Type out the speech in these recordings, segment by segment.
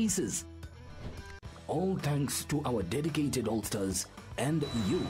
spaces. All thanks to our dedicated All-Stars and you.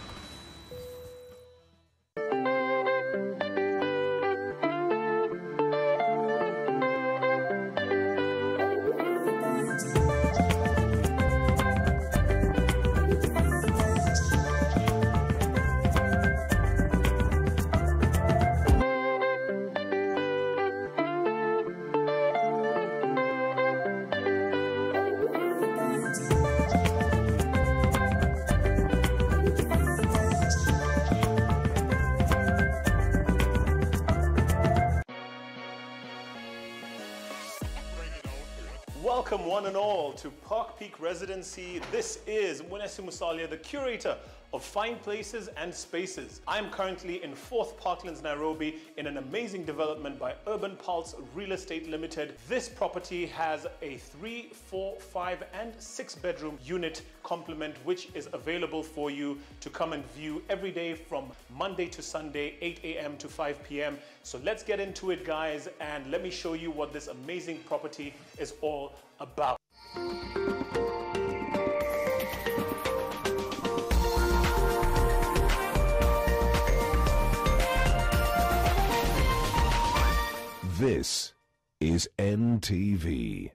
Welcome one and all to Park Peak Residency. This is Mwenesu Musalia, the curator of Fine Places and Spaces. I am currently in 4th Parklands, Nairobi, in an amazing development by Urban Pulse Real Estate Limited. This property has a 3, 4, 5 and 6 bedroom unit complement, which is available for you to come and view every day from Monday to Sunday, 8 a.m. to 5 p.m. So let's get into it, guys, and let me show you what this amazing property is all about. This is NTV.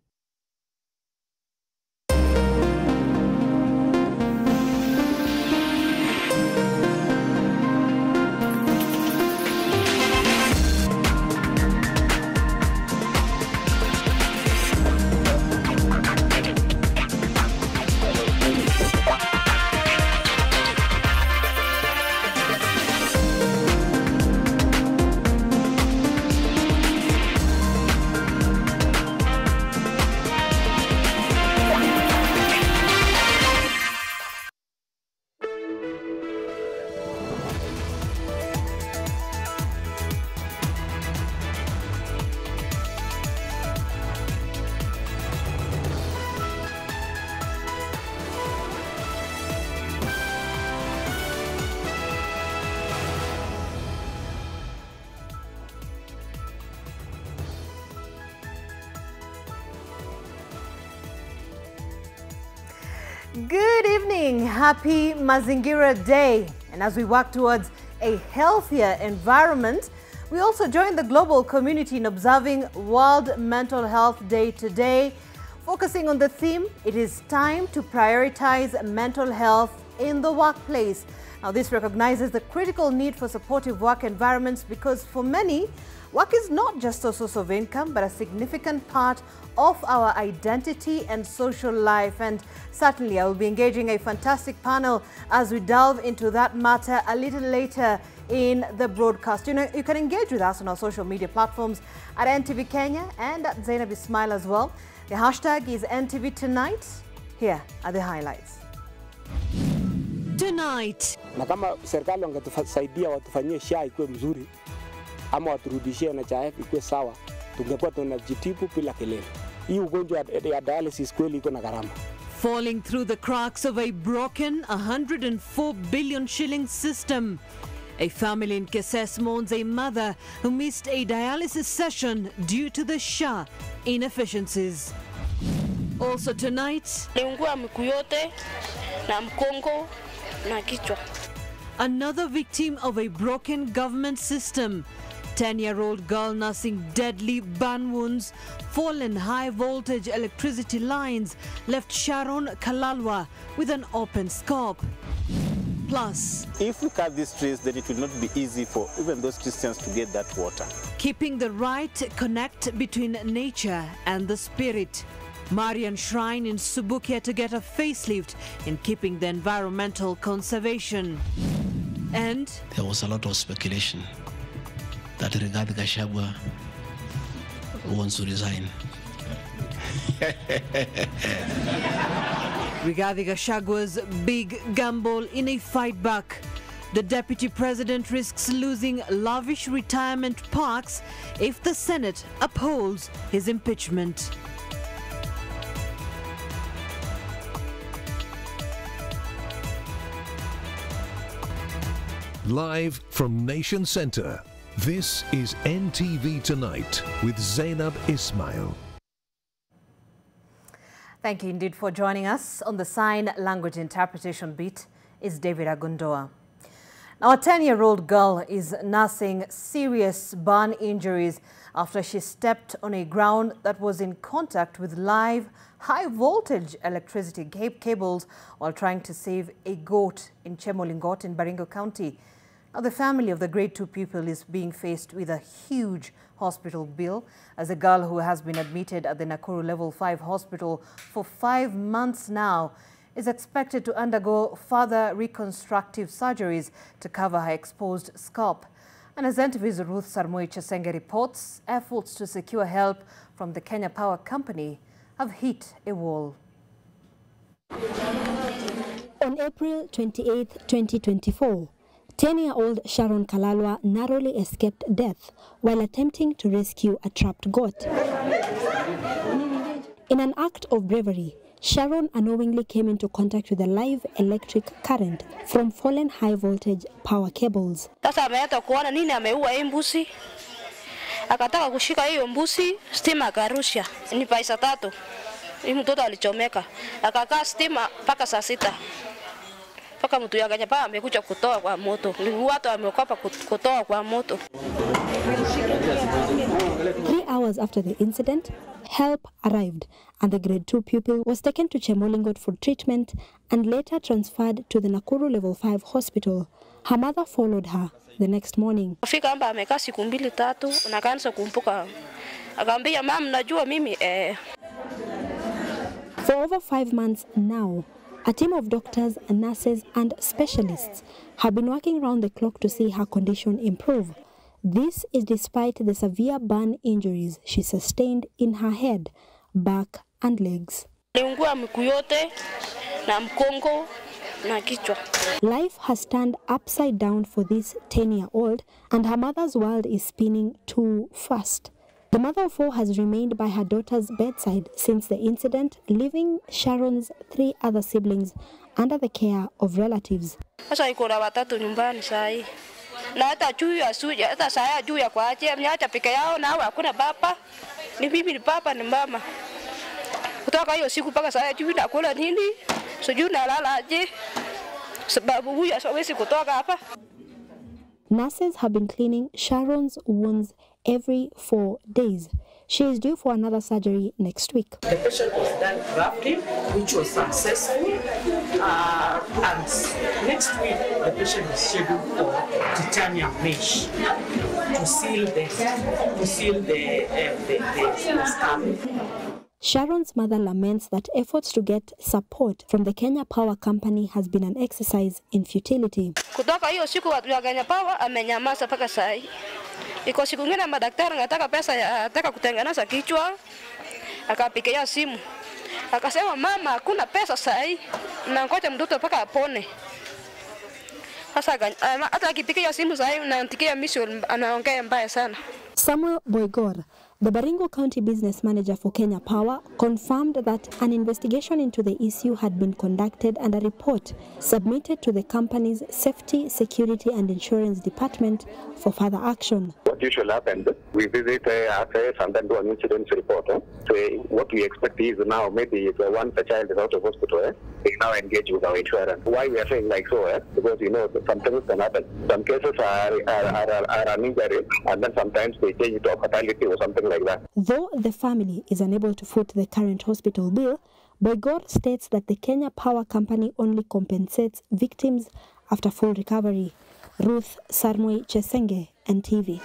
Good evening, happy Mazingira Day. And as we work towards a healthier environment, we also join the global community in observing World Mental Health Day today, focusing on the theme, it is time to prioritize mental health in the workplace. Now, this recognizes the critical need for supportive work environments because for many, work is not just a source of income, but a significant part of our identity and social life. And certainly, I will be engaging a fantastic panel as we delve into that matter a little later in the broadcast. You know, you can engage with us on our social media platforms at NTV Kenya and at Zainab Ismail as well. The hashtag is NTV Tonight. Here are the highlights. Tonight. Na kama serikali wangetusaidia watufanyie SHA ikuwe mzuri ama waturudishie NHIF ikuwe sawa, tungekuwa tunajitibu bila kelele. Hii ugonjwa ya dialysis kweli iko na gharama. Falling through the cracks of a broken 104 billion shilling system. A family in Keses mourns a mother who missed a dialysis session due to the SHA inefficiencies. Also tonight, niungua miguu yote na mkongo na kichwa. Another victim of a broken government system. 10-year-old girl nursing deadly burn wounds, fallen high-voltage electricity lines left Sharon Kalalwa with an open scope. Plus, if we cut these trees, then it will not be easy for even those Christians to get that water. Keeping the right connect between nature and the spirit. Marian Shrine in Subukia to get a facelift in keeping the environmental conservation. And there was a lot of speculation that Rigathi Gachagua wants to resign. Rigathi Gachagua's big gamble in a fight back. The deputy president risks losing lavish retirement parks if the Senate upholds his impeachment. Live from Nation Center, this is NTV Tonight with Zainab Ismail. Thank you indeed for joining us. On the sign language interpretation beat is David Agundoa. Now, a 10-year-old girl is nursing serious burn injuries after she stepped on a ground that was in contact with live high-voltage electricity cables while trying to save a goat in Chemolingot in Baringo County. Now, the family of the grade 2 pupil is being faced with a huge hospital bill as a girl who has been admitted at the Nakuru Level 5 hospital for 5 months now is expected to undergo further reconstructive surgeries to cover her exposed scalp. And as NTV's Ruth Sarmoi Chesenge reports, efforts to secure help from the Kenya Power Company have hit a wall. On April 28, 2024, 10-year-old Sharon Kalalwa narrowly escaped death while attempting to rescue a trapped goat. In an act of bravery, Sharon unknowingly came into contact with a live electric current from fallen high-voltage power cables. Sasa ameenda kuona nini ameua hii mbuzi. Akataka kushika hiyo mbuzi, stima akarusha. Ni paisa 3. Hii mtoto alichomeka. Akakaa stima mpaka saa 6. Paka mtu ya Kenya amekuja kutoa kwa moto. Watu wameokopa kutoa kwa moto. 3 hours after the incident, help arrived and the grade 2 pupil was taken to Chemolingot for treatment and later transferred to the Nakuru Level 5 hospital. Her mother followed her the next morning. Fika amba amekaa siku 2-3 na kaanza kumpuka. Akaambia mama najua mimi For over 5 months now, a team of doctors, nurses and specialists have been working round the clock to see her condition improve. This is despite the severe burn injuries she sustained in her head, back and legs. Niungua miguu yote na mkongo na kichwa. Life has turned upside down for this 10-year-old and her mother's world is spinning too fast. The mother of 4 has remained by her daughter's bedside since the incident, leaving Sharon's 3 other siblings under the care of relatives. Sasa iko na watatu nyumbani sai. Na hata juu ya suja, hata saa juu ya kuacha mnaacha peke yao na hakuna baba. Ni mimi ni baba ni mama. Kutoka hiyo siku mpaka saa juu nakula nini? Sijui nalala aje. Sababu huyu hawezi kutoka hapa. Nurses have been cleaning Sharon's wounds every 4 days. She is due for another surgery next week. The patient was done grafting, which was successful, and next week the patient is scheduled for titanium mesh to seal the scalp. Sharon's mother laments that efforts to get support from the Kenya Power Company has been an exercise in futility. Kutoka hiyo siku watu wa Kenya Power amenyamaza mpaka saa hii. Iko siku ngine madaktari anataka pesa ya ataka kutengeneza kichwa. Akapigia simu. Akasema mama hakuna pesa saa hii. Na ngoja mtoto mpaka apone. Sasa hata akipigia simu saa hii na antikia mission anaongea mbaya sana. Samuel Boigor, the Baringo County Business Manager for Kenya Power, confirmed that an investigation into the issue had been conducted and a report submitted to the company's Safety, Security and Insurance Department for further action. What usually happens, we visit affairs and then do an incident report. So what we expect is now maybe if once a child is out of hospital, we now engage with our insurance. Why we are saying like so? Because some things can happen. Some cases are an injury and then sometimes they change it to a fatality or something like that. Though the family is unable to foot the current hospital bill, Boigor states that the Kenya Power Company only compensates victims after full recovery. Ruth Sarmoi Chesenge, NTV.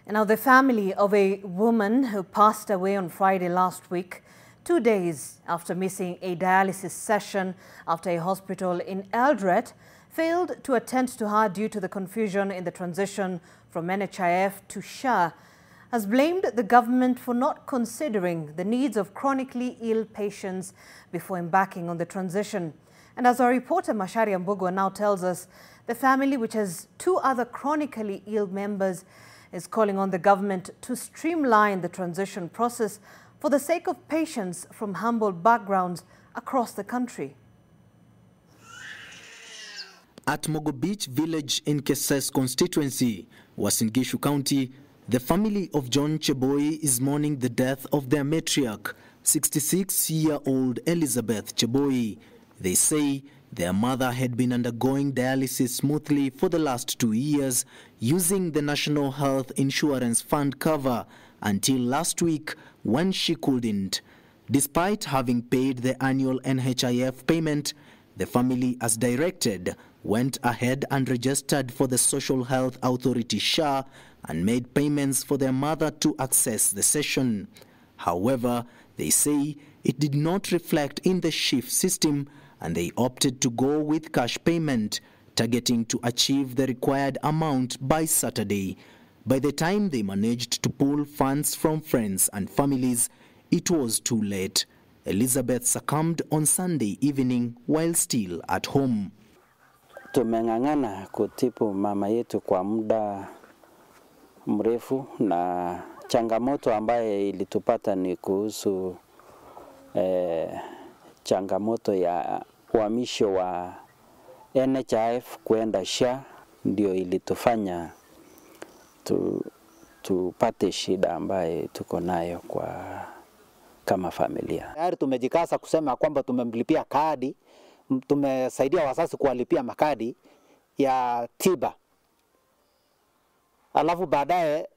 And now the family of a woman who passed away on Friday last week, 2 days after missing a dialysis session after a hospital in Eldoret failed to attend to her due to the confusion in the transition from NHIF to SHA, has blamed the government for not considering the needs of chronically ill patients before embarking on the transition. And as our reporter Mashari Mbugwa now tells us, the family, which has 2 other chronically ill members, is calling on the government to streamline the transition process for the sake of patients from humble backgrounds across the country. At Mogo Beach village in Keses constituency, Uasin Gishu County, The family of John Cheboi is mourning the death of their matriarch, 66-year-old Elizabeth Cheboi. They say their mother had been undergoing dialysis smoothly for the last 2 years using the National Health Insurance Fund cover until last week when she couldn't. Despite having paid the annual NHIF payment, the family, as directed, went ahead and registered for the Social Health Authority SHA and made payments for their mother to access the session. However, they say it did not reflect in the shift system and they opted to go with cash payment, targeting to achieve the required amount by Saturday. By the time they managed to pull funds from friends and families, it was too late. Elizabeth succumbed on Sunday evening while still at home. Tumeng'ang'ana kutibu mama yetu kwa muda mrefu na changamoto ambaye ilitupata ni kuhusu changamoto ya uhamisho wa NHIF kwenda SHA, ndio ilitufanya tupate shida ambaye tuko nayo kama familia. Tayari tumejikasa kusema kwamba tumemlipia kadi, tumesaidia wazazi kuwalipia makadi ya tiba. Alafu baadaye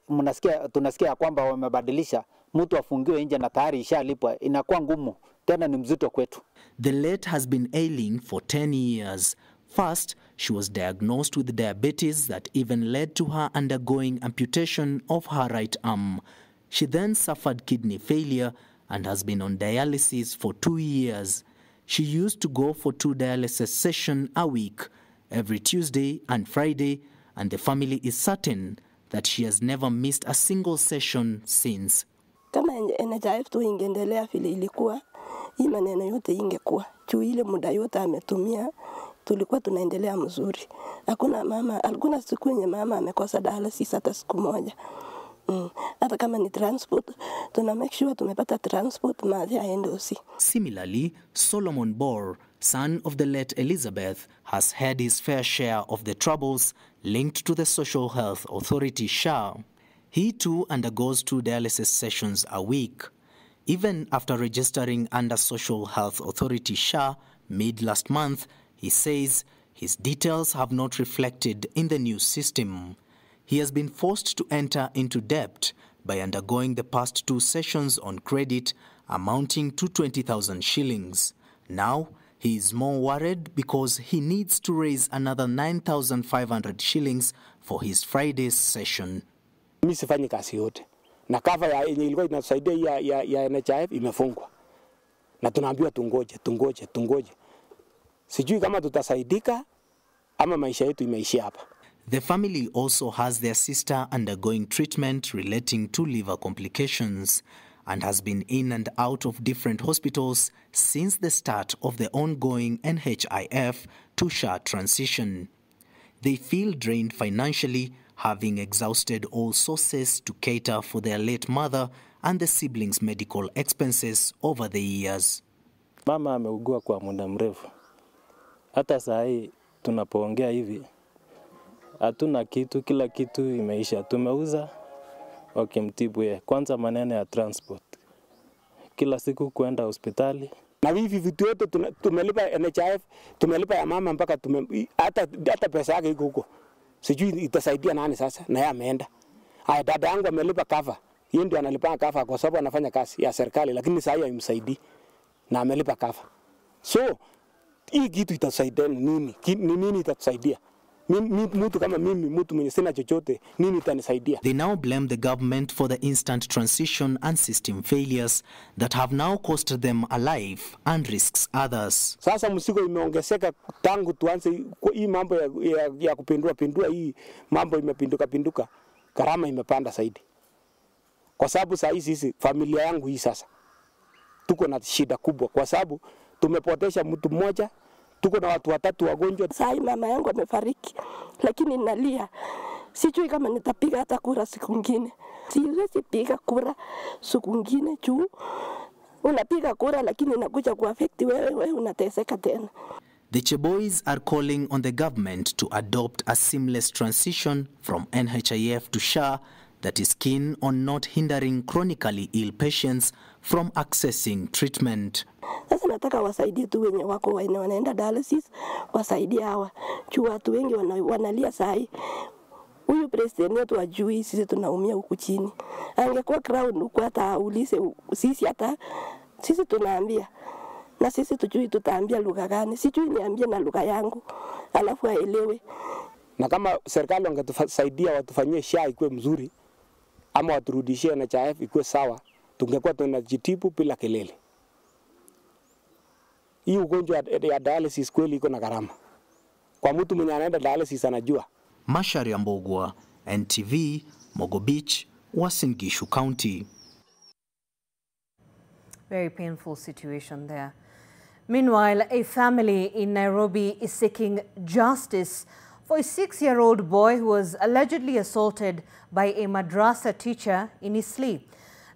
tunasikia kwamba wamebadilisha mtu afungiwe nje na tayari ishalipwa. Inakuwa ngumu, tena ni mzito kwetu. The late has been ailing for 10 years. First, she was diagnosed with diabetes that even led to her undergoing amputation of her right arm. She then suffered kidney failure and has been on dialysis for 2 years. She used to go for 2 dialysis sessions a week, every Tuesday and Friday, and the family is certain that she has never missed a single session since. Kama NHIF tu ingeendelea vile ilikuwa, hii maneno yote ingekuwa. Juu ile muda yote ametumia, tulikuwa tunaendelea mzuri. Hakuna siku yenye mama amekosa dialysis hata siku moja. Hata kama ni transport, tuna make sure tumepata transport mahali aende usi. Similarly, Solomon Bor, son of the late Elizabeth, has had his fair share of the troubles linked to the Social Health Authority SHA. He too undergoes 2 dialysis sessions a week. Even after registering under Social Health Authority SHA mid last month, he says his details have not reflected in the new system. He has been forced to enter into debt by undergoing the past 2 sessions on credit amounting to 20,000 shillings. Now, he is more worried because he needs to raise another 9,500 shillings for his Friday's session. Mimi sifanyi kazi yote. Na cover yenye ilikuwa inatusaidia ya NHIF imefungwa. Na tunaambiwa tungoje. Sijui kama tutasaidika ama maisha yetu imeishia hapa. The family also has their sister undergoing treatment relating to liver complications and has been in and out of different hospitals since the start of the ongoing NHIF to SHA transition. They feel drained financially, having exhausted all sources to cater for their late mother and the siblings' medical expenses over the years. Mama ameugua kwa muda mrefu. Hata saa hii tunapoongea hivi, hatuna kitu, kila kitu imeisha. Tumeuza wakimtibu yeye. Kwanza maneno ya transport. Kila siku kwenda hospitali. Na hivi vitu yote tumelipa NHIF, tumelipa ya mama mpaka hata pesa yake iko huko. Sijui itasaidia nani sasa, na yeye ameenda. Haya, dada yangu amelipa cover. Yeye ndio analipa cover kwa sababu anafanya kazi ya serikali, lakini sasa hiyo haimsaidii na amelipa cover. So, hii kitu itasaidia nini? Nini itatusaidia? Mtu kama mimi, mtu mwenye sina chochote, nini itanisaidia? They now blame the government for the instant transition and system failures that have now cost them a life and risks others. Sasa mzigo imeongezeka tangu tuanze hii mambo ya kupindua hii mambo imepinduka. Gharama imepanda zaidi. Kwa sababu saa hizi sisi familia yangu hii sasa tuko na shida kubwa kwa sababu tumepotesha mtu mmoja. Tuko na watu 3 wagonjwa. Sasa mama yangu amefariki, lakini nalia. Sijui kama nitapiga hata kura siku nyingine. Siwezi piga kura siku nyingine juu unapiga kura lakini inakuja kuaffect wewe unateseka tena. The Chebois are calling on the government to adopt a seamless transition from NHIF to SHA that is keen on not hindering chronically ill patients from accessing treatment. Sasa nataka wasaidie tu wenye wako wanaenda dialysis, wasaidie hawa. Juu watu wengi wanalia sahi. Huyu president wetu ajui sisi tunaumia huku chini. Angekuwa crowd huku hata aulize sisi, hata sisi tunaambia. Na sisi tujui tutaambia lugha gani. Sijui niambie na lugha yangu. Alafu aelewe. Na kama serikali wangetusaidia watufanyie SHA ikuwe mzuri ama waturudishie NHIF ikuwe sawa, tungekuwa tunajitibu bila kelele. Hii ugonjwa ya dialysis kweli iko na gharama. Kwa mtu mwenye anaenda dialysis anajua. Macharia Mbogwa, NTV, Mogo Beach, Uasin Gishu County. Very painful situation there. Meanwhile, a family in Nairobi is seeking justice for a 6-year-old boy who was allegedly assaulted by a madrasa teacher in Eastleigh.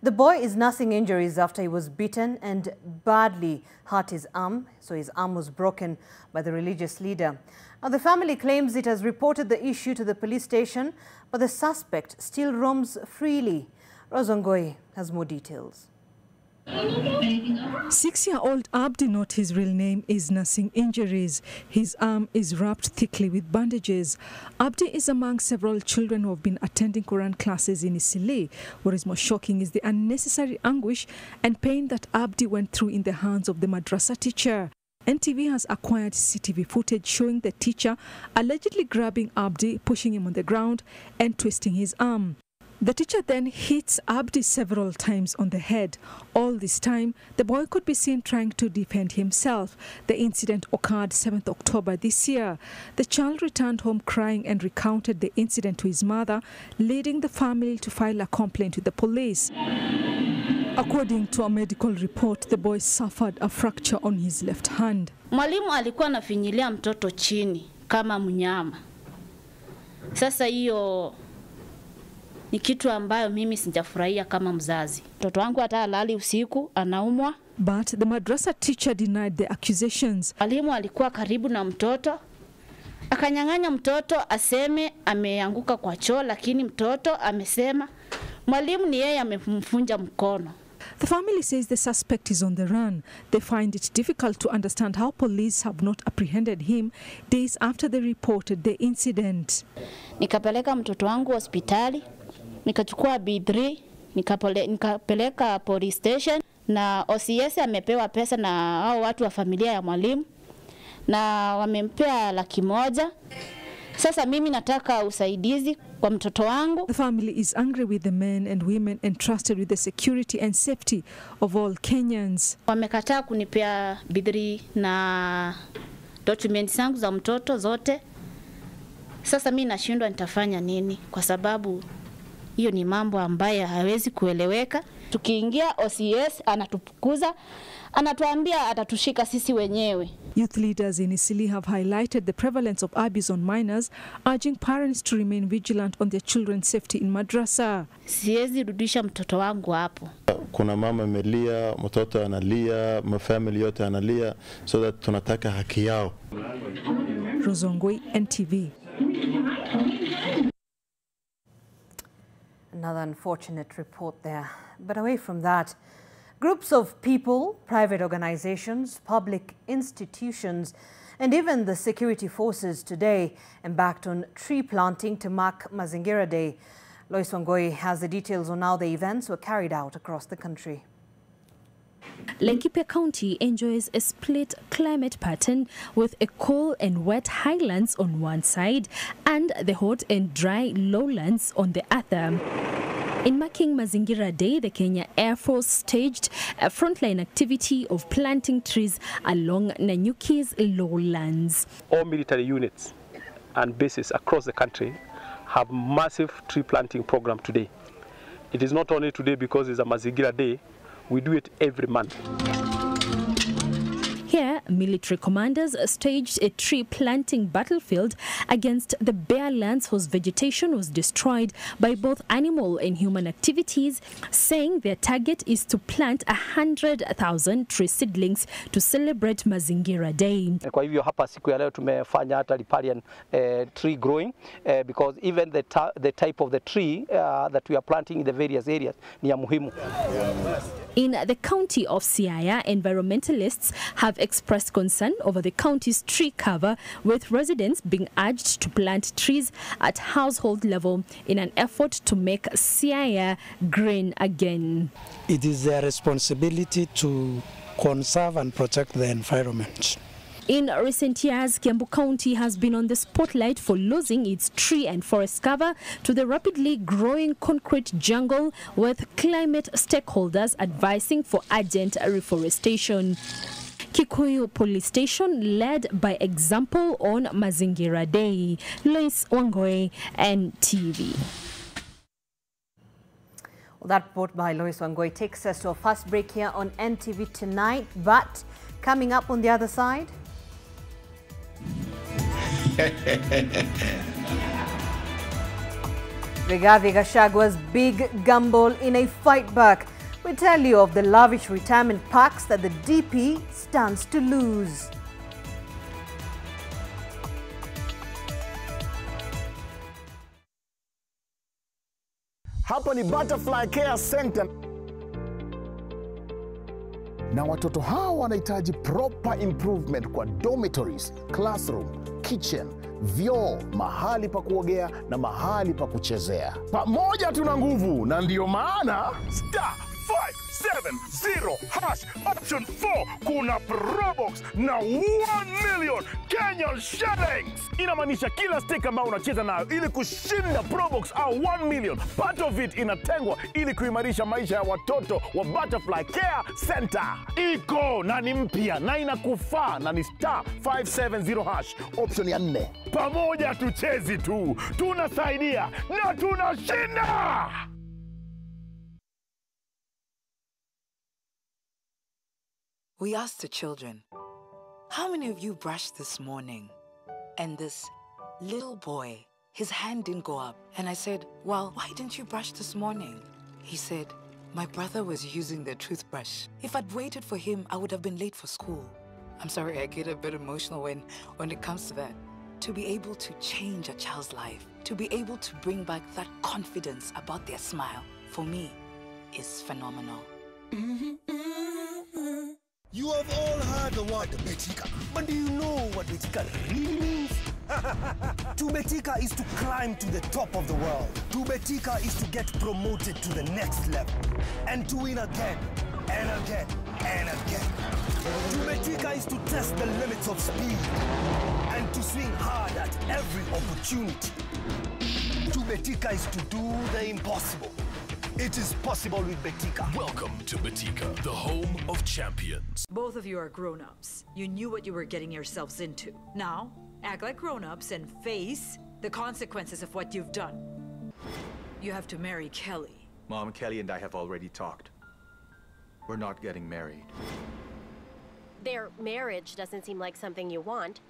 The boy is nursing injuries after he was beaten and badly hurt his arm, so his arm was broken by the religious leader. Now, the family claims it has reported the issue to the police station, but the suspect still roams freely. Rozongoi has more details. 6-year-old Abdi, not his real name, is nursing injuries. His arm is wrapped thickly with bandages. Abdi is among several children who have been attending Quran classes in Eastleigh. What is more shocking is the unnecessary anguish and pain that Abdi went through in the hands of the madrasa teacher. NTV has acquired CCTV footage showing the teacher allegedly grabbing Abdi, pushing him on the ground and twisting his arm. The teacher then hits Abdi several times on the head. All this time, the boy could be seen trying to defend himself. The incident occurred 7th October this year. The child returned home crying and recounted the incident to his mother, leading the family to file a complaint with the police. According to a medical report, the boy suffered a fracture on his left hand. Mwalimu alikuwa anafinyilia mtoto chini kama mnyama. Sasa hiyo ni kitu ambayo mimi sijafurahia kama mzazi. Mtoto wangu hata halali usiku, anaumwa. But the madrasa teacher denied the accusations. Mwalimu alikuwa karibu na mtoto, akanyang'anya mtoto aseme ameanguka kwa choo, lakini mtoto amesema mwalimu ni yeye amemfunja mkono. The family says the suspect is on the run. They find it difficult to understand how police have not apprehended him days after they reported the incident. Nikapeleka mtoto wangu hospitali, nikachukua B3, nikapeleka police station, na OCS amepewa pesa na hao watu wa familia ya mwalimu, na wamempea 100,000. Sasa mimi nataka usaidizi kwa mtoto wangu. The family is angry with the men and women entrusted with the security and safety of all Kenyans. Wamekataa kunipea B3 na documents zangu za mtoto zote. Sasa mimi nashindwa nitafanya nini, kwa sababu hiyo ni mambo ambayo hawezi kueleweka. Tukiingia OCS anatupukuza, anatuambia atatushika sisi wenyewe. Youth leaders in Eastleigh have highlighted the prevalence of abuse on minors, urging parents to remain vigilant on their children's safety in madrasa. Siwezi rudisha mtoto wangu hapo. Kuna mama amelia, mtoto analia, mafamily yote analia, so that tunataka haki yao. Rozongoi, NTV. Another unfortunate report there. But away from that, groups of people, private organizations, public institutions, and even the security forces today embarked on tree planting to mark Mazingira Day. Lois Wangoi has the details on how the events were carried out across the country. Laikipia County enjoys a split climate pattern with a cool and wet highlands on one side and the hot and dry lowlands on the other. In marking Mazingira Day, the Kenya Air Force staged a frontline activity of planting trees along Nanyuki's lowlands. All military units and bases across the country have massive tree planting program today. It is not only today because it's a Mazingira Day, we do it every month. Here, military commanders staged a tree planting battlefield against the bare lands whose vegetation was destroyed by both animal and human activities, saying their target is to plant 100,000 tree seedlings to celebrate Mazingira Day. Kwa hivyo hapa siku ya leo tumefanya hata riparian tree growing because even the type of the tree that we are planting in the various areas ni ya muhimu. In the county of Siaya, environmentalists have expressed concern over the county's tree cover, with residents being urged to plant trees at household level in an effort to make Siaya green again. It is their responsibility to conserve and protect the environment. In recent years, Kiambu County has been on the spotlight for losing its tree and forest cover to the rapidly growing concrete jungle, with climate stakeholders advising for urgent reforestation. Kikuyu Police Station led by example on Mazingira Day. Lois Wangoi, NTV. Well, that report by Lois Wangoi takes us to a fast break here on NTV Tonight, but coming up on the other side. Rigathi Gachagua's big gamble in a fight back. We tell you of the lavish retirement packs that the DP stands to lose. Hapa ni Butterfly Care Center. Na watoto hawa wanahitaji proper improvement kwa dormitories, classroom, kitchen, vyoo, mahali pa kuogea na mahali pa kuchezea. Pamoja tuna nguvu, na ndio maana *570# option 4 kuna Probox na 1 million Kenyan shillings. Inamaanisha kila stick ambao unacheza nayo ili kushinda Probox au 1 million, part of it inatengwa ili kuimarisha maisha ya watoto wa Butterfly Care Center. Iko na ni mpya na inakufaa, na ni *570# option ya 4. Pamoja tuchezi tu, tunasaidia na tunashinda. We asked the children, how many of you brushed this morning? And this little boy, his hand didn't go up. And I said, well, why didn't you brush this morning? He said, my brother was using the toothbrush. If I'd waited for him, I would have been late for school. I'm sorry, I get a bit emotional when it comes to that. To be able to change a child's life, to be able to bring back that confidence about their smile, for me, is phenomenal. You have all heard the word Betika, but do you know what Betika really means? To Betika is to climb to the top of the world. To Betika is to get promoted to the next level. And to win again, and again, and again. To Betika is to test the limits of speed. And to swing hard at every opportunity. To Betika is to do the impossible. It is possible with Betika. Welcome to Betika, the home of champions. Both of you are grown-ups. You knew what you were getting yourselves into. Now, act like grown-ups and face the consequences of what you've done. You have to marry Kelly. Mom, Kelly and I have already talked. We're not getting married. Their marriage doesn't seem like something you want.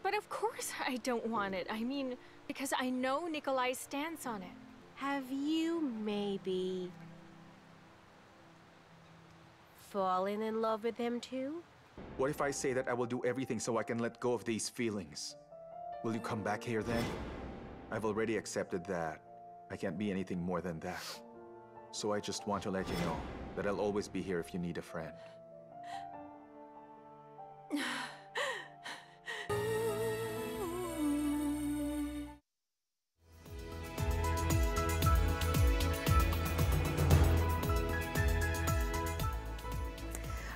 But of course I don't want it. I mean, because I know Nikolai's stance on it. Have you maybe fallen in love with him too? What if I say that I will do everything so I can let go of these feelings? Will you come back here then? I've already accepted that I can't be anything more than that. So I just want to let you know that I'll always be here if you need a friend.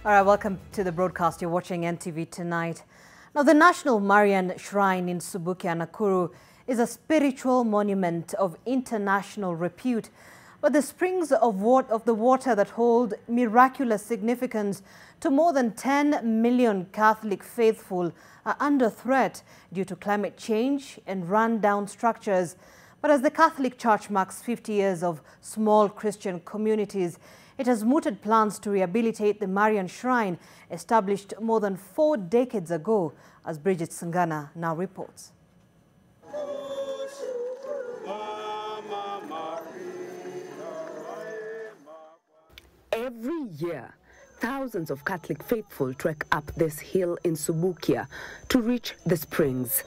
All right, welcome to the broadcast. You're watching NTV Tonight. Now, the National Marian Shrine in Subukia, Nakuru, is a spiritual monument of international repute. But the springs of the water that hold miraculous significance to more than 10 million Catholic faithful are under threat due to climate change and run-down structures. But as the Catholic Church marks 50 years of small Christian communities, It has mooted plans to rehabilitate the Marian Shrine, established more than 4 decades ago, as Bridget Sangana now reports. Every year, thousands of Catholic faithful trek up this hill in Subukia to reach the springs.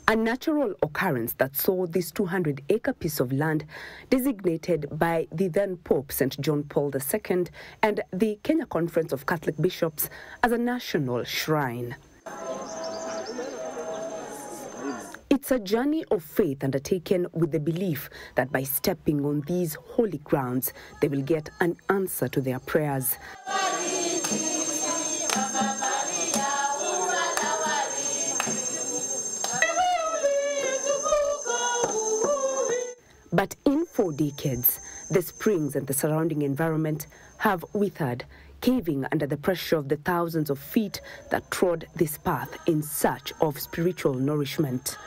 A natural occurrence that saw this 200-acre piece of land designated by the then Pope St. John Paul II and the Kenya Conference of Catholic Bishops as a national shrine. It's a journey of faith undertaken with the belief that by stepping on these holy grounds, they will get an answer to their prayers. But in 4 decades, the springs and the surrounding environment have withered, caving under the pressure of the thousands of feet that trod this path in search of spiritual nourishment.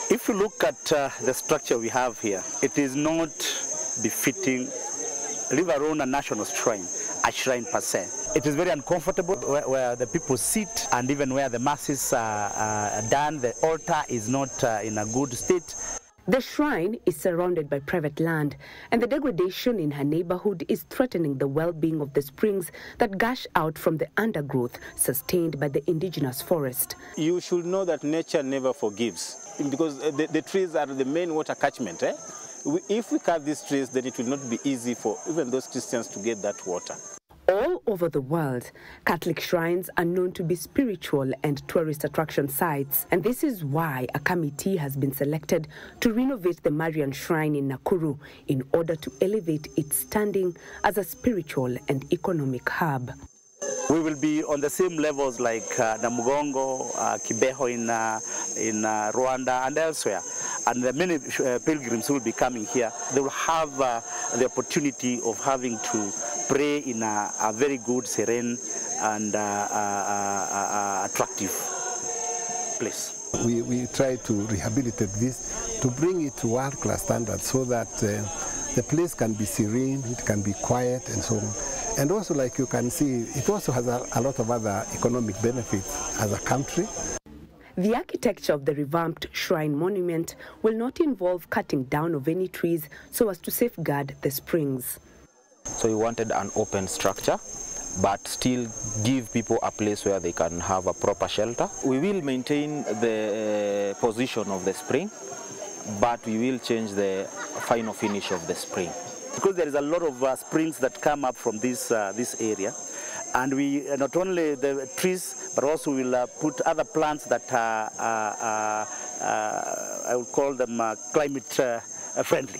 If you look at the structure we have here, it is not befitting, leave alone a national shrine, a shrine per se. It is very uncomfortable where the people sit, and even where the masses are done, the altar is not in a good state. The shrine is surrounded by private land, and the degradation in her neighborhood is threatening the well-being of the springs that gush out from the undergrowth sustained by the indigenous forest. You should know that nature never forgives, because the trees are the main water catchment. If we cut these trees, then it will not be easy for even those Christians to get that water. All over the world, Catholic shrines are known to be spiritual and tourist attraction sites, and this is why a committee has been selected to renovate the Marian Shrine in Nakuru in order to elevate its standing as a spiritual and economic hub. We will be on the same levels like Namugongo, Kibeho in Rwanda and elsewhere. And the many pilgrims who will be coming here, they will have the opportunity of having to pray in a very good, serene and attractive place. We try to rehabilitate this to bring it to world-class standards so that the place can be serene, it can be quiet and so on. And also, like you can see, it also has a lot of other economic benefits as a country. The architecture of the revamped shrine monument will not involve cutting down of any trees so as to safeguard the springs. So we wanted an open structure, but still give people a place where they can have a proper shelter. We will maintain the position of the spring, but we will change the final finish of the spring. Because there is a lot of springs that come up from this area, and we not only the trees, but also will put other plants that are I would call them climate friendly.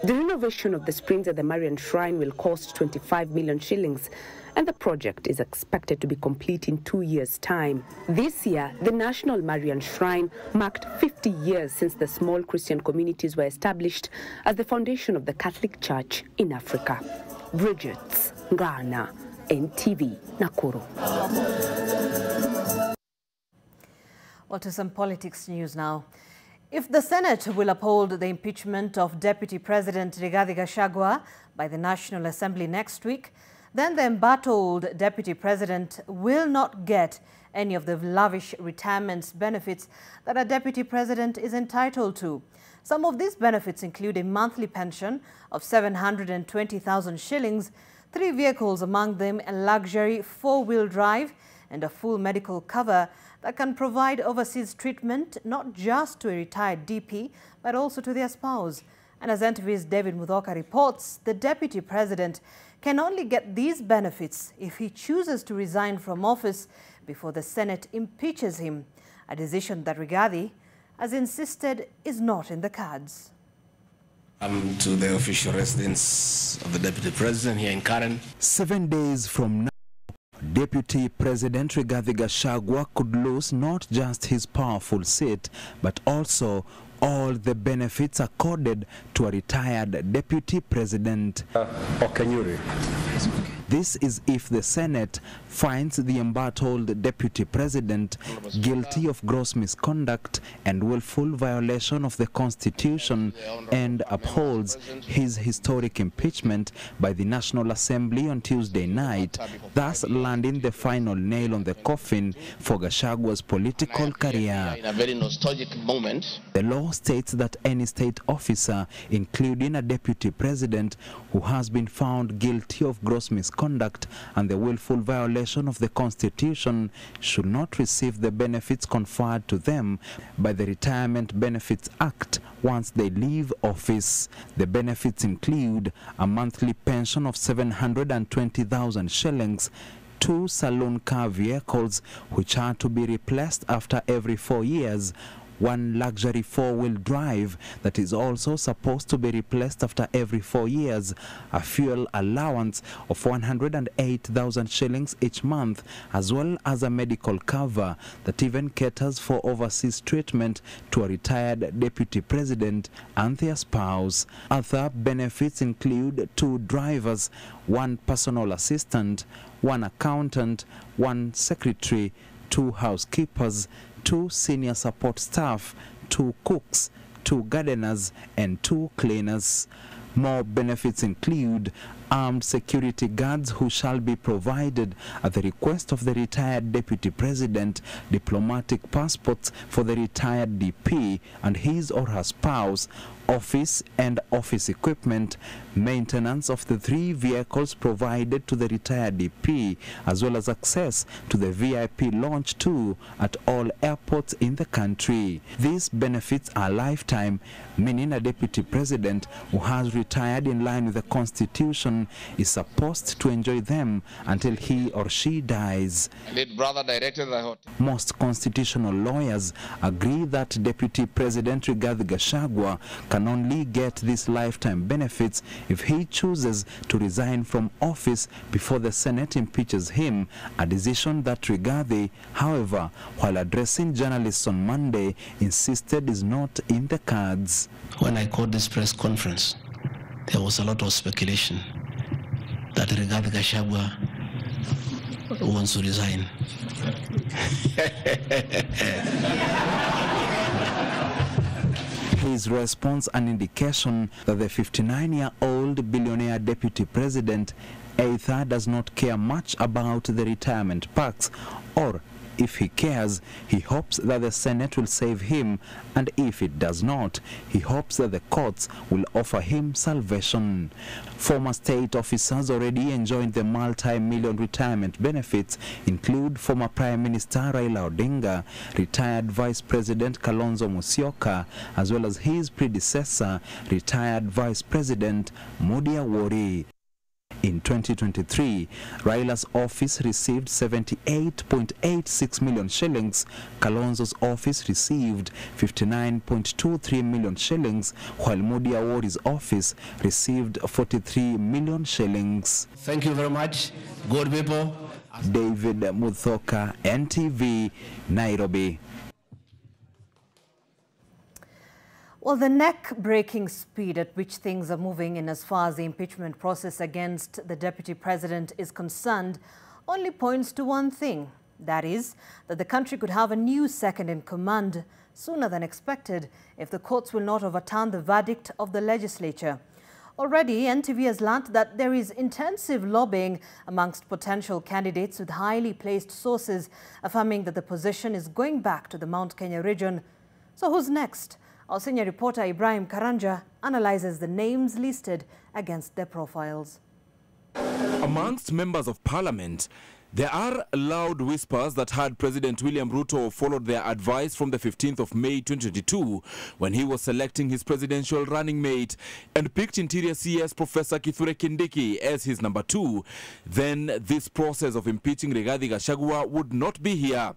The renovation of the springs at the Marian Shrine will cost 25 million shillings, and the project is expected to be complete in 2 years' time. This year, the National Marian Shrine marked 50 years since the small Christian communities were established as the foundation of the Catholic Church in Africa. Bridget Sangana, NTV, Nakuru. Well, to some politics news now. If the Senate will uphold the impeachment of Deputy President Rigathi Gachagua by the National Assembly next week, then the embattled Deputy President will not get any of the lavish retirement benefits that a Deputy President is entitled to. Some of these benefits include a monthly pension of 720,000 shillings, 3 vehicles, among them a luxury 4-wheel drive, and a full medical cover that can provide overseas treatment not just to a retired DP, but also to their spouse. And as NTV's David Mudhoka reports, the Deputy President can only get these benefits if he chooses to resign from office before the Senate impeaches him, a decision that Rigathi has insisted is not in the cards. I'm to the official residence of the Deputy President here in Karen. 7 days from now, Deputy President Rigathi Gachagua could lose not just his powerful seat, but also all the benefits accorded to a retired Deputy President. Okenyuri. This is if the Senate finds the embattled deputy president guilty of gross misconduct and willful violation of the Constitution and upholds his historic impeachment by the National Assembly on Tuesday night, thus landing the final nail on the coffin for Gashagua's political career. In a very nostalgic moment. The law states that any state officer, including a deputy president who has been found guilty of gross misconduct and the willful violation of the Constitution, should not receive the benefits conferred to them by the Retirement Benefits Act once they leave office. The benefits include a monthly pension of 720,000 shillings, 2 saloon car vehicles which are to be replaced after every 4 years, 1 luxury 4-wheel drive that is also supposed to be replaced after every 4 years, a fuel allowance of 108,000 shillings each month, as well as a medical cover that even caters for overseas treatment to a retired deputy president and their spouse. Other benefits include 2 drivers, 1 personal assistant, 1 accountant, 1 secretary, 2 housekeepers, 2 senior support staff, 2 cooks, 2 gardeners, and 2 cleaners. More benefits include armed security guards who shall be provided at the request of the retired deputy president, diplomatic passports for the retired DP and his or her spouse, office and office equipment, maintenance of the 3 vehicles provided to the retired DP, as well as access to the VIP lounge too at all airports in the country. These benefits are lifetime, meaning a deputy president who has retired in line with the Constitution is supposed to enjoy them until he or she dies. Late brother directed the hotel. Most constitutional lawyers agree that Deputy President Rigathi Gachagua can only get these lifetime benefits if he chooses to resign from office before the Senate impeaches him, a decision that Rigathi, however, while addressing journalists on Monday, insisted is not in the cards. When I called this press conference, there was a lot of speculation that Rigathi Gachagua wants to resign. His response an indication that the 59-year-old billionaire deputy president either does not care much about the retirement packs, or if he cares, he hopes that the Senate will save him, and if it does not, he hopes that the courts will offer him salvation. Former state officers already enjoying the multi-million retirement benefits include former Prime Minister Raila Odinga, retired Vice President Kalonzo Musyoka, as well as his predecessor, retired Vice President Mudi Awori. In 2023, Raila's office received 78.86 million shillings, Kalonzo's office received 59.23 million shillings, while Mudi Awori's office received 43 million shillings. Thank you very much, good people. David Muthoka, NTV, Nairobi. Well, the neck-breaking speed at which things are moving in as far as the impeachment process against the deputy president is concerned only points to one thing. That is, that the country could have a new second-in-command sooner than expected if the courts will not overturn the verdict of the legislature. Already, NTV has learnt that there is intensive lobbying amongst potential candidates, with highly placed sources affirming that the position is going back to the Mount Kenya region. So who's next? Our senior reporter Ibrahim Karanja analyzes the names listed against their profiles. Amongst members of parliament, there are loud whispers that had President William Ruto followed their advice from the 15th of May 2022 when he was selecting his presidential running mate and picked Interior CS Professor Kithure Kindiki as his number 2, then this process of impeaching Rigathi Gachagua would not be here.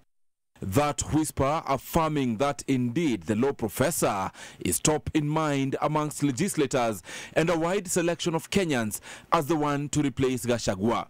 That whisper affirming that indeed the law professor is top in mind amongst legislators and a wide selection of Kenyans as the one to replace Gachagua.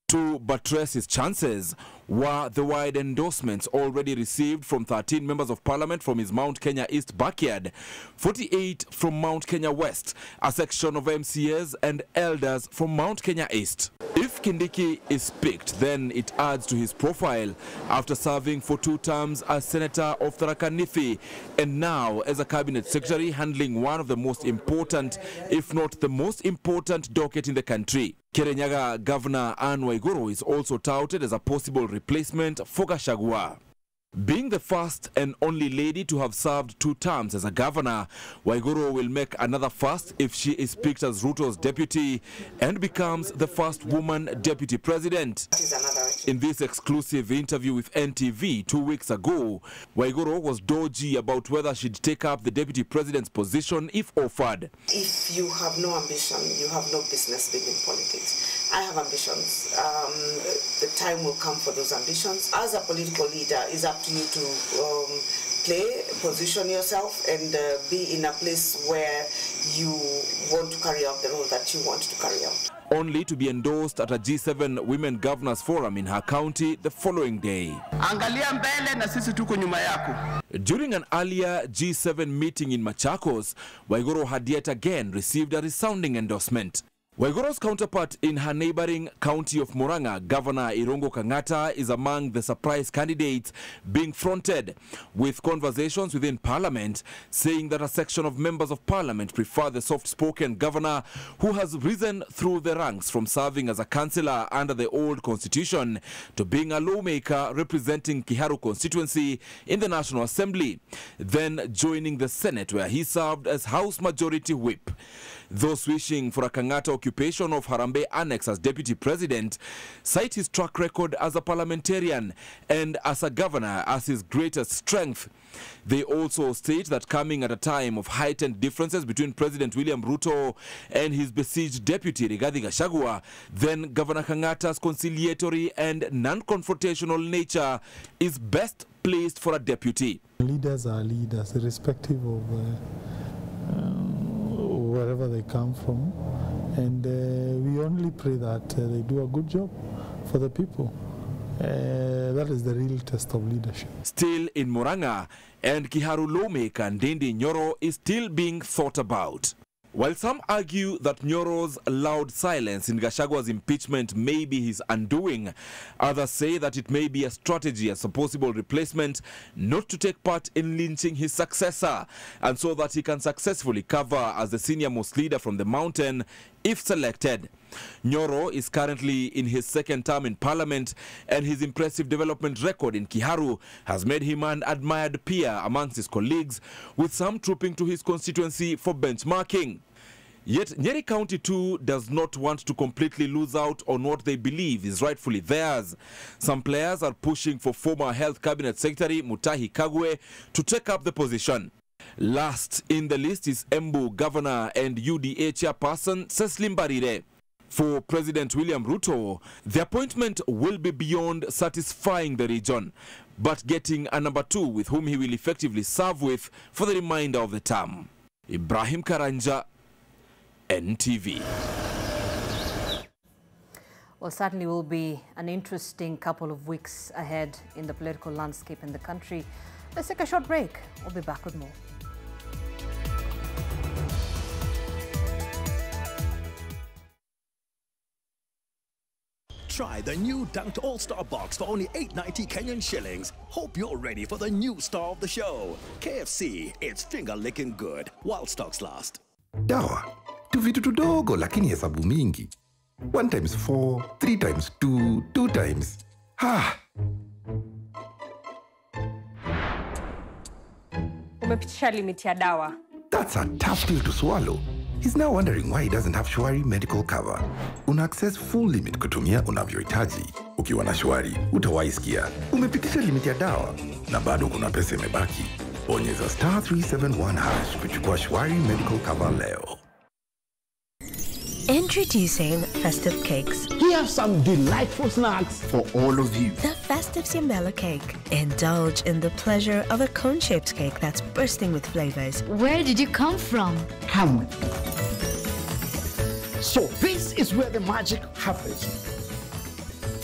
To buttress his chances, were the wide endorsements already received from 13 members of parliament from his Mount Kenya East backyard, 48 from Mount Kenya West, a section of MCAs and elders from Mount Kenya East. If Kindiki is picked, then it adds to his profile after serving for 2 terms as Senator of Tharaka Nithi and now as a cabinet secretary handling one of the most important, if not the most important docket in the country. Kirinyaga Governor Anne Waiguru is also touted as a possible replacement for Gachagua. Being the first and only lady to have served 2 terms as a governor, Waiguru will make another first if she is picked as Ruto's deputy and becomes the first woman deputy president. In this exclusive interview with NTV 2 weeks ago, Waiguru was dodgy about whether she'd take up the deputy president's position if offered. If you have no ambition, you have no business being in politics. I have ambitions. The time will come for those ambitions. As a political leader, it's up to you to play, position yourself, and be in a place where you want to carry out the role that you want to carry out. Only to be endorsed at a G7 Women Governors Forum in her county the following day. Angalia mbele na sisi tuko nyuma yako. During an earlier G7 meeting in Machakos, Waiguru had yet again received a resounding endorsement. Waiguru's counterpart in her neighboring county of Murang'a, Governor Irungu Kang'ata, is among the surprise candidates being fronted, with conversations within Parliament saying that a section of members of Parliament prefer the soft-spoken governor who has risen through the ranks from serving as a councillor under the old constitution to being a lawmaker representing Kiharu constituency in the National Assembly, then joining the Senate where he served as House Majority Whip. Those wishing for a Kang'ata occupation of Harambee Annex as deputy president cite his track record as a parliamentarian and as a governor as his greatest strength. They also state that coming at a time of heightened differences between President William Ruto and his besieged deputy Rigathi Gachagua, then Governor Kang'ata's conciliatory and non-confrontational nature is best placed for a deputy. Leaders are leaders, irrespective of wherever they come from, and we only pray that they do a good job for the people. That is the real test of leadership. Still in Murang'a, and Kiharu lawmaker Ndindi Nyoro is still being thought about. While some argue that Nyoro's loud silence in Gachagua's impeachment may be his undoing, others say that it may be a strategy as a possible replacement not to take part in lynching his successor, and so that he can successfully cover as the senior-most leader from the mountain if selected. Nyoro is currently in his 2nd term in Parliament, and his impressive development record in Kiharu has made him an admired peer amongst his colleagues, with some trooping to his constituency for benchmarking. Yet Nyeri County too does not want to completely lose out on what they believe is rightfully theirs. Some players are pushing for former Health Cabinet Secretary Mutahi Kagwe to take up the position. Last in the list is Embu Governor and UDA Chairperson Cecily Mbarire. For President William Ruto, the appointment will be beyond satisfying the region, but getting a number 2 with whom he will effectively serve with for the remainder of the term. Ibrahim Karanja, NTV. Well, certainly will be an interesting couple of weeks ahead in the political landscape in the country. Let's take a short break. We'll be back with more. Try the new Dunked All-Star Box for only 890 Kenyan shillings. Hope you're ready for the new star of the show. KFC, it's finger-licking good while stocks last. Dawa, tu vitu tudogo lakini hesabu mingi. 1 times 4, 3 times 2, 2 times. Umepitisha limit ya dawa. That's a tough pill to swallow. He's now wondering why he doesn't have Shwari medical cover. Una access full limit kutumia unavyohitaji. Ukiwa na Shwari, utawahi sikia umepitisha limit ya dawa na bado kuna pesa imebaki. Bonyeza *371# kuchukua Shwari medical cover leo. Introducing Festive Cakes. We have some delightful snacks for all of you. The Festive Siambela Cake. Indulge in the pleasure of a cone-shaped cake that's bursting with flavors. Where did you come from? Come with me. So this is where the magic happens.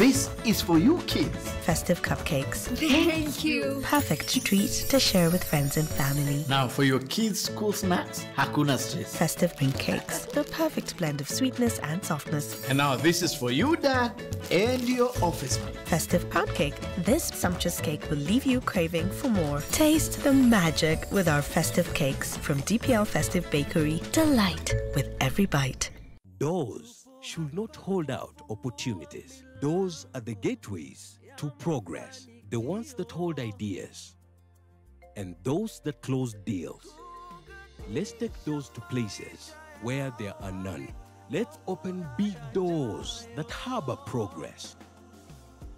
This is for you kids. Festive cupcakes. Thank you. Perfect treat to share with friends and family. Now for your kids' school snacks, hakuna stress. Festive print cakes. The perfect blend of sweetness and softness. And now this is for you, Dad, and your office mate. Festive pound cake. This sumptuous cake will leave you craving for more. Taste the magic with our festive cakes from DPL Festive Bakery. Delight with every bite. Doors should not hold out opportunities. Doors are the gateways to progress, the ones that hold ideas, and those that close deals. Let's take those to places where there are none. Let's open big doors that harbor progress.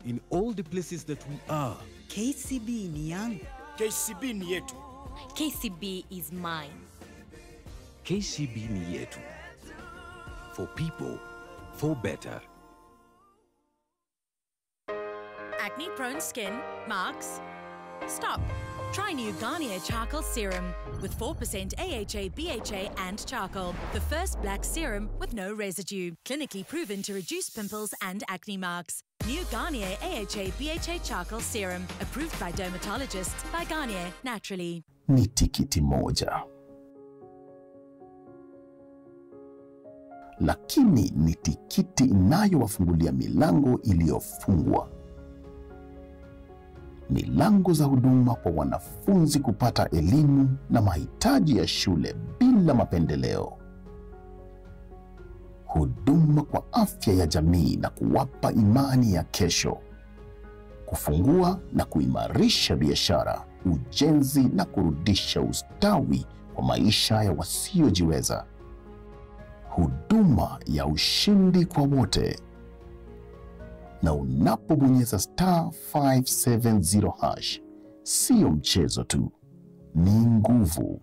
In all the places that we are, KCB ni yangu. KCB ni yetu. KCB is mine. KCB ni yetu. For people, for better. Acne-prone skin, marks? Stop. Try new Garnier Charcoal Serum with 4% AHA, BHA and charcoal. The first black serum with no residue. Clinically proven to reduce pimples and acne marks. New Garnier AHA, BHA Charcoal Serum. Approved by dermatologists by Garnier Naturally. Ni tikiti moja. Lakini ni tikiti inayowafungulia milango iliyofungwa. Milango za huduma kwa wanafunzi kupata elimu na mahitaji ya shule bila mapendeleo. Huduma kwa afya ya jamii na kuwapa imani ya kesho. Kufungua na kuimarisha biashara, ujenzi na kurudisha ustawi kwa maisha ya wasiojiweza. Huduma ya ushindi kwa wote. Na unapobonyeza *570#, sio mchezo tu, ni nguvu.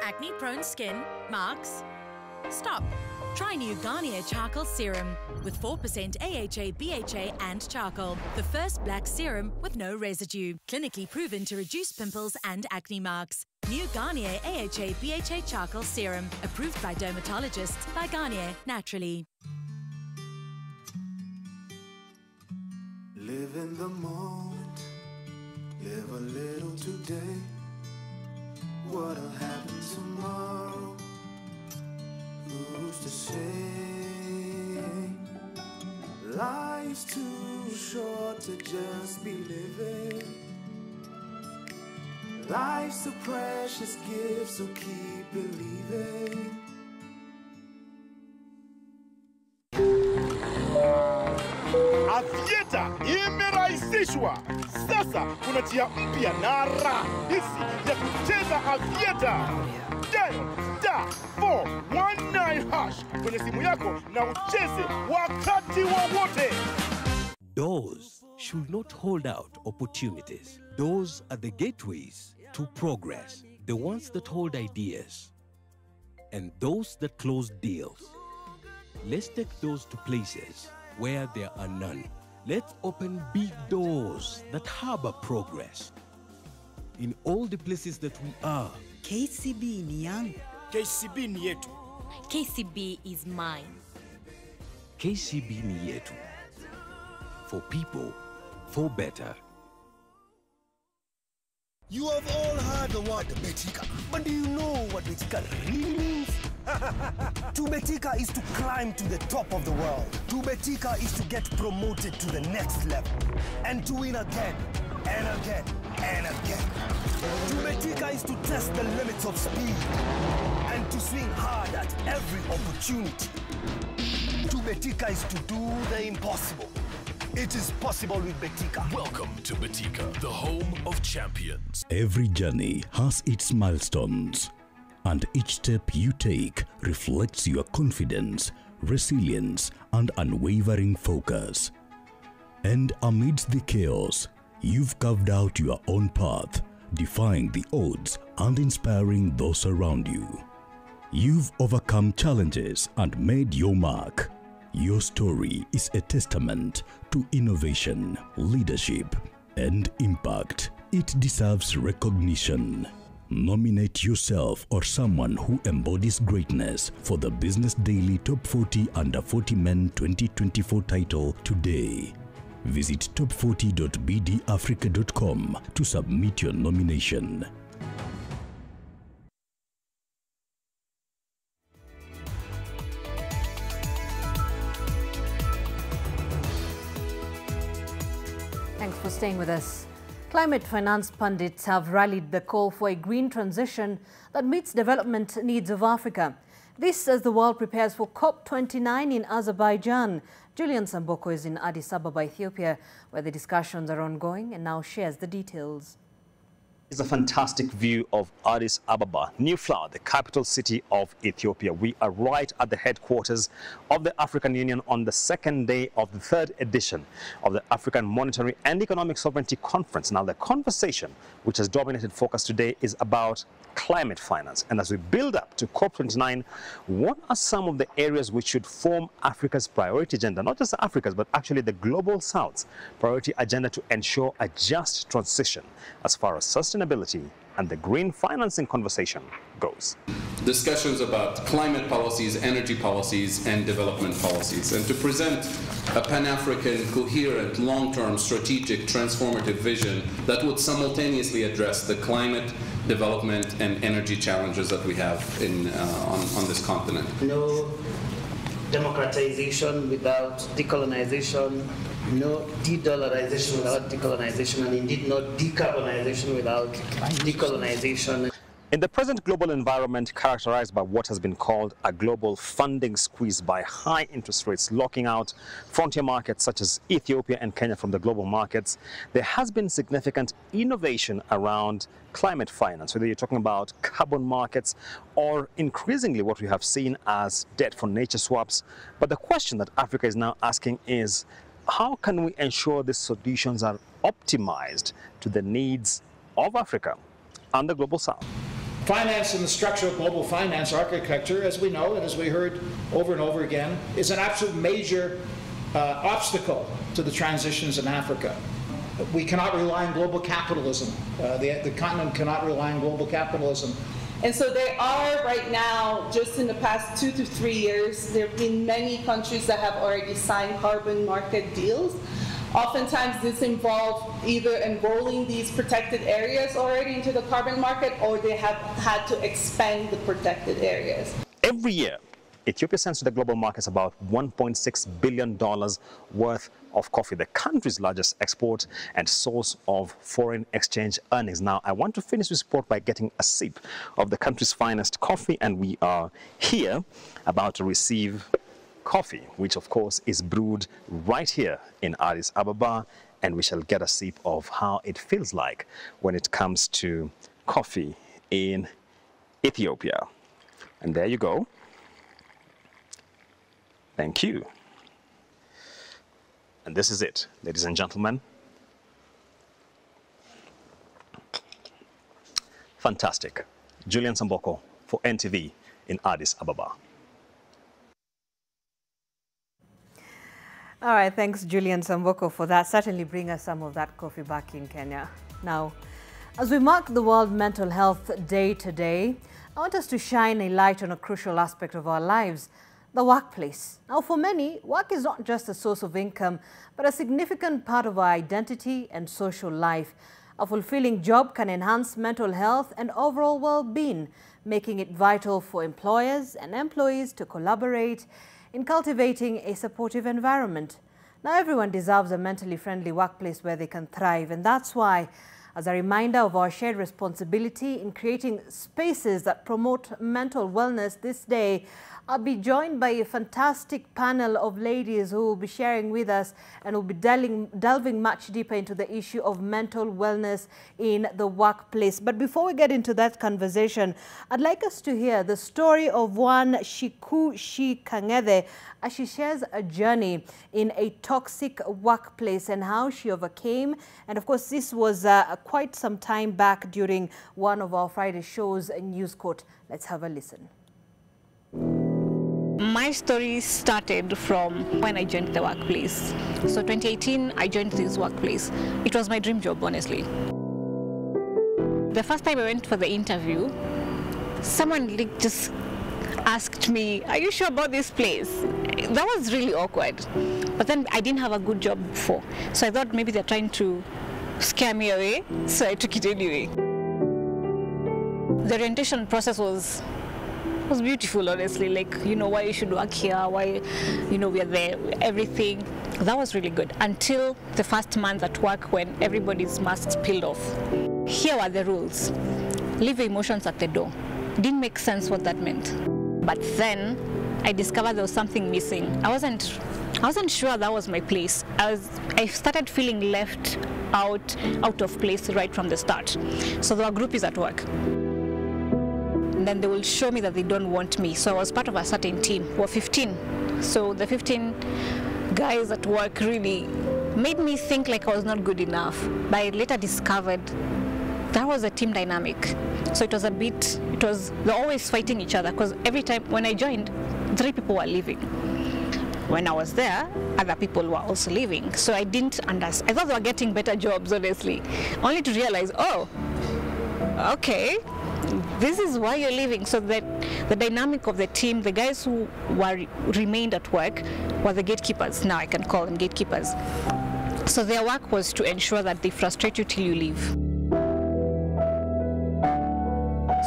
Acne-prone skin, marks? Stop. Try new Garnier Charcoal Serum with 4% AHA, BHA and charcoal. The first black serum with no residue. Clinically proven to reduce pimples and acne marks. New Garnier AHA, BHA Charcoal Serum. Approved by dermatologists by Garnier Naturally. Live in the moment. Live a little today. What'll happen tomorrow? Who's to say? Life's too short to just be living. Life's a precious gift, so keep believing. Avieta imerahisishwa. Sasa kuna njia mpya na rahisi ya kucheza Avieta. Dial *419# kwenye simu yako na ucheze wakati wowote. Doors should not hold out opportunities. Doors are the gateways to progress, the ones that hold ideas, and those that close deals. Let's take those to places where there are none. Let's open big doors that harbor progress. In all the places that we are, KCB ni yangu. KCB ni yetu. KCB is mine. KCB ni yetu. For people, for better. You have all heard the word Betika, but do you know what Betika really means? To Betika is to climb to the top of the world. To Betika is to get promoted to the next level. And to win again, and again, and again. To Betika is to test the limits of speed. And to swing hard at every opportunity. To Betika is to do the impossible. It is possible with Betika. Welcome to Betika, the home of champions. Every journey has its milestones, and each step you take reflects your confidence, resilience, and unwavering focus. And amidst the chaos, you've carved out your own path, defying the odds and inspiring those around you. You've overcome challenges and made your mark. Your story is a testament to innovation, leadership, and impact. it deserves recognition. Nominate yourself or someone who embodies greatness for the Business Daily Top 40 Under 40 Men 2024 title today. Visit top40.bdafrica.com to submit your nomination. Thanks for staying with us. Climate finance pundits have rallied the call for a green transition that meets development needs of Africa. This as the world prepares for COP29 in Azerbaijan. Julian Samboko is in Addis Ababa, Ethiopia, where the discussions are ongoing and now shares the details. It's a fantastic view of Addis Ababa, New Flower, the capital city of Ethiopia. We are right at the headquarters of the African Union on the second day of the third edition of the African Monetary and Economic Sovereignty Conference. Now, the conversation which has dominated focus today is about climate finance. And as we build up to COP29, what are some of the areas which should form Africa's priority agenda? Not just Africa's, but actually the Global South's priority agenda to ensure a just transition as far as sustainability and the green financing conversation goes. Discussions about climate policies, energy policies, and development policies, and to present a Pan-African, coherent, long-term, strategic, transformative vision that would simultaneously address the climate, development, and energy challenges that we have on this continent. No democratization without decolonization, no de-dollarization without decolonization, and indeed no decarbonization without decolonization. In the present global environment characterized by what has been called a global funding squeeze by high interest rates locking out frontier markets such as Ethiopia and Kenya from the global markets, there has been significant innovation around climate finance, whether you're talking about carbon markets or increasingly what we have seen as debt for nature swaps. But the question that Africa is now asking is, how can we ensure these solutions are optimized to the needs of Africa and the Global South? Finance and the structure of global finance architecture, as we know and as we heard over and over again, is an absolute major obstacle to the transitions in Africa. We cannot rely on global capitalism. The continent cannot rely on global capitalism. And so there are right now, just in the past 2 to 3 years, there have been many countries that have already signed carbon market deals. Oftentimes this involved either enrolling these protected areas already into the carbon market, or they have had to expand the protected areas. Every year, Ethiopia sends to the global markets about $1.6 billion worth of coffee, the country's largest export and source of foreign exchange earnings. Now, I want to finish this report by getting a sip of the country's finest coffee, and we are here about to receive coffee, which of course is brewed right here in Addis Ababa, and we shall get a sip of how it feels like when it comes to coffee in Ethiopia. And there you go. Thank you. And this is it, ladies and gentlemen. Fantastic. Julian Samboko for NTV in Addis Ababa. All right, thanks Julian Samboko for that. Certainly bring us some of that coffee back in Kenya. Now, as we mark the World Mental Health Day today, I want us to shine a light on a crucial aspect of our lives, the workplace. Now, for many, work is not just a source of income, but a significant part of our identity and social life. A fulfilling job can enhance mental health and overall well-being, making it vital for employers and employees to collaborate in cultivating a supportive environment. Now, everyone deserves a mentally friendly workplace where they can thrive, and that's why, as a reminder of our shared responsibility in creating spaces that promote mental wellness this day, I'll be joined by a fantastic panel of ladies who will be sharing with us and will be delving much deeper into the issue of mental wellness in the workplace. But before we get into that conversation, I'd like us to hear the story of one Shikushi Kangede as she shares a journey in a toxic workplace and how she overcame. And of course, this was quite some time back during one of our Friday shows in News Court. Let's have a listen. My story started from when I joined the workplace. So 2018, I joined this workplace. It was my dream job, honestly. the first time I went for the interview, someone just asked me, "Are you sure about this place?" That was really awkward. But then I didn't have a good job before, so I thought maybe they're trying to scare me away, so I took it anyway. The orientation process was beautiful, honestly. Like, you know, why you should work here, why, you know, we are there, everything. That was really good until the first month at work when everybody's masks peeled off. Here were the rules. Leave your emotions at the door. Didn't make sense what that meant. But then I discovered there was something missing. I wasn't sure that was my place. I started feeling left out of place right from the start. So there were groupies at work. And then they will show me that they don't want me. So I was part of a certain team. We were 15. So the 15 guys at work really made me think like I was not good enough. But I later discovered that was a team dynamic. So they're always fighting each other, because every time when I joined, 3 people were leaving. When I was there, other people were also leaving. So I didn't understand. I thought they were getting better jobs, honestly, only to realize, oh, okay, this is why you're leaving. So that the dynamic of the team, the guys who remained at work were the gatekeepers. Now I can call them gatekeepers. So their work was to ensure that they frustrate you till you leave.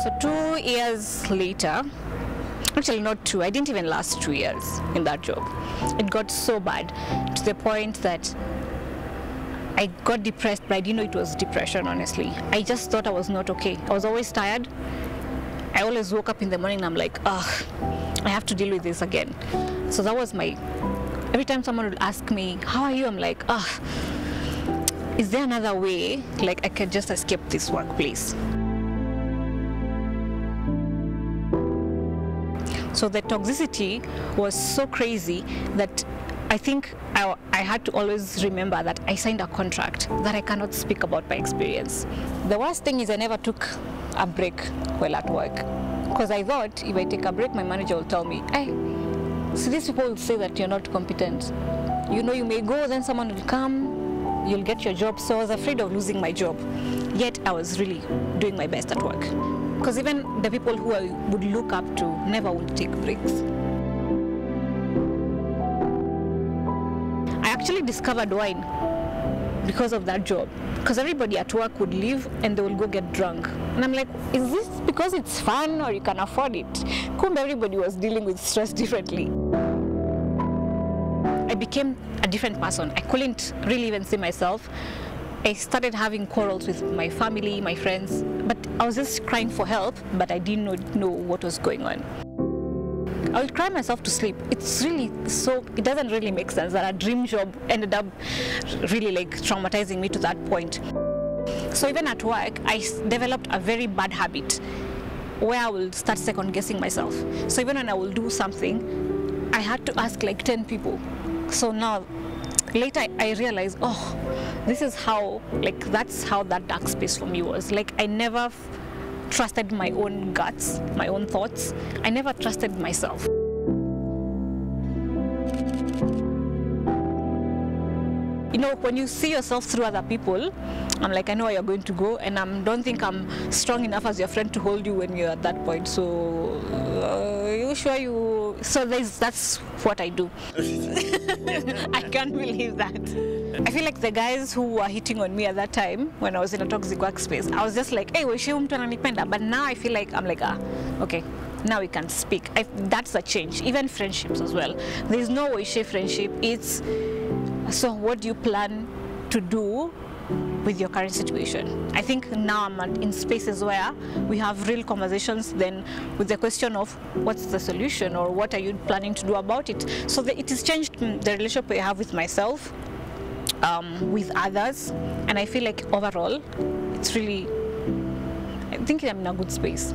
So 2 years later, actually not 2, I didn't even last 2 years in that job. It got so bad to the point that I got depressed, but I didn't know it was depression, honestly. I just thought I was not okay. I was always tired. I always woke up in the morning and I'm like, ugh, I have to deal with this again. So that was every time someone would ask me, how are you? I'm like, ugh, is there another way? Like I could just escape this workplace. So the toxicity was so crazy that I think I had to always remember that I signed a contract that I cannot speak about my experience. The worst thing is I never took a break while at work, because I thought if I take a break, my manager will tell me, hey, so these people will say that you're not competent. You know, you may go, then someone will come, you'll get your job. So I was afraid of losing my job. Yet I was really doing my best at work. Because even the people who I would look up to never would take breaks. I actually discovered wine because of that job. Because everybody at work would leave and they will go get drunk. And I'm like, is this because it's fun or you can afford it? Kumbe everybody was dealing with stress differently. I became a different person. I couldn't really even see myself. I started having quarrels with my family, my friends, but I was just crying for help, but I didn't know what was going on. I would cry myself to sleep. It's really it doesn't really make sense that a dream job ended up really like traumatizing me to that point. So even at work, I developed a very bad habit where I will start second guessing myself. So even when I will do something, I had to ask like 10 people. So now, later I realized, oh, this is how, that's how that dark space for me was. Like, I never trusted my own guts, my own thoughts. I never trusted myself. You know, when you see yourself through other people, I'm like, I know where you're going to go, and I don't think I'm strong enough as your friend to hold you when you're at that point. So, you sure you... So that's what I do. I can't believe that. I feel like the guys who were hitting on me at that time, when I was in a toxic workspace, I was just like, hey, but now I feel like, I'm like, okay, now we can speak. That's a change. Even friendships as well. There's no Oishe friendship. It's, so what do you plan to do with your current situation? I think now I'm in spaces where we have real conversations then with the question of what's the solution or what are you planning to do about it. So it has changed the relationship I have with myself, with others, and I feel like overall it's really, I think I'm in a good space.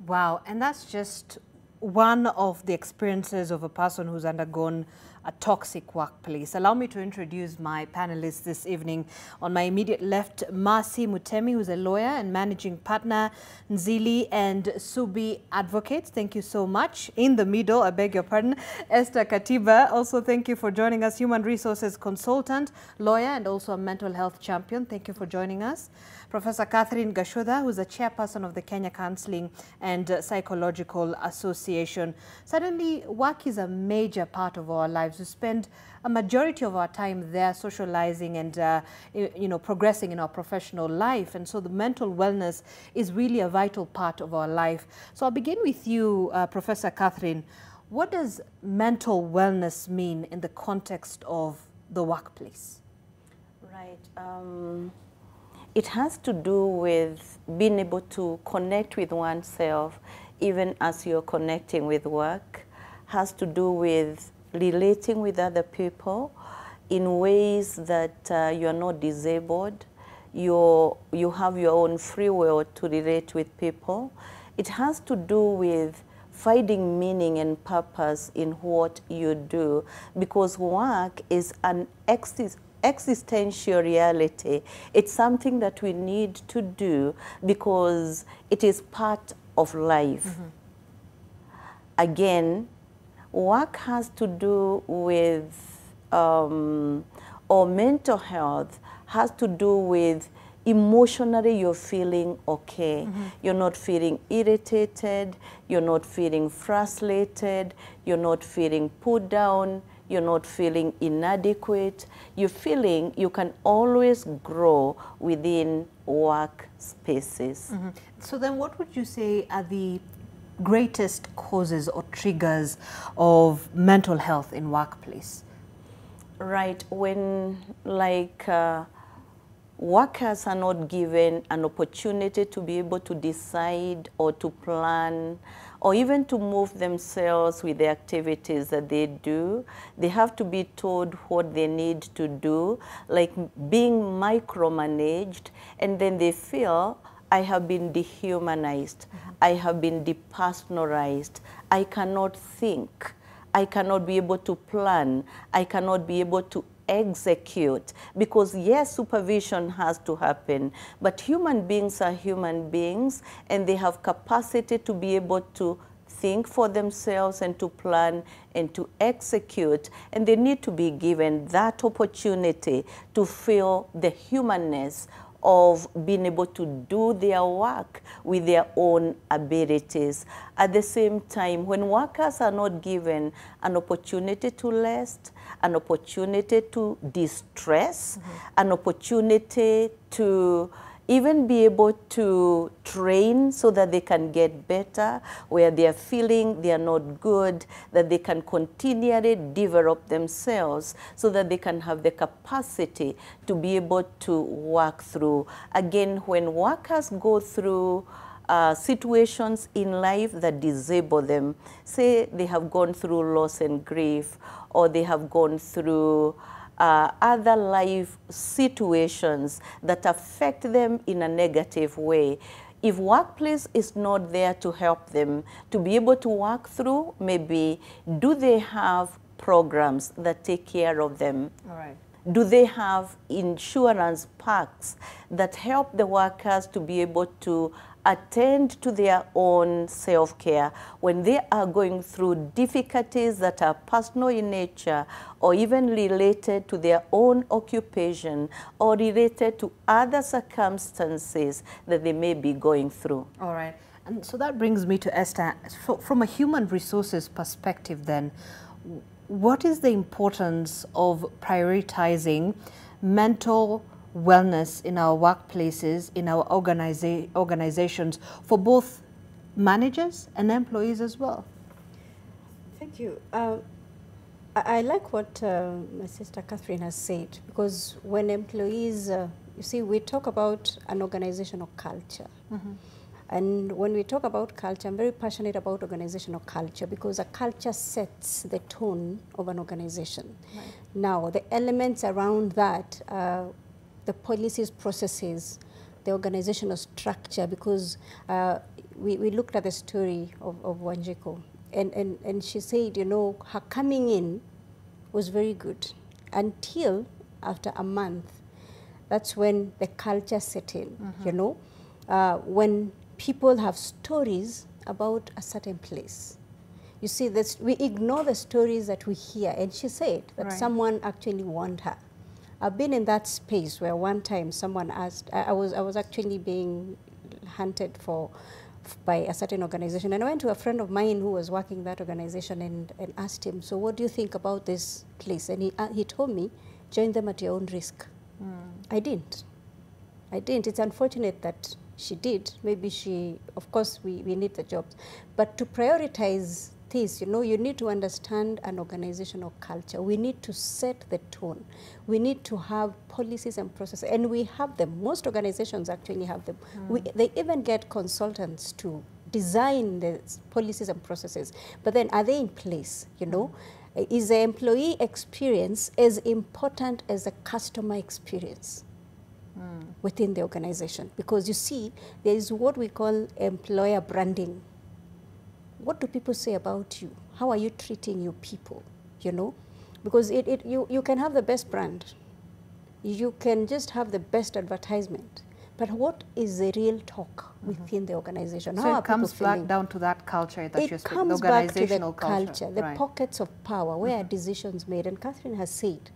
Wow, and that's just one of the experiences of a person who's undergone a toxic workplace. Allow me to introduce my panelists this evening. On my immediate left, Mercy Mutemi, who's a lawyer and managing partner, Nzili and Subi Advocates. Thank you so much. In the middle, I beg your pardon, Esther Katiba. Also, thank you for joining us. Human resources consultant, lawyer, and also a mental health champion. Thank you for joining us. Professor Catherine Gashoda, who's the chairperson of the Kenya Counseling and Psychological Association. Suddenly, work is a major part of our lives. We spend a majority of our time there socializing and progressing in our professional life, and so the mental wellness is really a vital part of our life. So I'll begin with you, Professor Catherine. What does mental wellness mean in the context of the workplace? Right. It has to do with being able to connect with oneself even as you're connecting with work. Has to do with relating with other people in ways that you're not disabled. You have your own free will to relate with people. It has to do with finding meaning and purpose in what you do, because work is an existential reality. It's something that we need to do because it is part of life. Mm-hmm. Again, work has to do with, or mental health has to do with emotionally you're feeling okay. Mm-hmm. You're not feeling irritated, you're not feeling frustrated, you're not feeling put down, you're not feeling inadequate. You're feeling you can always grow within work spaces. Mm-hmm. So then what would you say are the greatest causes or triggers of mental health in workplace? Right, when workers are not given an opportunity to be able to decide or to plan or even to move themselves with the activities that they do. They have to be told what they need to do, like being micromanaged, and then they feel, I have been dehumanized, I have been depersonalized, I cannot think, I cannot be able to plan, I cannot be able to execute, because yes, supervision has to happen, but human beings are human beings and they have capacity to be able to think for themselves and to plan and to execute, and they need to be given that opportunity to feel the humanness of being able to do their work with their own abilities. At the same time, when workers are not given an opportunity to rest, an opportunity to distress, an opportunity to even be able to train so that they can get better, where they are feeling they are not good, that they can continually develop themselves so that they can have the capacity to be able to work through. Again, when workers go through situations in life that disable them, say they have gone through loss and grief, or they have gone through other life situations that affect them in a negative way. If workplace is not there to help them to be able to work through, maybe do they have programs that take care of them? All right. Do they have insurance packs that help the workers to be able to attend to their own self-care when they are going through difficulties that are personal in nature or even related to their own occupation or related to other circumstances that they may be going through? All right. And so that brings me to Esther. So from a human resources perspective then, what is the importance of prioritizing mental wellness in our workplaces, in our organizations, for both managers and employees as well? Thank you. I like what my sister Catherine has said, because when employees, you see, we talk about an organizational culture. Mm-hmm. And when we talk about culture, I'm very passionate about organizational culture, because a culture sets the tone of an organization. Right. Now, the elements around that, the policies, processes, the organizational structure, because we looked at the story of Wanjiku, and she said, you know, her coming in was very good until after a month. That's when the culture set in, you know, when people have stories about a certain place. You see, this, we ignore the stories that we hear. And she said that someone actually warned her. I've been in that space where one time someone asked, I was actually being hunted for by a certain organization. And I went to a friend of mine who was working that organization and asked him, so what do you think about this place? And he told me, join them at your own risk. I didn't. It's unfortunate that she did. Maybe she, of course, we need the jobs. But to prioritize this, you know, you need to understand an organizational culture. We need to set the tone. We need to have policies and processes, and we have them. Most organizations actually have them. They even get consultants to design the policies and processes, but then are they in place, you know? Is the employee experience as important as the customer experience within the organization? Because you see, there is what we call employer branding. What do people say about you? How are you treating your people, you know? Because you can have the best brand. You can just have the best advertisement. But what is the real talk within the organization? So it comes back down to that culture that you're speaking, the organizational culture. The pockets of power where decisions made. And Catherine has said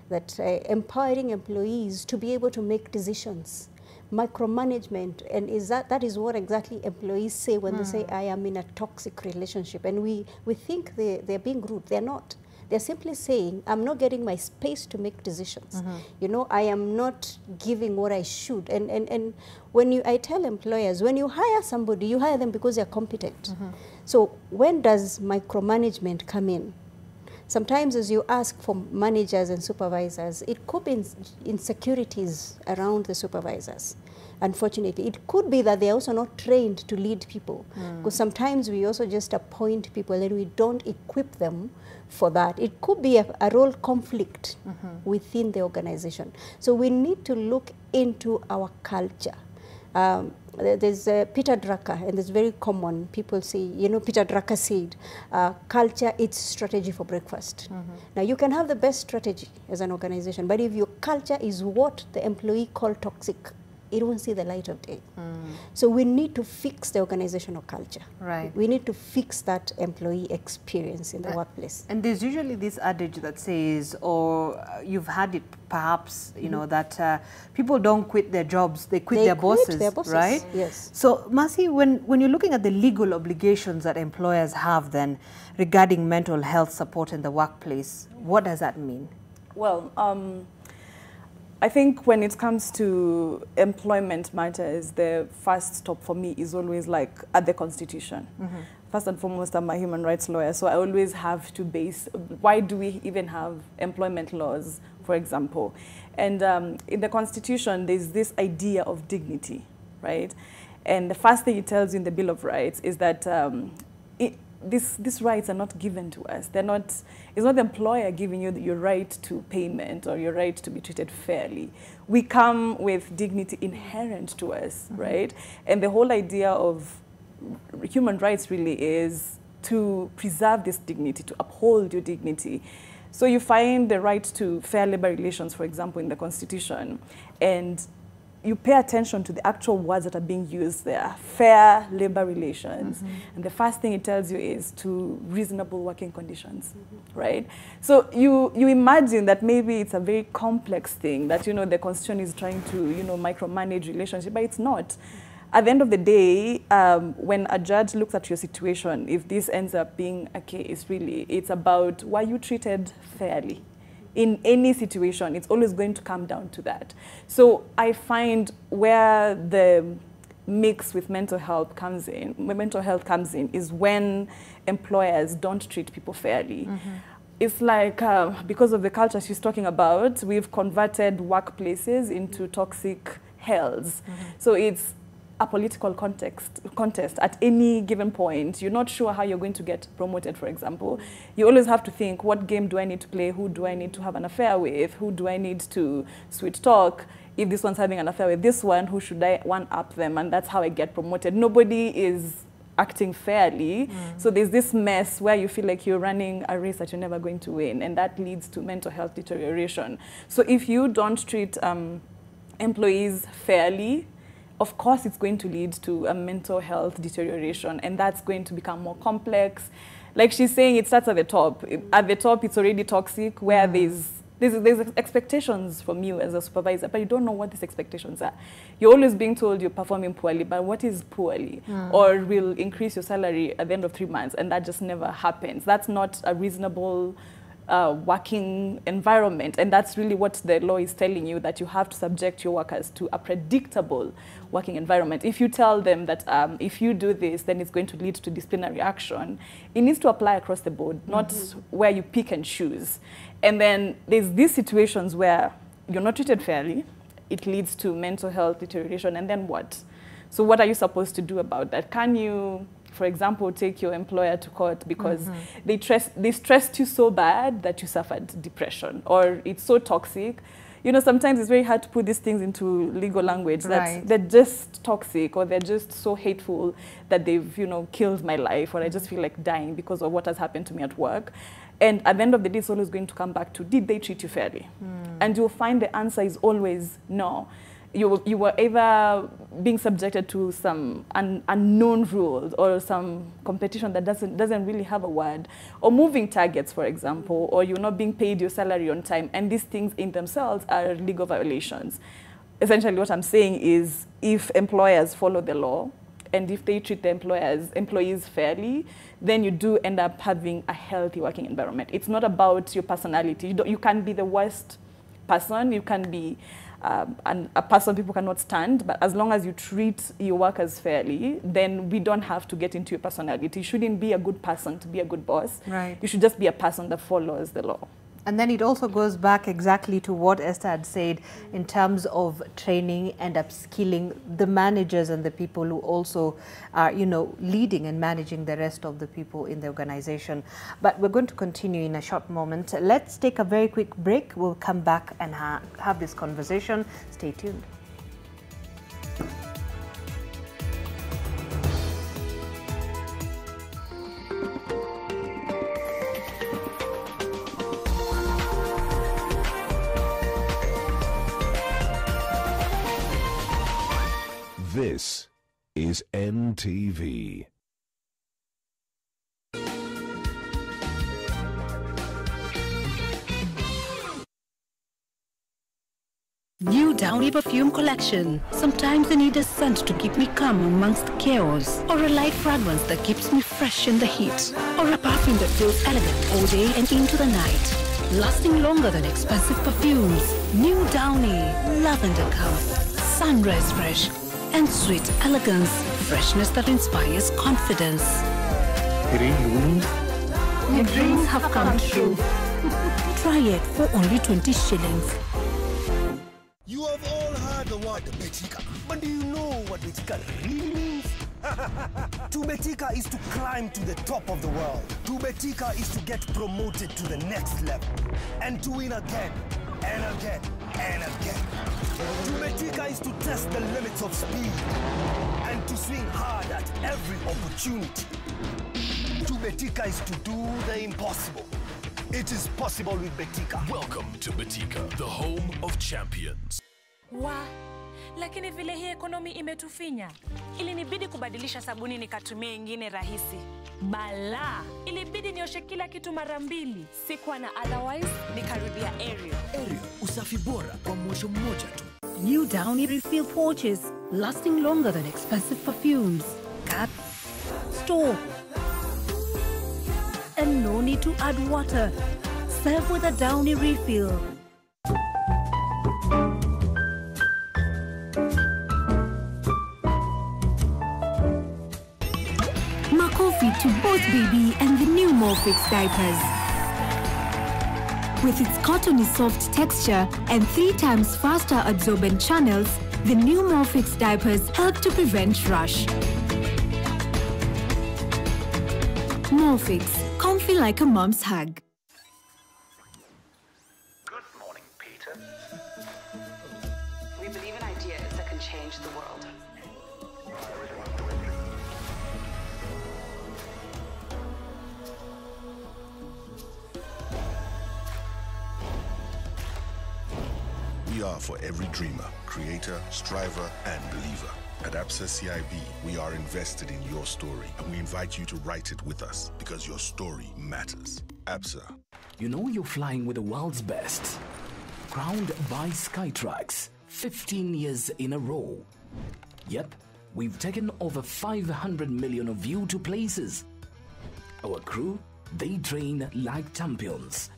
that empowering employees to be able to make decisions, micromanagement, and that is what exactly employees say when they say, I am in a toxic relationship. And we think they're being rude. They're not. They're simply saying, I'm not getting my space to make decisions. You know, I am not giving what I should. And when I tell employers, when you hire somebody, you hire them because they're competent. So when does micromanagement come in? Sometimes as you ask for managers and supervisors, it could be insecurities around the supervisors. Unfortunately, it could be that they're also not trained to lead people. Because sometimes we also just appoint people and we don't equip them for that. It could be a role conflict within the organization. So we need to look into our culture. There's Peter Drucker, and it's very common. People say, you know, Peter Drucker said, culture is strategy for breakfast. Now, you can have the best strategy as an organization, but if your culture is what the employee call toxic, it won't see the light of day. So we need to fix the organizational culture. We need to fix that employee experience in the workplace. And there's usually this adage that says, or you've had it perhaps, you know, that people don't quit their jobs, they quit their bosses, right? Yes. So, Mercy, when you're looking at the legal obligations that employers have then regarding mental health support in the workplace, what does that mean? Well, I think when it comes to employment matters, the first stop for me is always like at the Constitution. First and foremost, I'm a human rights lawyer, so I always have to base, why do we even have employment laws, for example? And in the Constitution, there's this idea of dignity, right? And the first thing it tells you in the Bill of Rights is that these rights are not given to us. They're not, it's not the employer giving you your right to payment or your right to be treated fairly. We come with dignity inherent to us, right? And the whole idea of human rights really is to preserve this dignity, to uphold your dignity. So you find the right to fair labor relations, for example, in the Constitution, and you pay attention to the actual words that are being used there, fair labor relations. And the first thing it tells you is to reasonable working conditions, right? So you imagine that maybe it's a very complex thing that, you know, the Constitution is trying to, you know, micromanage relationship, but it's not. At the end of the day, when a judge looks at your situation, if this ends up being a case, really, it's about were you treated fairly? In any situation, it's always going to come down to that. So I find where the mix with mental health comes in, is when employers don't treat people fairly. It's like, because of the culture she's talking about, we've converted workplaces into toxic hells. So it's a political contest at any given point. You're not sure how you're going to get promoted, for example. You always have to think, what game do I need to play? Who do I need to have an affair with? Who do I need to sweet talk? If this one's having an affair with this one, who should I one-up them? And that's how I get promoted. Nobody is acting fairly. So there's this mess where you feel like you're running a race that you're never going to win, and that leads to mental health deterioration. So if you don't treat employees fairly, of course it's going to lead to a mental health deterioration, and that's going to become more complex. Like she's saying, it starts at the top. At the top, it's already toxic, where there's expectations from you as a supervisor, but you don't know what these expectations are. You're always being told you're performing poorly, but what is poorly? Or will increase your salary at the end of 3 months, and that just never happens. That's not a reasonable working environment, and that's really what the law is telling you, that you have to subject your workers to a predictable working environment. If you tell them that if you do this, then it's going to lead to disciplinary action, it needs to apply across the board, not where you pick and choose. And then there's these situations where you're not treated fairly, it leads to mental health deterioration, and then what? So what are you supposed to do about that? Can you, for example, take your employer to court because they stressed you so bad that you suffered depression, or it's so toxic? You know, sometimes it's very hard to put these things into legal language, that they're just toxic, or they're just so hateful that they've, you know, killed my life, or I just feel like dying because of what has happened to me at work. And at the end of the day, it's always going to come back to, did they treat you fairly? And you'll find the answer is always no. You were either being subjected to some unknown rules, or some competition that doesn't really have a word, or moving targets, for example, or you're not being paid your salary on time, and these things in themselves are legal violations. Essentially what I'm saying is, if employers follow the law, and if they treat the employees fairly, then you do end up having a healthy working environment. It's not about your personality. You can be the worst person, you can be a person people cannot stand, but as long as you treat your workers fairly, then we don't have to get into your personality. You shouldn't be a good person to be a good boss. Right. You should just be a person that follows the law. And then it also goes back exactly to what Esther had said in terms of training and upskilling the managers and the people who also are, you know, leading and managing the rest of the people in the organization. But we're going to continue in a short moment. Let's take a very quick break. We'll come back and have this conversation. Stay tuned. This is NTV. New Downy perfume collection. Sometimes I need a scent to keep me calm amongst the chaos, or a light fragrance that keeps me fresh in the heat, or a perfume that feels elegant all day and into the night, lasting longer than expensive perfumes. New Downy, lavender calm, sunrise fresh, and sweet elegance, freshness that inspires confidence. Your dreams have come true. Try it for only 20 shillings. You have all heard the word Betika, but do you know what Betika really means? To Betika is to climb to the top of the world. To Betika is to get promoted to the next level, and to win again, and again, and again. To Betika is to test the limits of speed, and to swing hard at every opportunity. To Betika is to do the impossible. It is possible with Betika. Welcome to Betika, the home of champions. Lakini vile hii ekonomi imetufinya, ilinibidi kubadilisha sabuni nikatumia ingine rahisi. Bala, ilibidi nioshe kila kitu mara mbili. Sikuwa na otherwise, nikarudia Ariel. Ariel, usafi bora kwa mwosho mmoja tu. New Downy refill pouches, lasting longer than expensive perfumes. Cut, store, and no need to add water. Serve with a Downy refill. Makofi to both baby and the new Morphix diapers. With its cottony soft texture and 3 times faster absorbent channels, the new Morphix diapers help to prevent rash. Morphix, comfy like a mom's hug. Good morning, Peter. We believe in ideas that can change the world. we are for every dreamer, creator, striver, and believer. At ABSA CIB, we are invested in your story, and we invite you to write it with us because your story matters. ABSA. You know you're flying with the world's best. Crowned by Skytrax 15 years in a row. Yep, we've taken over 500 million of you to places. Our crew, they train like champions.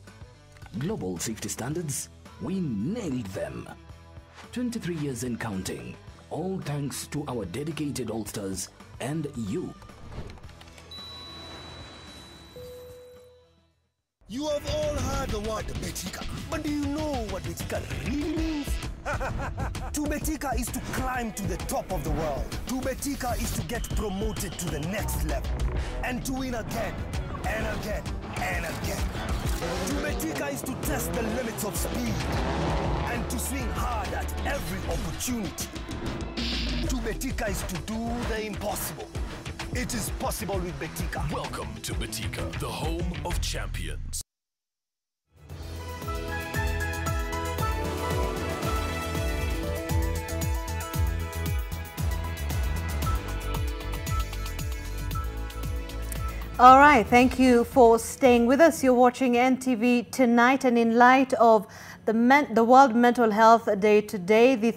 Global safety standards, we nailed them. 23 years and counting, all thanks to our dedicated All-Stars and you. You have all heard the word Betika, but do you know what Betika really means? To Betika is to climb to the top of the world. To Betika is to get promoted to the next level. And to win again, and again, and again. To Betika is to test the limits of speed. And to swing hard at every opportunity. To Betika is to do the impossible. It is possible with Betika. Welcome to Betika, the home of champions. All right, thank you for staying with us. You're watching NTV Tonight, and in light of the World Mental Health Day today, the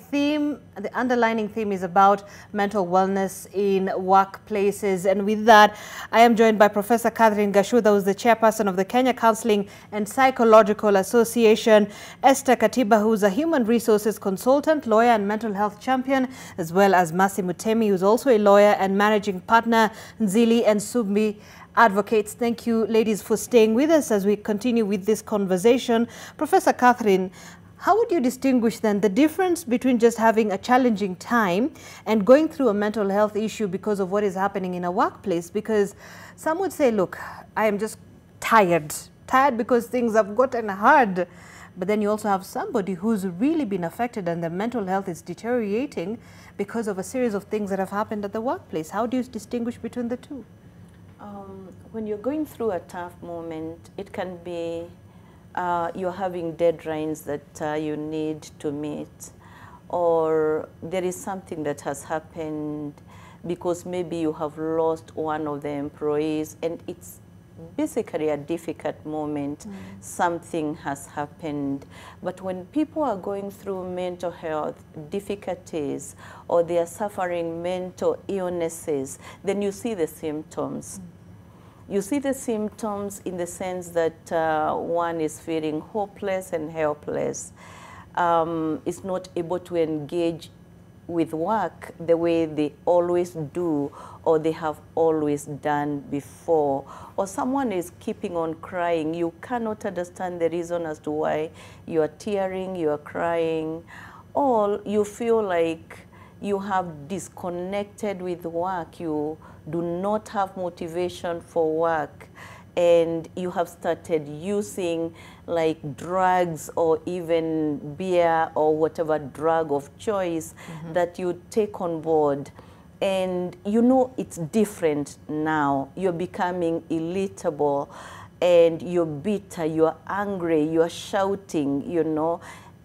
underlining theme is about mental wellness in workplaces. And with that, I am joined by Professor Catherine Gashuda, who's the chairperson of the Kenya Counseling and Psychological Association, Esther Katiba, who's a human resources consultant, lawyer and mental health champion, as well as Masi Mutemi, who's also a lawyer and managing partner, Nzili and Sumbi Advocates. Thank you, ladies, for staying with us as we continue with this conversation. Professor Catherine, how would you distinguish then the difference between just having a challenging time and going through a mental health issue because of what is happening in a workplace? Because some would say, look, I am just tired because things have gotten hard. But then you also have somebody who's really been affected and their mental health is deteriorating because of a series of things that have happened at the workplace. How do you distinguish between the two? When you're going through a tough moment, it can be you're having deadlines that you need to meet, or there is something that has happened because maybe you have lost one of the employees, and it's basically a difficult moment. Something has happened. But when people are going through mental health difficulties or they are suffering mental illnesses, then you see the symptoms. You see the symptoms in the sense that one is feeling hopeless and helpless, is not able to engage with work the way they always do or they have always done before. Or someone is keeping on crying. You cannot understand the reason as to why you are tearing, you are crying, or you feel like you have disconnected with work. You do not have motivation for work, and you have started using like drugs or even beer or whatever drug of choice that you take on board. And you know it's different now. You're becoming irritable and you're bitter, you're angry, you're shouting, you know.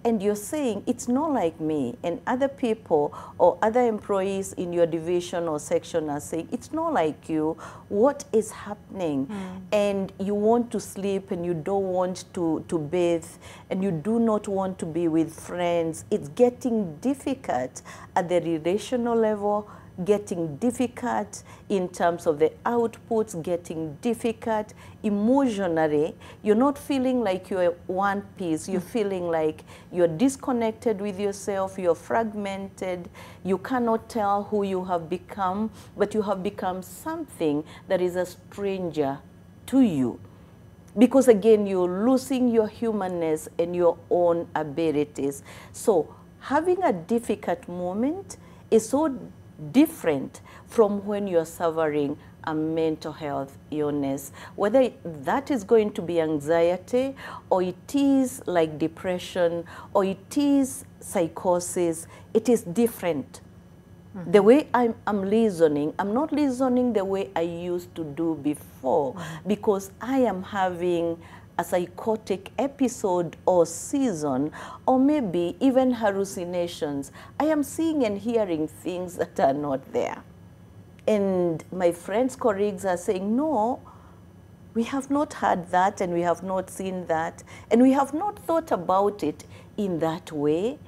And you're saying, it's not like me. And other people or other employees in your division or section are saying, it's not like you. What is happening? And you want to sleep and you don't want to bathe and you do not want to be with friends. It's getting difficult at the relational level, getting difficult in terms of the outputs, getting difficult emotionally. You're not feeling like you're one piece. You're feeling like you're disconnected with yourself, you're fragmented, you cannot tell who you have become, but you have become something that is a stranger to you. Because again, you're losing your humanness and your own abilities. So having a difficult moment is so different from when you're suffering a mental health illness, whether that is going to be anxiety or it is like depression or it is psychosis. It is different. The way I'm listening, I'm not listening the way I used to do before because I am having a psychotic episode or season, or maybe even hallucinations. I am seeing and hearing things that are not there. And my friends, colleagues are saying, no, we have not had that, and we have not seen that, and we have not thought about it in that way.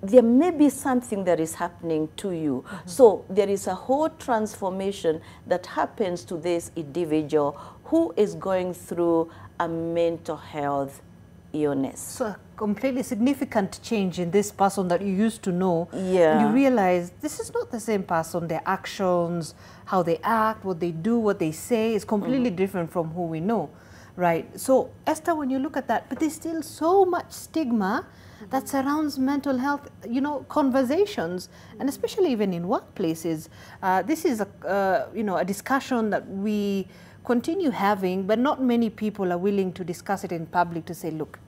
There may be something that is happening to you. So there is a whole transformation that happens to this individual who is going through a mental health illness. So a completely significant change in this person that you used to know. Yeah. You realize this is not the same person. Their actions, how they act, what they do, what they say is completely different from who we know, right? So Esther, when you look at that, but there's still so much stigma that surrounds mental health, you know, conversations, and especially even in workplaces. This is a, you know, a discussion that we continue having, but not many people are willing to discuss it in public to say, look,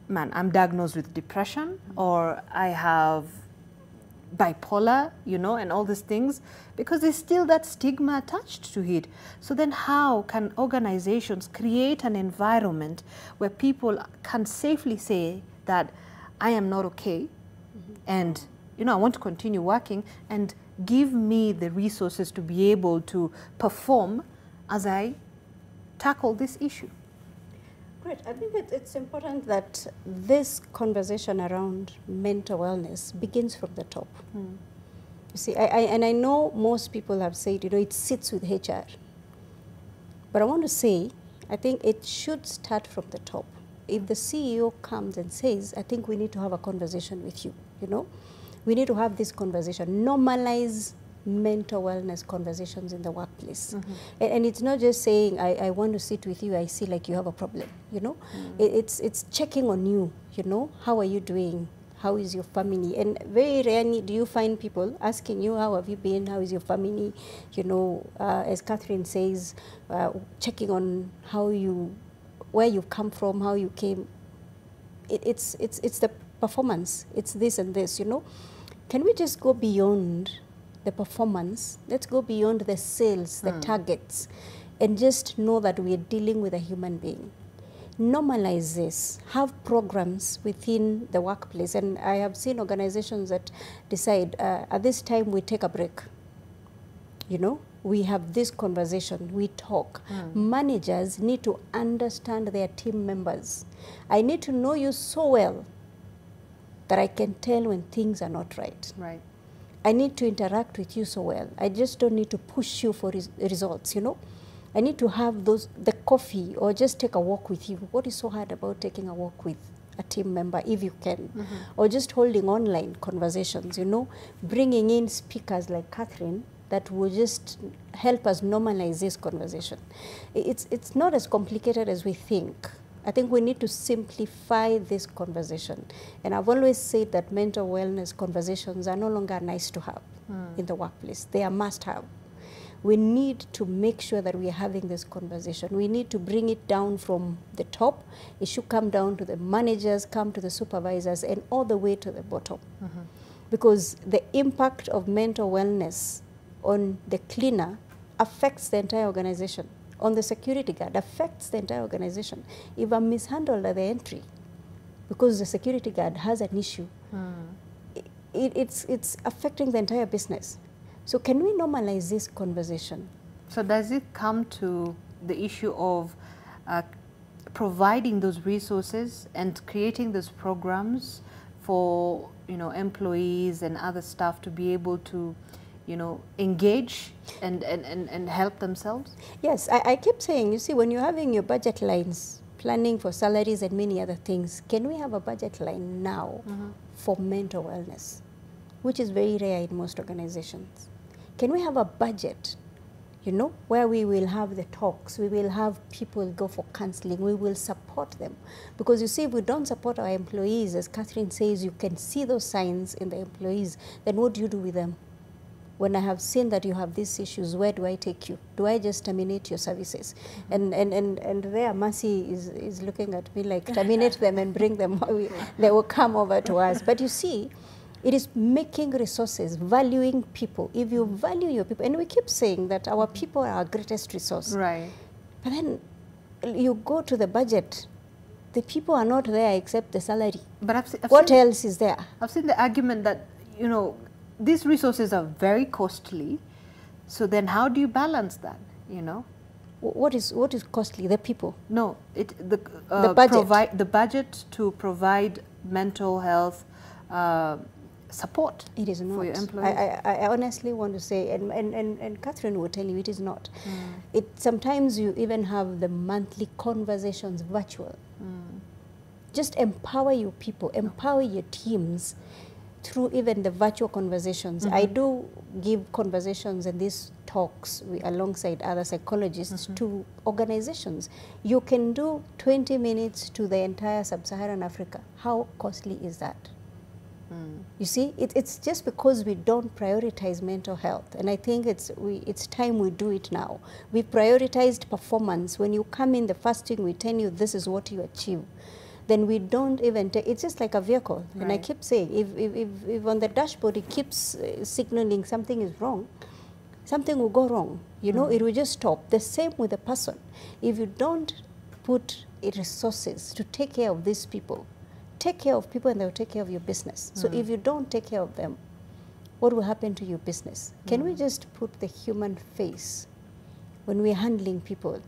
man, I'm diagnosed with depression, or I have bipolar, you know, and all these things, because there's still that stigma attached to it. So then how can organizations create an environment where people can safely say that I am not okay, and, you know, I want to continue working, and give me the resources to be able to perform as I tackle this issue? Great. I think that it's important that this conversation around mental wellness begins from the top. You see, and I know most people have said, you know, it sits with HR. But I want to say, I think it should start from the top. If the CEO comes and says, I think we need to have a conversation with you, you know, we need to have this conversation, normalize mental wellness conversations in the workplace. And it's not just saying, I want to sit with you, I see like you have a problem, you know. It's checking on you, you know, how are you doing? How is your family? And very rarely do you find people asking you, how have you been? How is your family? You know, as Catherine says, checking on how you, where you come from, how you came. It's the performance. It's this and this, you know. Can we just go beyond the performance? Let's go beyond the sales, the targets, and just know that we are dealing with a human being. Normalize this, have programs within the workplace. And I have seen organizations that decide, at this time we take a break. You know, we have this conversation, we talk. Managers need to understand their team members. I need to know you so well that I can tell when things are not right. Right. I need to interact with you so well. I just don't need to push you for results, you know. I need to have the coffee or just take a walk with you. What is so hard about taking a walk with a team member, if you can? Or just holding online conversations, you know, bringing in speakers like Catherine that will just help us normalize this conversation. It's not as complicated as we think. I think we need to simplify this conversation. And I've always said that mental wellness conversations are no longer nice to have in the workplace. They are must have. We need to make sure that we are having this conversation. We need to bring it down from the top. It should come down to the managers, come to the supervisors, and all the way to the bottom. Because the impact of mental wellness on the cleaner affects the entire organization. On the security guard, affects the entire organization. If I'm mishandled at the entry because the security guard has an issue, it's affecting the entire business. So can we normalize this conversation? So does it come to the issue of providing those resources and creating those programs for, you know, employees and other staff to be able to, you know, engage and help themselves? Yes, I keep saying, you see, when you're having your budget lines, planning for salaries and many other things, can we have a budget line now for mental wellness, which is very rare in most organizations? Can we have a budget, you know, where we will have the talks, we will have people go for counseling, we will support them? Because you see, if we don't support our employees, as Catherine says, you can see those signs in the employees, then what do you do with them? When I have seen that you have these issues, where do I take you? Do I just terminate your services? And there, Mercy is looking at me like, terminate them and bring them. They will come over to us. But you see, it is making resources, valuing people. If you value your people, and we keep saying that our people are our greatest resource. Right. But then you go to the budget, the people are not there except the salary. But what else is there? I've seen the argument that, you know, these resources are very costly. So then how do you balance that, you know? What is costly? The people? No, the budget. The budget to provide mental health support. It is not. For your employees. I honestly want to say, and Catherine will tell you, it is not. Sometimes you even have the monthly conversations virtual. Just empower your people, empower your teams through even the virtual conversations. I do give conversations and these talks alongside other psychologists to organizations. You can do 20 minutes to the entire sub-Saharan Africa. How costly is that? You see, it's just because we don't prioritize mental health, and I think it's time we do it now. We prioritized performance. When you come in, the first thing we tell you, this is what you achieve. Then we don't even take, it's just like a vehicle. Right. And I keep saying, if on the dashboard it keeps signaling something is wrong, something will go wrong. You know, it will just stop. The same with the person. If you don't put resources to take care of these people, take care of people and they'll take care of your business. So if you don't take care of them, what will happen to your business? Can we just put the human face when we're handling people,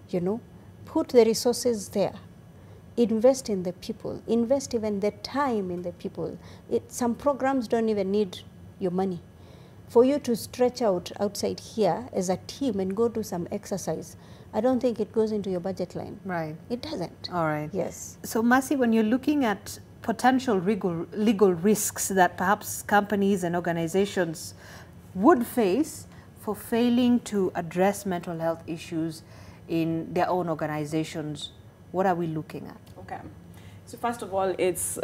you know? Put the resources there. Invest in the people. Invest even the time in the people. Some programs don't even need your money. For you to stretch out outside here as a team and go do some exercise, I don't think it goes into your budget line. Right. It doesn't. All right. Yes. So Mercy, when you're looking at potential legal risks that perhaps companies and organizations would face for failing to address mental health issues in their own organizations, what are we looking at? Okay. So first of all, it's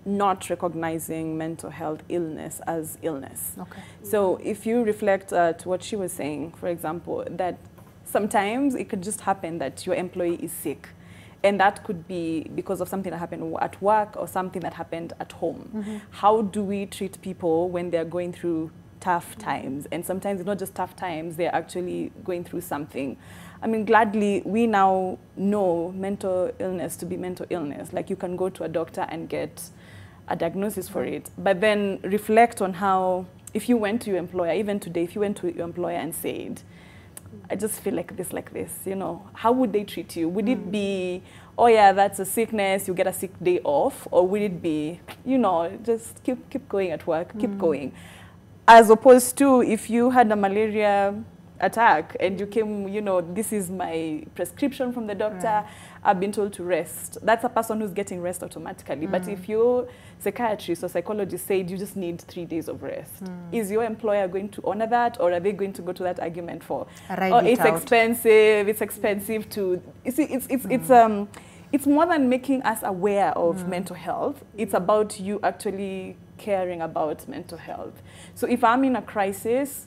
not recognizing mental health illness as illness. Okay. So if you reflect to what she was saying, for example, that sometimes it could just happen that your employee is sick, and that could be because of something that happened at work or something that happened at home. How do we treat people when they're going through tough times? And sometimes it's not just tough times, they're actually going through something. I mean, gladly, we now know mental illness to be mental illness. Like, you can go to a doctor and get a diagnosis for it, but then reflect on how, if you went to your employer, even today, if you went to your employer and said, I just feel like this, you know, how would they treat you? Would it be, oh yeah, that's a sickness, you get a sick day off? Or would it be, you know, just keep going at work, keep going? As opposed to if you had a malaria attack and you came, you know, this is my prescription from the doctor, I've been told to rest. That's a person who's getting rest automatically. But if your psychiatrist or psychologist said you just need 3 days of rest, is your employer going to honor that, or are they going to go to that argument for, oh, it's expensive to, you see, it's more than making us aware of mental health. It's about you actually caring about mental health. So if I'm in a crisis,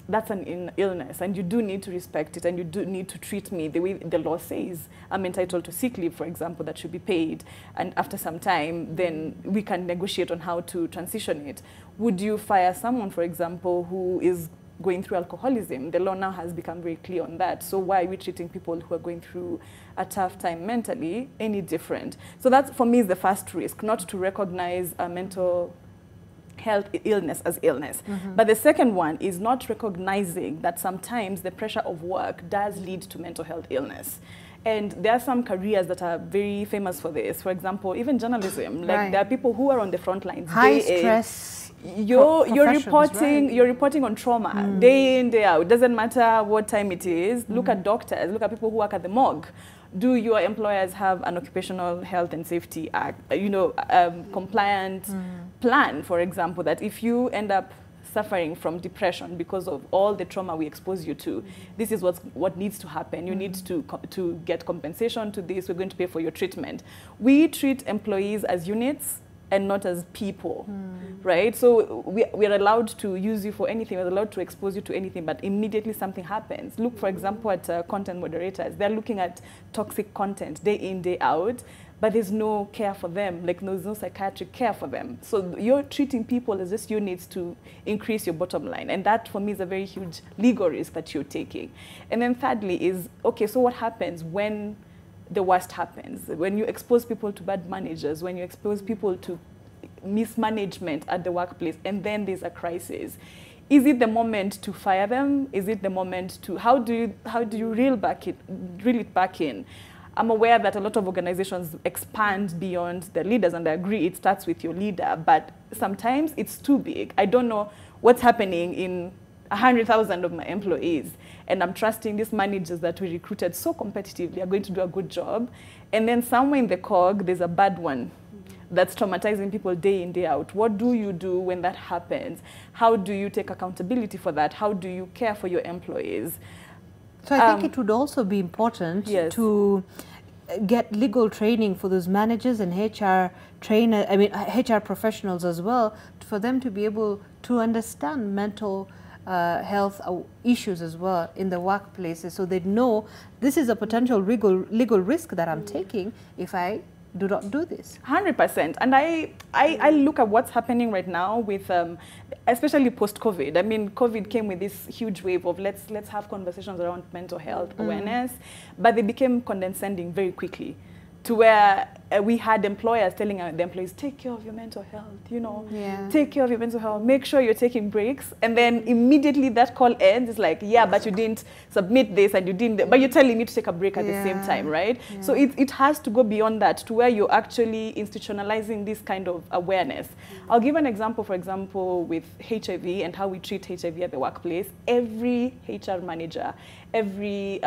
that's an illness, and you do need to respect it, and you do need to treat me the way the law says. I'm entitled to sick leave, for example, that should be paid, and after some time, then we can negotiate on how to transition it. Would you fire someone, for example, who is going through alcoholism? The law now has become very clear on that. So why are we treating people who are going through a tough time mentally any different? So that, for me, is the first risk, not to recognize a mental health illness as illness. But the second one is not recognizing that sometimes the pressure of work does lead to mental health illness. And there are some careers that are very famous for this. For example, even journalism. Like, there are people who are on the front lines. High stress. You're reporting on trauma day in, day out. It doesn't matter what time it is. Look at doctors. Look at people who work at the morgue. Do your employers have an occupational health and safety act, compliant plan, for example, that if you end up suffering from depression because of all the trauma we expose you to, this is what needs to happen. You need to get compensation to this. We're going to pay for your treatment. We treat employees as units and not as people, right? So we're allowed to use you for anything, we're allowed to expose you to anything, but immediately something happens. Look, for example, at content moderators. They're looking at toxic content day in, day out, but there's no care for them, like there's no psychiatric care for them. So you're treating people as just units to increase your bottom line. And that for me is a very huge legal risk that you're taking. And then thirdly is, okay, so what happens when the worst happens? When you expose people to bad managers, when you expose people to mismanagement at the workplace, and then there's a crisis. Is it the moment to fire them? Is it the moment to, how do you reel it back in? I'm aware that a lot of organizations expand beyond the leaders, and I agree it starts with your leader, but sometimes it's too big. I don't know what's happening in 100,000 of my employees, and I'm trusting these managers that we recruited so competitively are going to do a good job, and then somewhere in the cog, there's a bad one that's traumatizing people day in, day out. What do you do when that happens? How do you take accountability for that? How do you care for your employees? So I think it would also be important to get legal training for those managers and HR HR professionals as well, for them to be able to understand mental health issues as well in the workplaces, so they know this is a potential legal risk that I'm taking if I do not do this. 100%. And I look at what's happening right now with, especially post-COVID. I mean, COVID came with this huge wave of let's have conversations around mental health awareness, but they became condescending very quickly, to where we had employers telling the employees, take care of your mental health, you know, take care of your mental health, make sure you're taking breaks. And then immediately that call ends. It's like, yeah, but you didn't submit this and you didn't, but you're telling me to take a break at the same time, right? So it has to go beyond that to where you're actually institutionalizing this kind of awareness. I'll give an example, for example, with HIV and how we treat HIV at the workplace. Every HR manager, every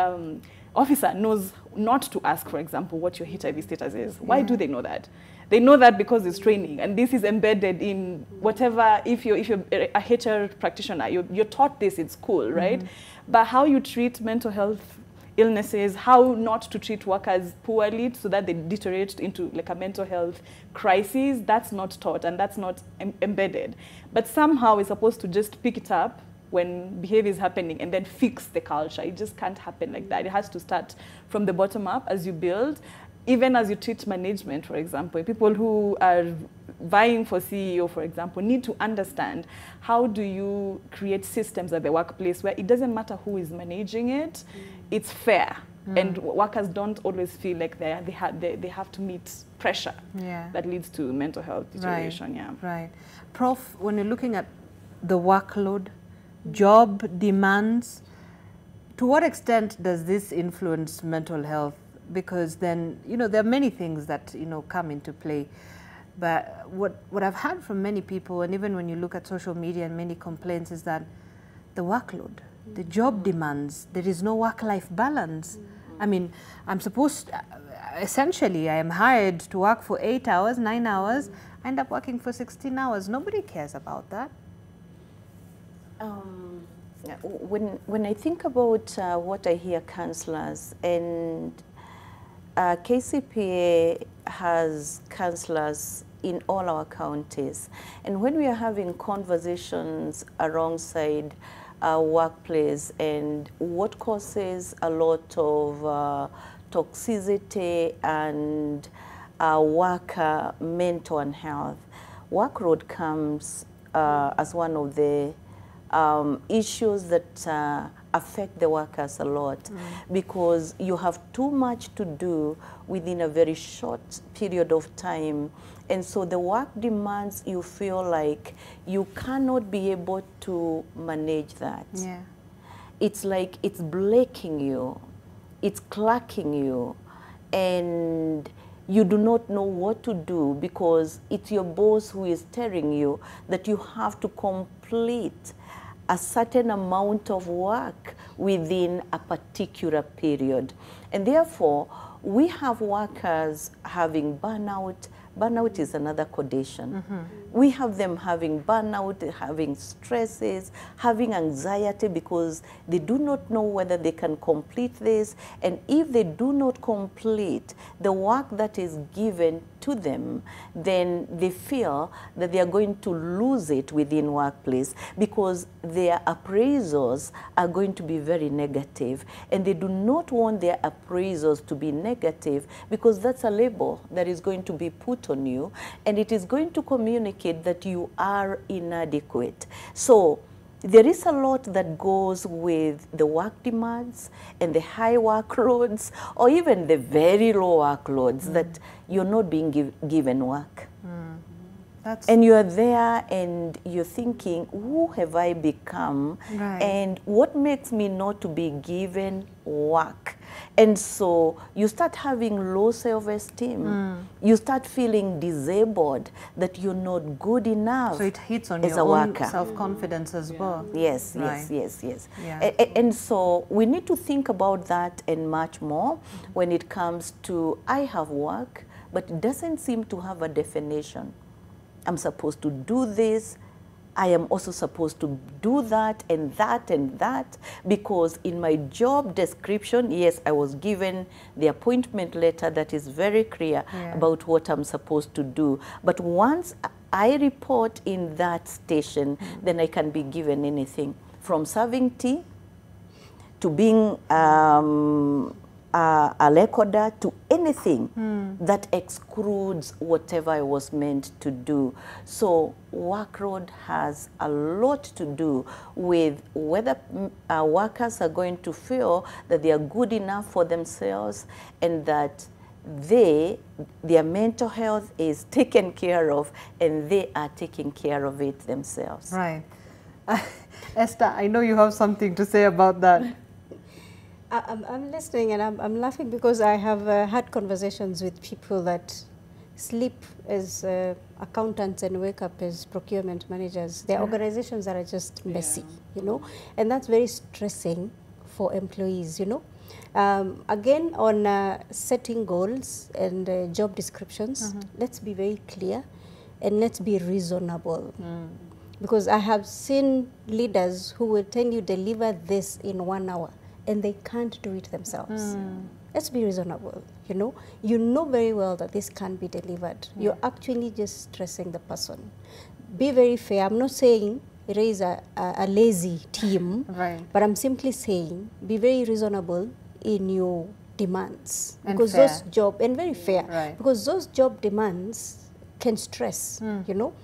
officer knows not to ask, for example, what your HIV status is. Why do they know that? They know that because it's training, and this is embedded in whatever. If you're a HR practitioner, you're taught this in school, right? But how you treat mental health illnesses, how not to treat workers poorly so that they deteriorate into like a mental health crisis, that's not taught and that's not embedded. But somehow we're supposed to just pick it up when behavior is happening and then fix the culture. It just can't happen like that. It has to start from the bottom up as you build. Even as you teach management, for example, people who are vying for CEO, for example, need to understand how do you create systems at the workplace where it doesn't matter who is managing it, it's fair. And workers don't always feel like they have to meet pressure that leads to mental health deterioration. Right. Prof, when you're looking at the workload, job demands, to what extent does this influence mental health? Because then, you know, there are many things that, you know, come into play. But what I've heard from many people, and even when you look at social media and many complaints, is that the workload, the job demands, there is no work-life balance. I mean, I'm supposed, essentially, I am hired to work for 8 hours, 9 hours, I end up working for 16 hours. Nobody cares about that. When I think about what I hear councillors, and KCPA has councillors in all our counties, and when we are having conversations alongside our workplace and what causes a lot of toxicity and worker mental and health, workload comes as one of the issues that affect the workers a lot, because you have too much to do within a very short period of time, and so the work demands, you feel like you cannot be able to manage that. It's like it's breaking you, it's clacking you, and you do not know what to do because it's your boss who is telling you that you have to complete a certain amount of work within a particular period. And therefore, we have workers having burnout. Burnout is another condition We have them having burnout, having stresses, having anxiety because they do not know whether they can complete this. And if they do not complete the work that is given to them, then they feel that they are going to lose it within workplace because their appraisals are going to be very negative. And they do not want their appraisals to be negative because that's a label that is going to be put on you, and it is going to communicate that you are inadequate. So there is a lot that goes with the work demands and the high workloads, or even the very low workloads, that you're not being given work. And you're there and you're thinking, who have I become? Right. And what makes me not to be given work? And so you start having low self-esteem. You start feeling disabled, that you're not good enough. So it hits on as your a own worker. self-confidence as well. Yes, Right. yes. Yeah. And so we need to think about that and much more when it comes to, I have work, but it doesn't seem to have a definition. I'm supposed to do this. I am also supposed to do that and that and that, because in my job description, yes, I was given the appointment letter that is very clear about what I'm supposed to do. But once I report in that station, then I can be given anything from serving tea to being a recorder, to anything that excludes whatever I was meant to do. So workload has a lot to do with whether workers are going to feel that they are good enough for themselves and that their mental health is taken care of and they are taking care of it themselves. Right. Esther, I know you have something to say about that. I'm listening and I'm laughing because I have had conversations with people that sleep as accountants and wake up as procurement managers. Their organizations are just messy, you know, and that's very stressing for employees, you know. Again, on setting goals and job descriptions, let's be very clear and let's be reasonable. Because I have seen leaders who will tell you deliver this in 1 hour, and they can't do it themselves. Let's be reasonable, you know. You know very well that this can't be delivered. You're actually just stressing the person. Be very fair. I'm not saying raise a lazy team, but I'm simply saying be very reasonable in your demands. And because fair. those job, and very fair, because those job demands can stress, you know.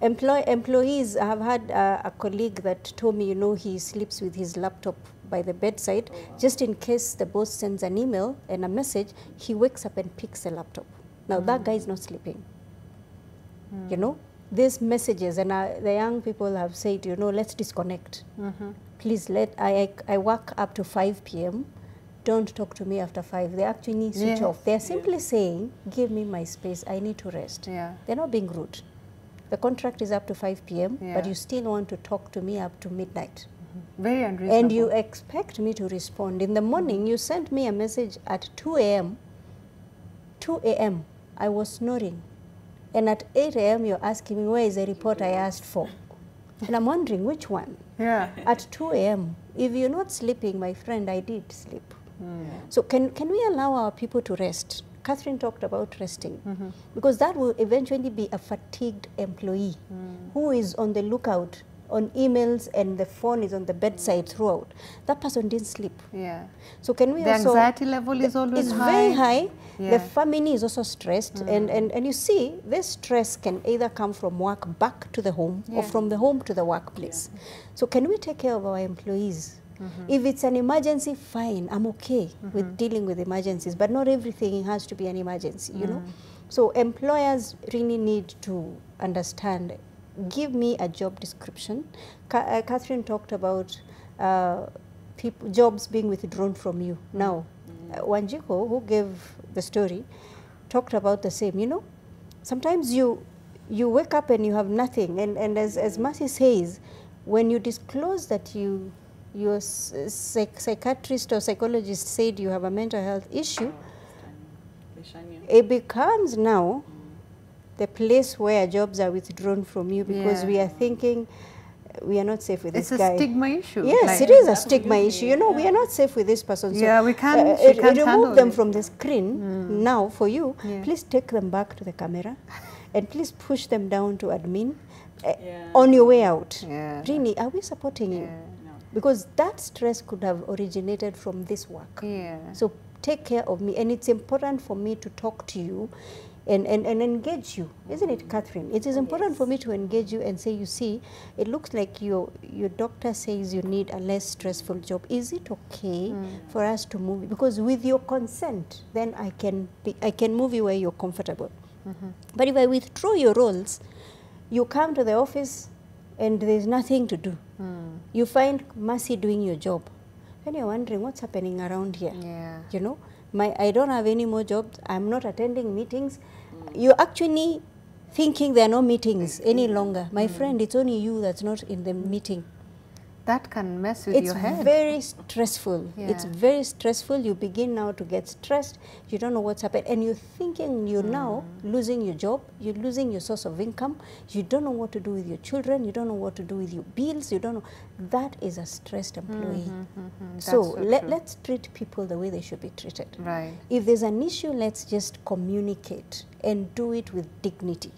Employees, I have had a colleague that told me, you know, he sleeps with his laptop by the bedside, just in case the boss sends an email and a message, he wakes up and picks the laptop. Now that guy is not sleeping. You know, these messages, and the young people have said, you know, let's disconnect. Please I work up to 5 p.m. Don't talk to me after 5. They actually switch off. They're simply saying, give me my space, I need to rest. They're not being rude. The contract is up to 5 p.m., but you still want to talk to me up to midnight. Very unreasonable. And you expect me to respond. In the morning, you sent me a message at 2 a.m. 2 a.m. I was snoring. And at 8 a.m., you're asking me, where is the report I asked for? And I'm wondering, which one? At 2 a.m. If you're not sleeping, my friend, I did sleep. So can we allow our people to rest? Catherine talked about resting, because that will eventually be a fatigued employee who is on the lookout on emails and the phone is on the bedside throughout. That person didn't sleep. So can we the also... The anxiety level is always high. It's very high. The family is also stressed. And you see, this stress can either come from work back to the home or from the home to the workplace. So can we take care of our employees? If it's an emergency, fine, I'm okay with dealing with emergencies, but not everything has to be an emergency, you know. So employers really need to understand, give me a job description. Catherine talked about jobs being withdrawn from you. Now, Wanjiko, who gave the story, talked about the same, you know. Sometimes you wake up and you have nothing, and as Mercy says, when you disclose that your psychiatrist or psychologist said you have a mental health issue, it becomes now the place where jobs are withdrawn from you because we are thinking we are not safe with this guy. It's a stigma issue. Yes, it is a stigma issue. You know, we are not safe with this person. So we can't, she can't remove them from the screen now for you. Please take them back to the camera and please push them down to admin on your way out. Really, are we supporting you? No. Because that stress could have originated from this work. So take care of me, and it's important for me to talk to you and engage you, isn't it, Catherine? It is important for me to engage you and say, you see, it looks like your doctor says you need a less stressful job. Is it okay for us to move? Because with your consent, then I can move you where you're comfortable. But if I withdraw your roles, you come to the office and there's nothing to do. You find Mercy doing your job. Then you're wondering what's happening around here. You know, I don't have any more jobs. I'm not attending meetings. You're actually thinking there are no meetings any longer. My friend, it's only you that's not in the meeting. That can mess with your head. It's very stressful. It's very stressful. You begin now to get stressed. You don't know what's happened. And you're thinking you're now losing your job. You're losing your source of income. You don't know what to do with your children. You don't know what to do with your bills. You don't know. That is a stressed employee. So let's treat people the way they should be treated. Right. If there's an issue, let's just communicate and do it with dignity.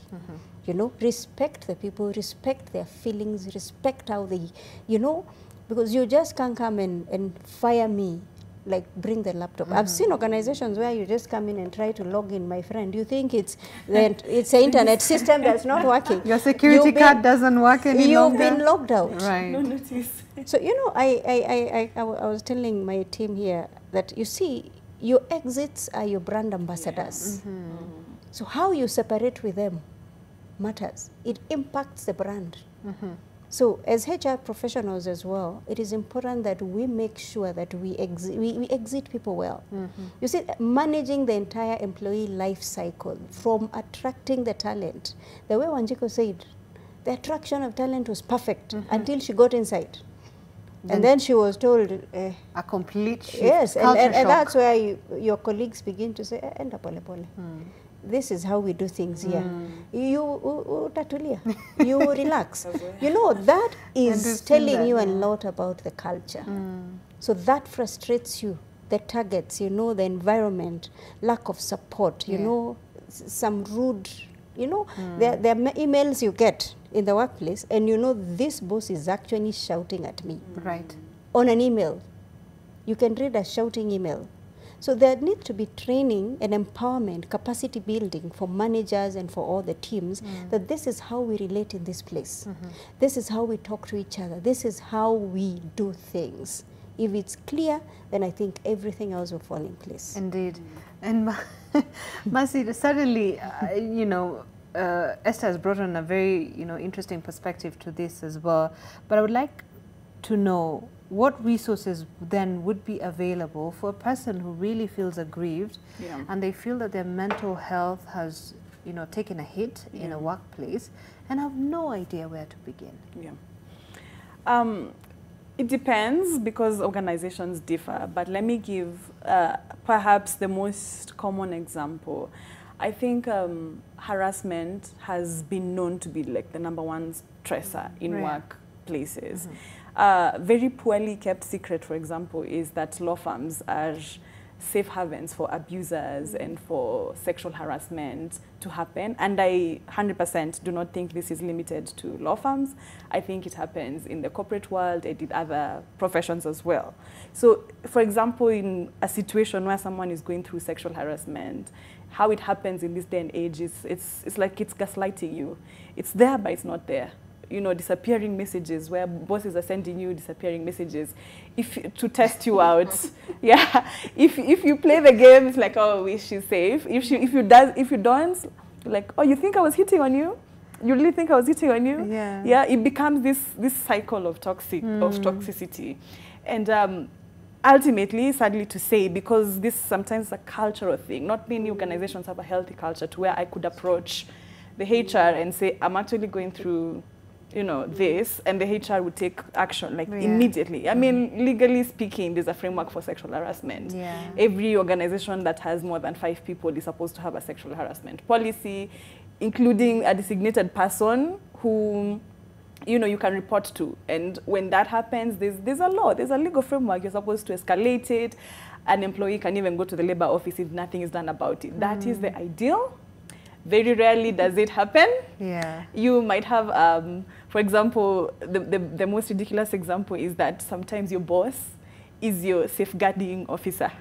You know, respect the people, respect their feelings, respect how they, you know, because you just can't come and fire me, like bring the laptop. I've seen organizations where you just come in and try to log in, my friend. You think it's an internet system that's not working. Your security card doesn't work any longer. You've been logged out. Right. No notice. So, you know, I was telling my team here that, you see, your exits are your brand ambassadors. So how you separate with them matters. It impacts the brand. So as HR professionals as well, it is important that we make sure that we exit people well. You see, managing the entire employee life cycle from attracting the talent. The way Wanjiko said, the attraction of talent was perfect until she got inside. And then she was told a complete shift. Yes, and that's where your colleagues begin to say, enda pole pole. This is how we do things here. You tatulia, you relax. You know, that is telling you a lot about the culture. So that frustrates you, the targets, you know, the environment, lack of support, you know, some rude, you know, there are emails you get in the workplace and you know this boss is actually shouting at me. Right. On an email. You can read a shouting email. So there needs to be training and empowerment, capacity building for managers and for all the teams, that this is how we relate in this place. This is how we talk to each other. This is how we do things. If it's clear, then I think everything else will fall in place. Indeed. And Mercy, certainly, you know, Esther has brought on a very, you know, interesting perspective to this as well. But I would like to know what resources then would be available for a person who really feels aggrieved and they feel that their mental health has, you know, taken a hit in a workplace and have no idea where to begin. It depends because organizations differ, but let me give perhaps the most common example. I think harassment has been known to be like the #1 stressor in workplaces. Very poorly kept secret, for example, is that law firms are safe havens for abusers and for sexual harassment to happen. And I 100% do not think this is limited to law firms. I think it happens in the corporate world and in other professions as well. So, for example, in a situation where someone is going through sexual harassment, how it happens in this day and age is it's like it's gaslighting you. It's there, but it's not there. You know, disappearing messages where bosses are sending you disappearing messages to test you out. If you play the game, it's like, oh, she's safe. If you don't, like, oh, you think I was hitting on you? You really think I was hitting on you? Yeah. It becomes this cycle of toxicity, and ultimately, sadly to say, because this is sometimes a cultural thing. Not many organizations have a healthy culture to where I could approach the HR and say, I'm actually going through, you know, this, and the HR would take action like immediately. I mean, legally speaking, there's a framework for sexual harassment. Every organization that has more than 5 people is supposed to have a sexual harassment policy. including a designated person who you can report to. And when that happens, there's a law, there's a legal framework. You're supposed to escalate it. An employee can even go to the labor office if nothing is done about it. That is the ideal. Very rarely does it happen. Yeah. You might have, for example, the most ridiculous example is that sometimes your boss is your safeguarding officer.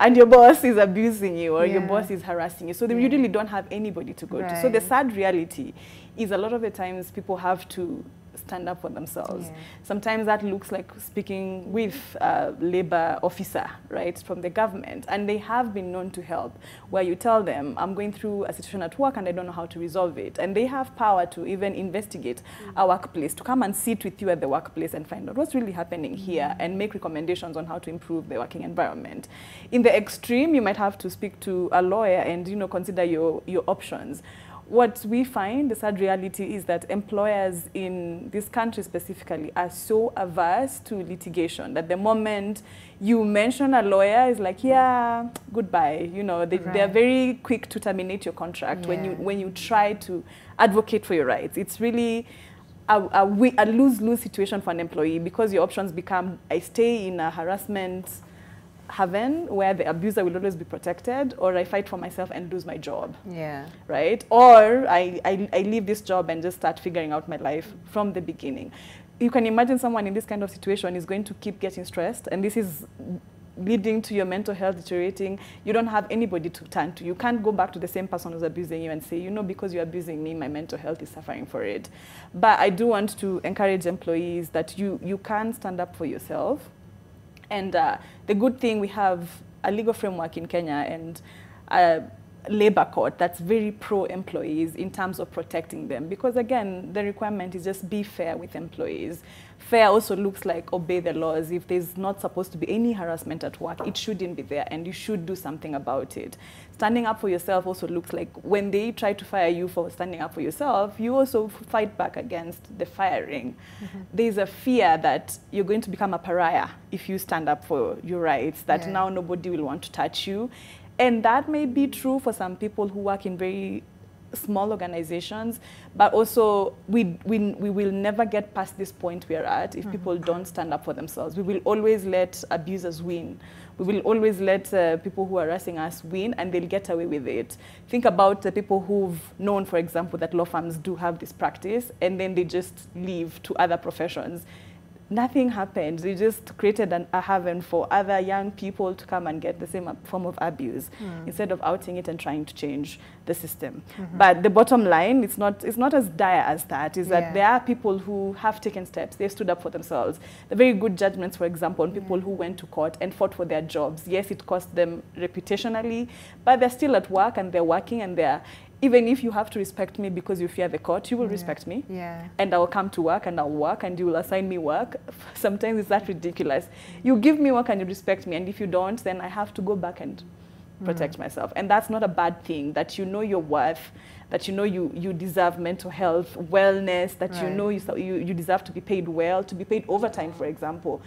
And your boss is abusing you, or your boss is harassing you. So you really don't have anybody to go to. So the sad reality is a lot of the times people have to stand up for themselves. Sometimes that looks like speaking with a labor officer, right, from the government. And they have been known to help, where you tell them, I'm going through a situation at work and I don't know how to resolve it. And they have power to even investigate a workplace, to come and sit with you at the workplace and find out what's really happening here and make recommendations on how to improve the working environment. In the extreme, you might have to speak to a lawyer and consider your options. What we find, the sad reality, is that employers in this country specifically are so averse to litigation that the moment you mention a lawyer, is like, yeah, goodbye. They're very quick to terminate your contract when you try to advocate for your rights. It's really a lose-lose situation for an employee, because your options become, I stay in a harassment haven where the abuser will always be protected, or I fight for myself and lose my job. Right? Or I leave this job and just start figuring out my life from the beginning. You can imagine someone in this kind of situation is going to keep getting stressed, and this is leading to your mental health deteriorating. You don't have anybody to turn to. You can't go back to the same person who's abusing you and say, because you're abusing me, my mental health is suffering for it. But I do want to encourage employees that you can stand up for yourself. And the good thing, we have a legal framework in Kenya and a labor court that's very pro-employees in terms of protecting them. Because again, the requirement is just be fair with employees. Fair also looks like obey the laws. If there's not supposed to be any harassment at work, it shouldn't be there, and you should do something about it. Standing up for yourself also looks like when they try to fire you for standing up for yourself, you also fight back against the firing. There's a fear that you're going to become a pariah if you stand up for your rights, that now nobody will want to touch you. And that may be true for some people who work in very small organizations, but also we will never get past this point we are at if people don't stand up for themselves. We will always let abusers win. We will always let people who are harassing us win, and they'll get away with it. Think about the people who've known, for example, that law firms do have this practice, and then they just leave to other professions. Nothing happened. They just created a haven for other young people to come and get the same form of abuse instead of outing it and trying to change the system. But the bottom line, it's not as dire as that, is that there are people who have taken steps. They stood up for themselves. The very good judgments, for example, on people who went to court and fought for their jobs. Yes, it cost them reputationally, but they're still at work and they're working, and even if you have to respect me because you fear the court, you will respect me. And I will come to work and I'll work, and you will assign me work. Sometimes it's that ridiculous. You give me work and you respect me, and if you don't, then I have to go back and protect myself. And that's not a bad thing, that you know your worth, that you know you deserve mental health, wellness, that you know you deserve to be paid well, to be paid overtime, for example.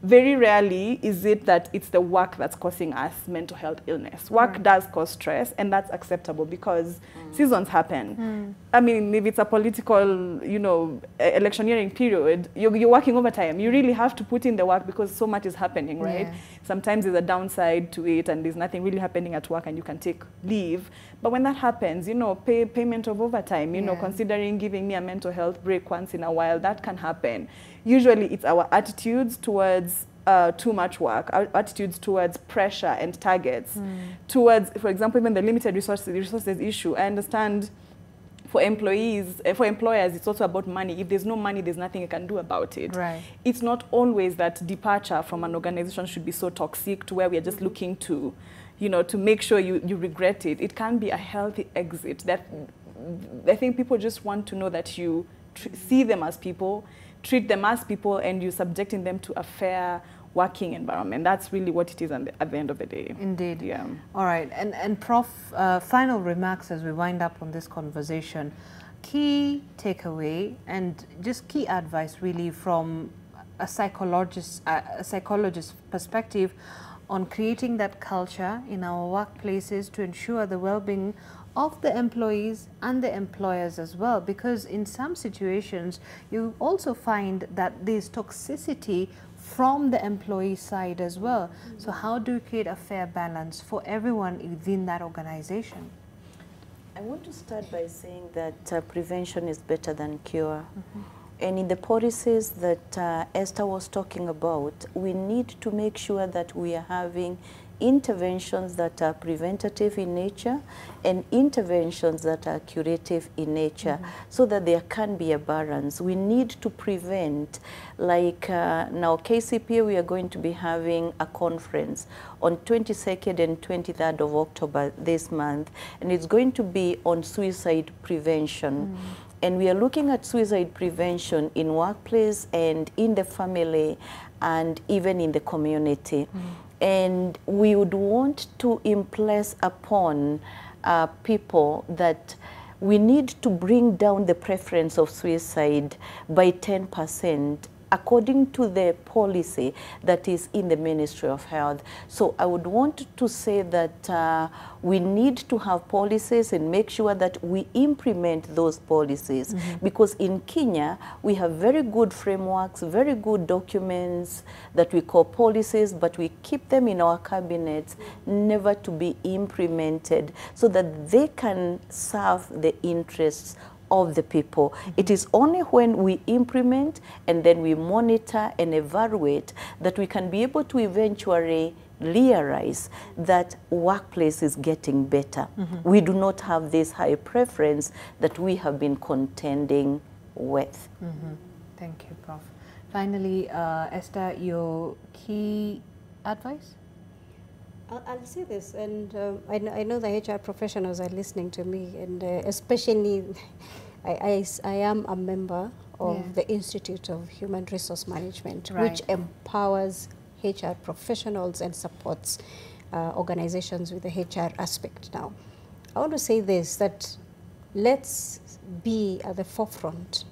Very rarely is it that it's the work that's causing us mental health illness. Work does cause stress, and that's acceptable because seasons happen. I mean, if it's a political, electioneering period, you're working overtime. You really have to put in the work because so much is happening, right? Sometimes there's a downside to it, and there's nothing really happening at work, and you can take leave. But when that happens, payment of overtime, considering giving me a mental health break once in a while, that can happen. Usually it's our attitudes towards too much work, our attitudes towards pressure and targets, towards, for example, even the limited resources issue. I understand for employers, it's also about money. If there's no money, there's nothing you can do about it. It's not always that departure from an organization should be so toxic to where we are just looking to, to make sure you regret it. It can be a healthy exit. That I think people just want to know that you see them as people, treat them as people, and you're subjecting them to a fair working environment. That's really what it is at the end of the day. Indeed. Yeah. All right. And Prof, final remarks as we wind up on this conversation. Key takeaway and just key advice really from a psychologist's perspective on creating that culture in our workplaces to ensure the well-being of the employees and the employers as well, because in some situations you also find that there's toxicity from the employee side as well. So how do you create a fair balance for everyone within that organization? I want to start by saying that prevention is better than cure. And in the policies that Esther was talking about, we need to make sure that we are having interventions that are preventative in nature and interventions that are curative in nature, so that there can be a balance. We need to prevent, like now KCPA, we are going to be having a conference on 22nd and 23rd of October this month, and it's going to be on suicide prevention. And we are looking at suicide prevention in workplace and in the family and even in the community. And we would want to impress upon people that we need to bring down the preference of suicide by 10%, according to the policy that is in the Ministry of Health. So I would want to say that we need to have policies and make sure that we implement those policies. Because in Kenya, we have very good frameworks, very good documents that we call policies, but we keep them in our cabinets, never to be implemented, so that they can serve the interests of the people. It is only when we implement and then we monitor and evaluate that we can be able to eventually realize that workplace is getting better. We do not have this high preference that we have been contending with. Thank you, Prof. Finally, Esther, your key advice? I'll say this, and I know the HR professionals are listening to me, and especially I am a member of the Institute of Human Resource Management, which empowers HR professionals and supports organizations with the HR aspect. Now, I want to say this, that let's be at the forefront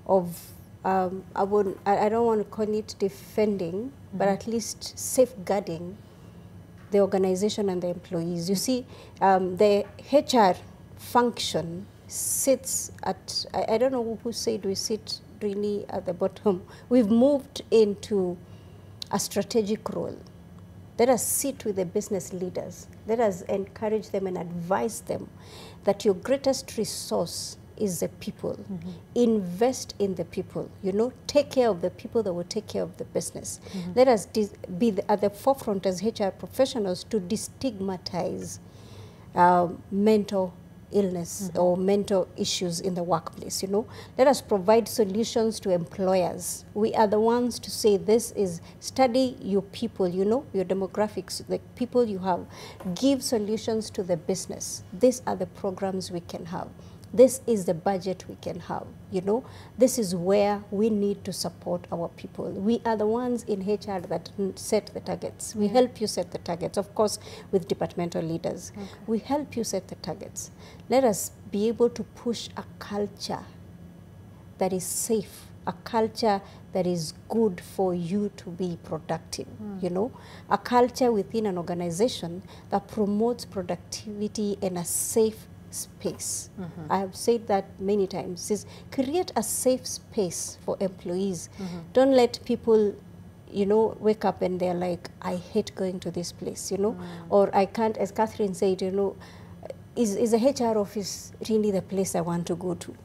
of, I don't want to call it defending, but at least safeguarding the organization and the employees. You see, the HR function sits at, I don't know who said we sit really at the bottom. We've moved into a strategic role. Let us sit with the business leaders. Let us encourage them and advise them that your greatest resource is the people. Invest in the people, you know, take care of the people that will take care of the business. Let us be at the forefront as HR professionals to destigmatize mental illness or mental issues in the workplace, you know. Let us provide solutions to employers. We are the ones to say, this is, study your people, you know, your demographics, the people you have. Give solutions to the business. These are the programs we can have. This is the budget we can have, you know. This is where we need to support our people. We are the ones in HR that set the targets. We help you set the targets, of course, with departmental leaders. We help you set the targets. Let us be able to push a culture that is safe, a culture that is good for you to be productive, you know, a culture within an organization that promotes productivity in a safe space. I have said that many times, is create a safe space for employees. Don't let people, you know, wake up and they're like, I hate going to this place, you know, or I can't, as Catherine said, you know, is the HR office really the place I want to go to?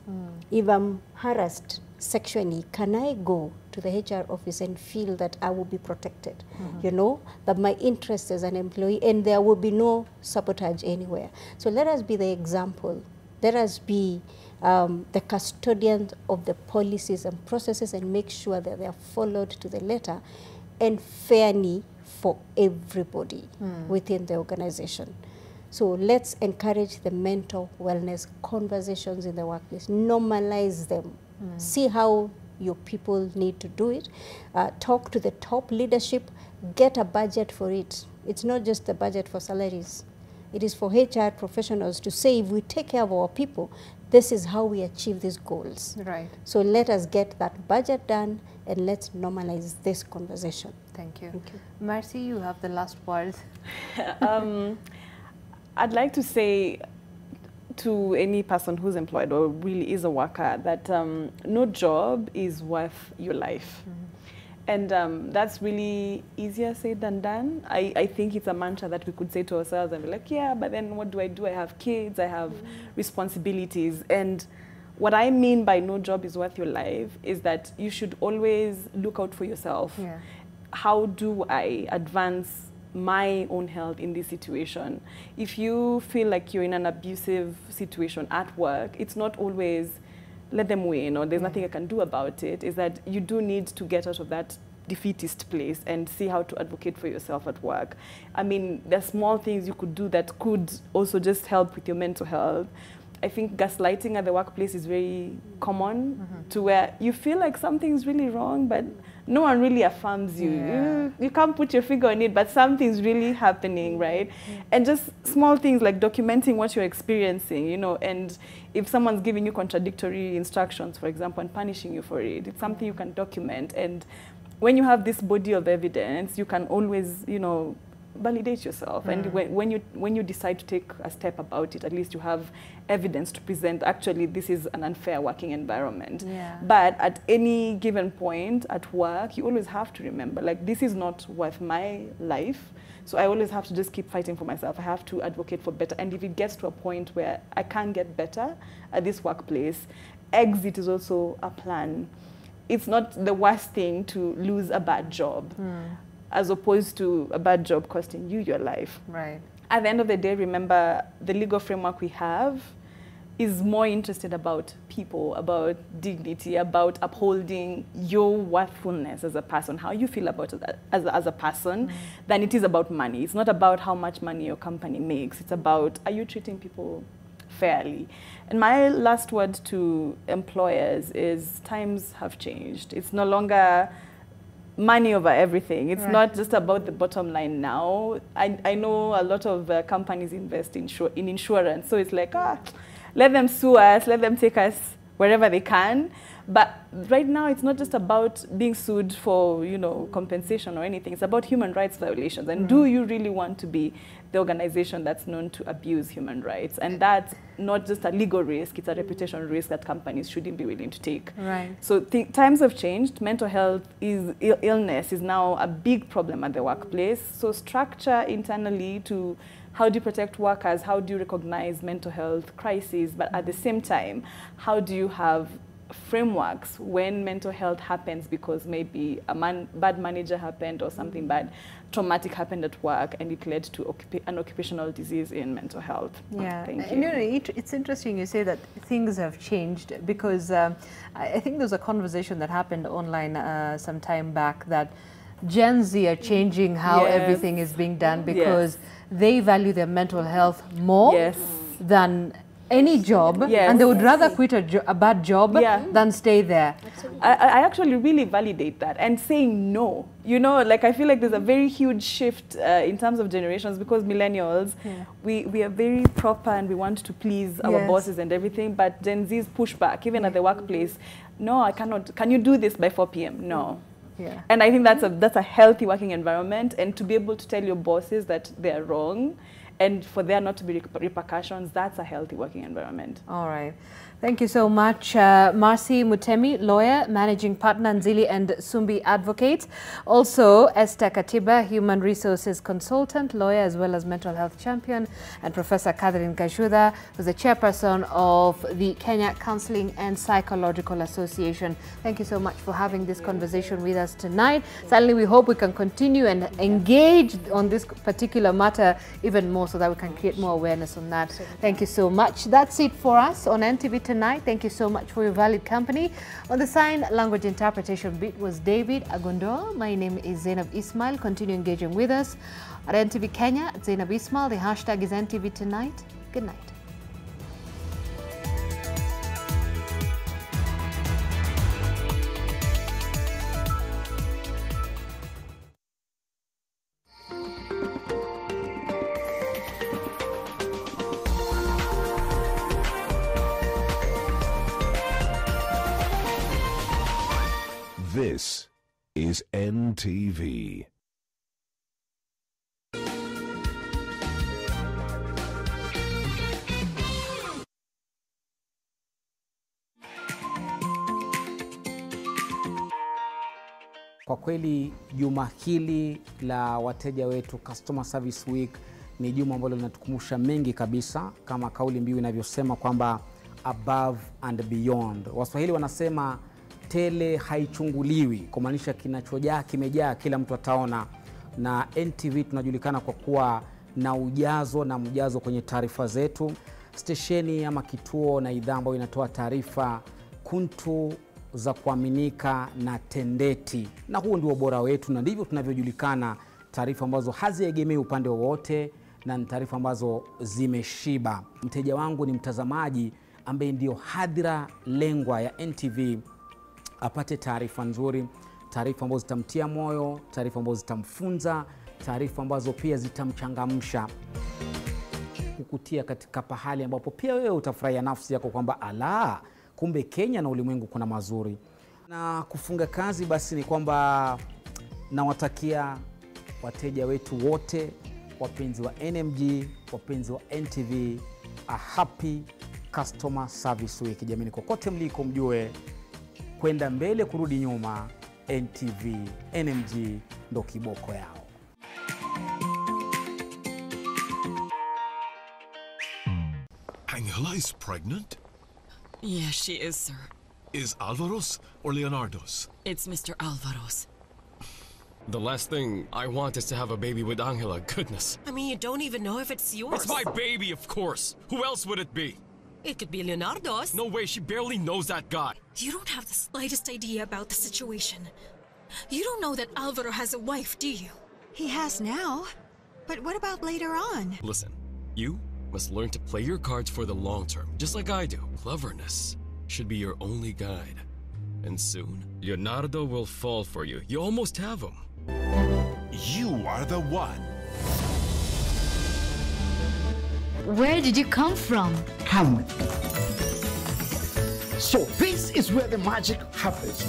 If I'm harassed sexually, can I go to the HR office and feel that I will be protected? You know, that my interest as an employee, and there will be no sabotage anywhere. So let us be the example. Let us be the custodians of the policies and processes and make sure that they are followed to the letter and fairly for everybody within the organization. So let's encourage the mental wellness conversations in the workplace. Normalize them. See how your people need to do it. Talk to the top leadership. Get a budget for it. It's not just the budget for salaries. It is for HR professionals to say, if we take care of our people, this is how we achieve these goals. Right. So let us get that budget done and let's normalize this conversation. Thank you. Thank you. Mercy, you have the last word. I'd like to say to any person who's employed or really is a worker that no job is worth your life. And that's really easier said than done. I think it's a mantra that we could say to ourselves and be like, yeah, but then what do? I have kids, I have responsibilities. And what I mean by no job is worth your life is that you should always look out for yourself. Yeah. How do I advance my own health in this situation? If you feel like you're in an abusive situation at work, it's not always let them win or there's nothing I can do about it. Is that you do need to get out of that defeatist place and see how to advocate for yourself at work. I mean, there's small things you could do that could also just help with your mental health. I think gaslighting at the workplace is very common to where you feel like something's really wrong, but no one really affirms you. You can't put your finger on it, but something's really happening, right? And just small things like documenting what you're experiencing, you know, and if someone's giving you contradictory instructions, for example, and punishing you for it, it's something you can document. And when you have this body of evidence, you can always, you know, validate yourself. And when you decide to take a step about it, at least you have evidence to present. Actually, this is an unfair working environment. But at any given point at work, you always have to remember, like, this is not worth my life. So I always have to just keep fighting for myself. I have to advocate for better. And if it gets to a point where I can't get better at this workplace, exit is also a plan. It's not the worst thing to lose a bad job, as opposed to a bad job costing you your life. Right. At the end of the day, remember, the legal framework we have is more interested about people, about dignity, about upholding your worthfulness as a person, how you feel about it as a person, than it is about money. It's not about how much money your company makes. It's about, are you treating people fairly? And my last word to employers is times have changed. It's no longer money over everything. It's not just about the bottom line now. I know a lot of companies invest in insurance. So it's like, let them sue us, let them take us wherever they can. But right now, it's not just about being sued for, you know, compensation or anything. It's about human rights violations. And do you really want to be the organization that's known to abuse human rights? And that's not just a legal risk, it's a reputation risk that companies shouldn't be willing to take. Right. So times have changed. Mental health illness is now a big problem at the workplace. So structure internally to how do you protect workers? How do you recognize mental health crises? But at the same time, how do you have frameworks when mental health happens because maybe a bad manager happened or something bad, traumatic happened at work and it led to an occupational disease in mental health. Yeah, Thank and you. you know, it's interesting you say that things have changed because I think there was a conversation that happened online some time back that Gen Z are changing how everything is being done because they value their mental health more than any job, and they would rather quit a bad job than stay there. I actually really validate that and saying no. You know, like I feel like there's a very huge shift in terms of generations because millennials, we are very proper and we want to please our bosses and everything, but Gen Z's push back, even at the workplace. No, I cannot. Can you do this by 4 p.m.? No. Yeah. And I think that's a healthy working environment, and to be able to tell your bosses that they're wrong and for there not to be repercussions, that's a healthy working environment. All right. Thank you so much, Marcy Mutemi, lawyer, managing partner, Nzili and Sumbi Advocates. Also, Esther Katiba, human resources consultant, lawyer, as well as mental health champion, and Professor Catherine Kashuda, who's the chairperson of the Kenya Counseling and Psychological Association. Thank you so much for having this conversation with us tonight. Certainly, we hope we can continue and engage on this particular matter even more so that we can create more awareness on that. Thank you so much. That's it for us on NTV tonight. Thank you so much for your valued company. On the sign language interpretation bit was David Agondo. My name is Zainab Ismail. Continue engaging with us at NTV Kenya. Zainab Ismail. The hashtag is NTV Tonight. Good night. This is NTV. Kwa kweli juma hili la wateja wetu Customer Service Week ni juma ambalo linatukumbusha mengi kabisa, kama kauli mbiu inavyosema kwamba above and beyond. Waswahili wanasema tele haichunguliwi, kumaanisha kinachojaa kimejaa, kila mtu ataona. Na NTV tunajulikana kwa kuwa na ujazo na mjazo kwenye taarifa zetu. Stesheni ama kituo na idhaa ambayo inatoa taarifa kuntu za kuaminika na tendeti, na huo ndio ubora wetu, na ndivyo tunavyojulikana, taarifa ambazo haziegemei upande wowote na taarifa ambazo zimeshiba. Mteja wangu ni mtazamaji ambaye ndio hadhira lengwa ya NTV, apate taarifa nzuri, taarifa ambazo zitamtia moyo, taarifa ambazo zitamfunza, taarifa ambazo pia zitamchangamsha, kukutia katika pahali ambapo pia wewe utafurahia nafsi yako kwamba ala, kumbe Kenya na ulimwengu kuna mazuri. Na kufunga kazi basi ni kwamba nawatakia wateja wetu wote, wapenzi wa NMG, wapenzi wa NTV, a happy Customer Service Week. Jamani, kokote mliko mjue kwenda mbele kurudi nyuma, NTV, NMG ndo kiboko yao. Angela is pregnant? Yes, she is, sir. Is Alvaro's or Leonardo's? It's Mr. Alvaro's. The last thing I want is to have a baby with Angela. Goodness. I mean, you don't even know if it's yours. It's my baby, of course. Who else would it be? It could be Leonardo's. No way, she barely knows that guy. You don't have the slightest idea about the situation. You don't know that Alvaro has a wife, do you? He has now. But what about later on? Listen, you must learn to play your cards for the long term, just like I do. Cleverness should be your only guide. And soon, Leonardo will fall for you. You almost have him. You are the one. Where did you come from? Come with me. So this is where the magic happens.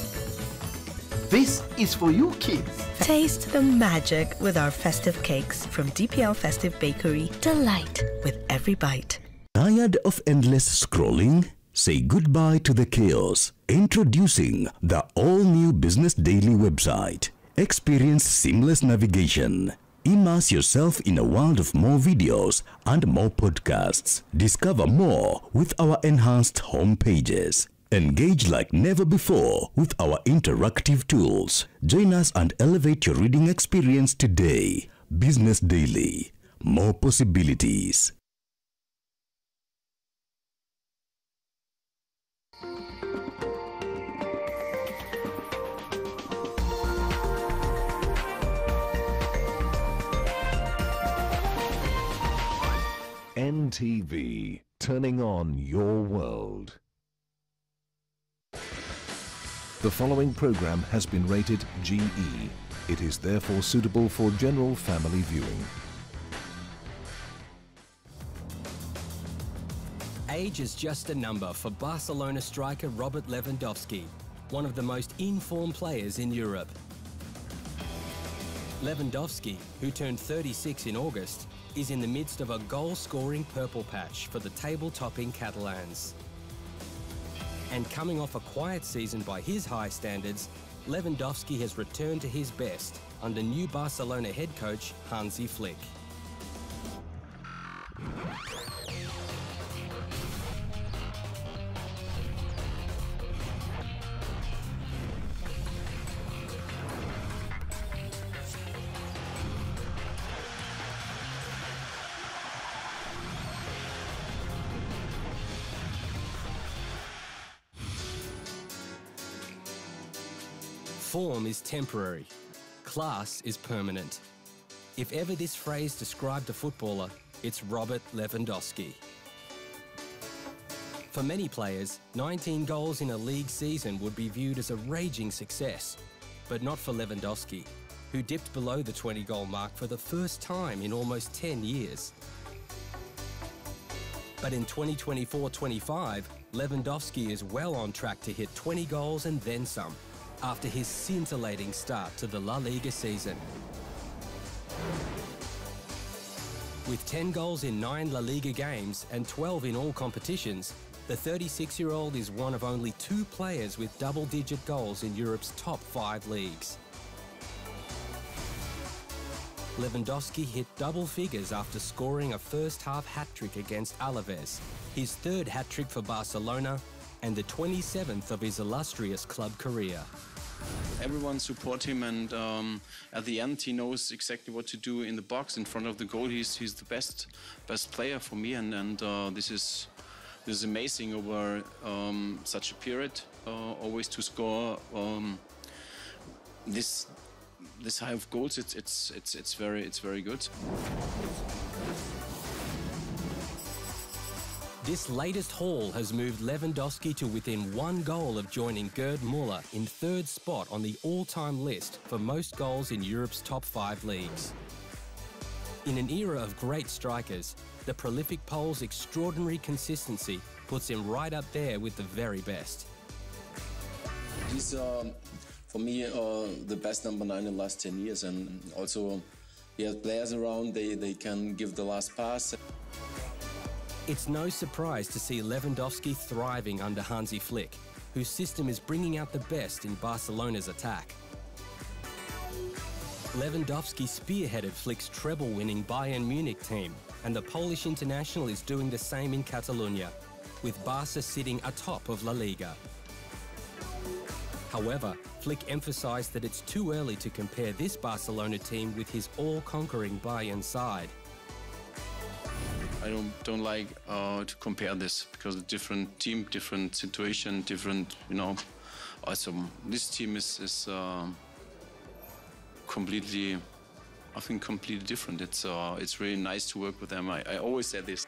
This is for you kids. Taste the magic with our festive cakes from DPL Festive Bakery. Delight with every bite. Tired of endless scrolling? Say goodbye to the chaos. Introducing the all-new Business Daily website. Experience seamless navigation. Immerse yourself in a world of more videos and more podcasts. Discover more with our enhanced home pages. Engage like never before with our interactive tools. Join us and elevate your reading experience today. Business Daily. More possibilities. NTV, turning on your world. The following program has been rated GE. It is therefore suitable for general family viewing. Age is just a number for Barcelona striker Robert Lewandowski, one of the most in-form players in Europe. Lewandowski, who turned 36 in August, is in the midst of a goal-scoring purple patch for the table-topping Catalans. And coming off a quiet season by his high standards, Lewandowski has returned to his best under new Barcelona head coach Hansi Flick. Form is temporary, class is permanent. If ever this phrase described a footballer, it's Robert Lewandowski. For many players, 19 goals in a league season would be viewed as a raging success, but not for Lewandowski, who dipped below the 20-goal mark for the first time in almost 10 years. But in 2024-25, Lewandowski is well on track to hit 20 goals and then some, after his scintillating start to the La Liga season. With 10 goals in 9 La Liga games and 12 in all competitions, the 36-year-old is one of only 2 players with double-digit goals in Europe's top 5 leagues. Lewandowski hit double figures after scoring a first-half hat-trick against Alaves, his third hat-trick for Barcelona, and the 27th of his illustrious club career. Everyone support him, and at the end he knows exactly what to do in the box in front of the goal. He's the best player for me, and this is amazing over such a period. Always to score this high of goals, it's very good. This latest haul has moved Lewandowski to within one goal of joining Gerd Müller in third spot on the all-time list for most goals in Europe's top 5 leagues. In an era of great strikers, the prolific Pole's extraordinary consistency puts him right up there with the very best. He's, for me, the best number 9 in the last 10 years, and also he has players around, they can give the last pass. It's no surprise to see Lewandowski thriving under Hansi Flick, whose system is bringing out the best in Barcelona's attack. Lewandowski spearheaded Flick's treble-winning Bayern Munich team, and the Polish international is doing the same in Catalonia, with Barca sitting atop of La Liga. However, Flick emphasised that it's too early to compare this Barcelona team with his all-conquering Bayern side. I don't like to compare this, because different team, different situation, different, Also, this team is completely, I think, completely different. It's really nice to work with them. I always say this.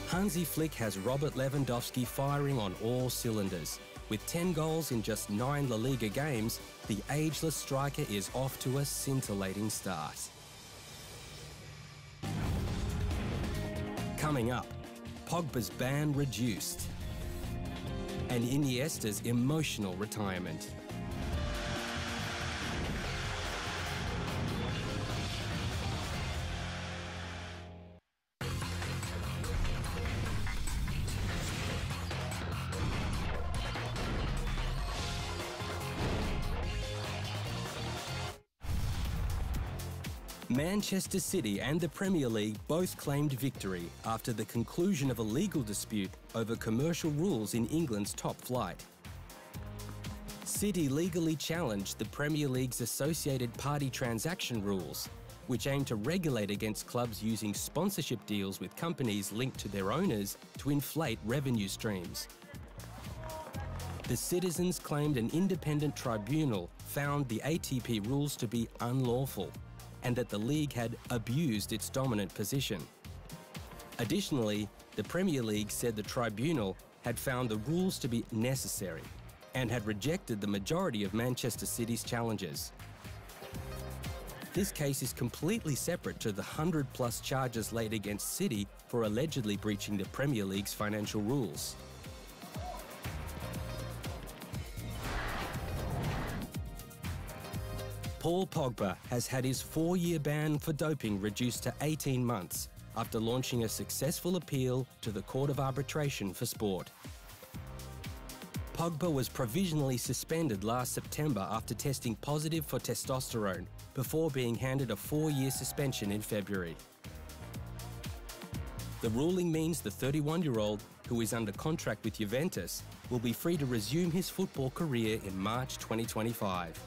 Hansi Flick has Robert Lewandowski firing on all cylinders. With 10 goals in just 9 La Liga games, the ageless striker is off to a scintillating start. Coming up, Pogba's ban reduced, and Iniesta's emotional retirement. Manchester City and the Premier League both claimed victory after the conclusion of a legal dispute over commercial rules in England's top flight. City legally challenged the Premier League's associated party transaction rules, which aim to regulate against clubs using sponsorship deals with companies linked to their owners to inflate revenue streams. The citizens claimed an independent tribunal found the ATP rules to be unlawful, and that the league had abused its dominant position. Additionally, the Premier League said the tribunal had found the rules to be necessary and had rejected the majority of Manchester City's challenges. This case is completely separate to the 100+ charges laid against City for allegedly breaching the Premier League's financial rules. Paul Pogba has had his 4-year ban for doping reduced to 18 months after launching a successful appeal to the Court of Arbitration for Sport. Pogba was provisionally suspended last September after testing positive for testosterone before being handed a 4-year suspension in February. The ruling means the 31-year-old, who is under contract with Juventus, will be free to resume his football career in March 2025.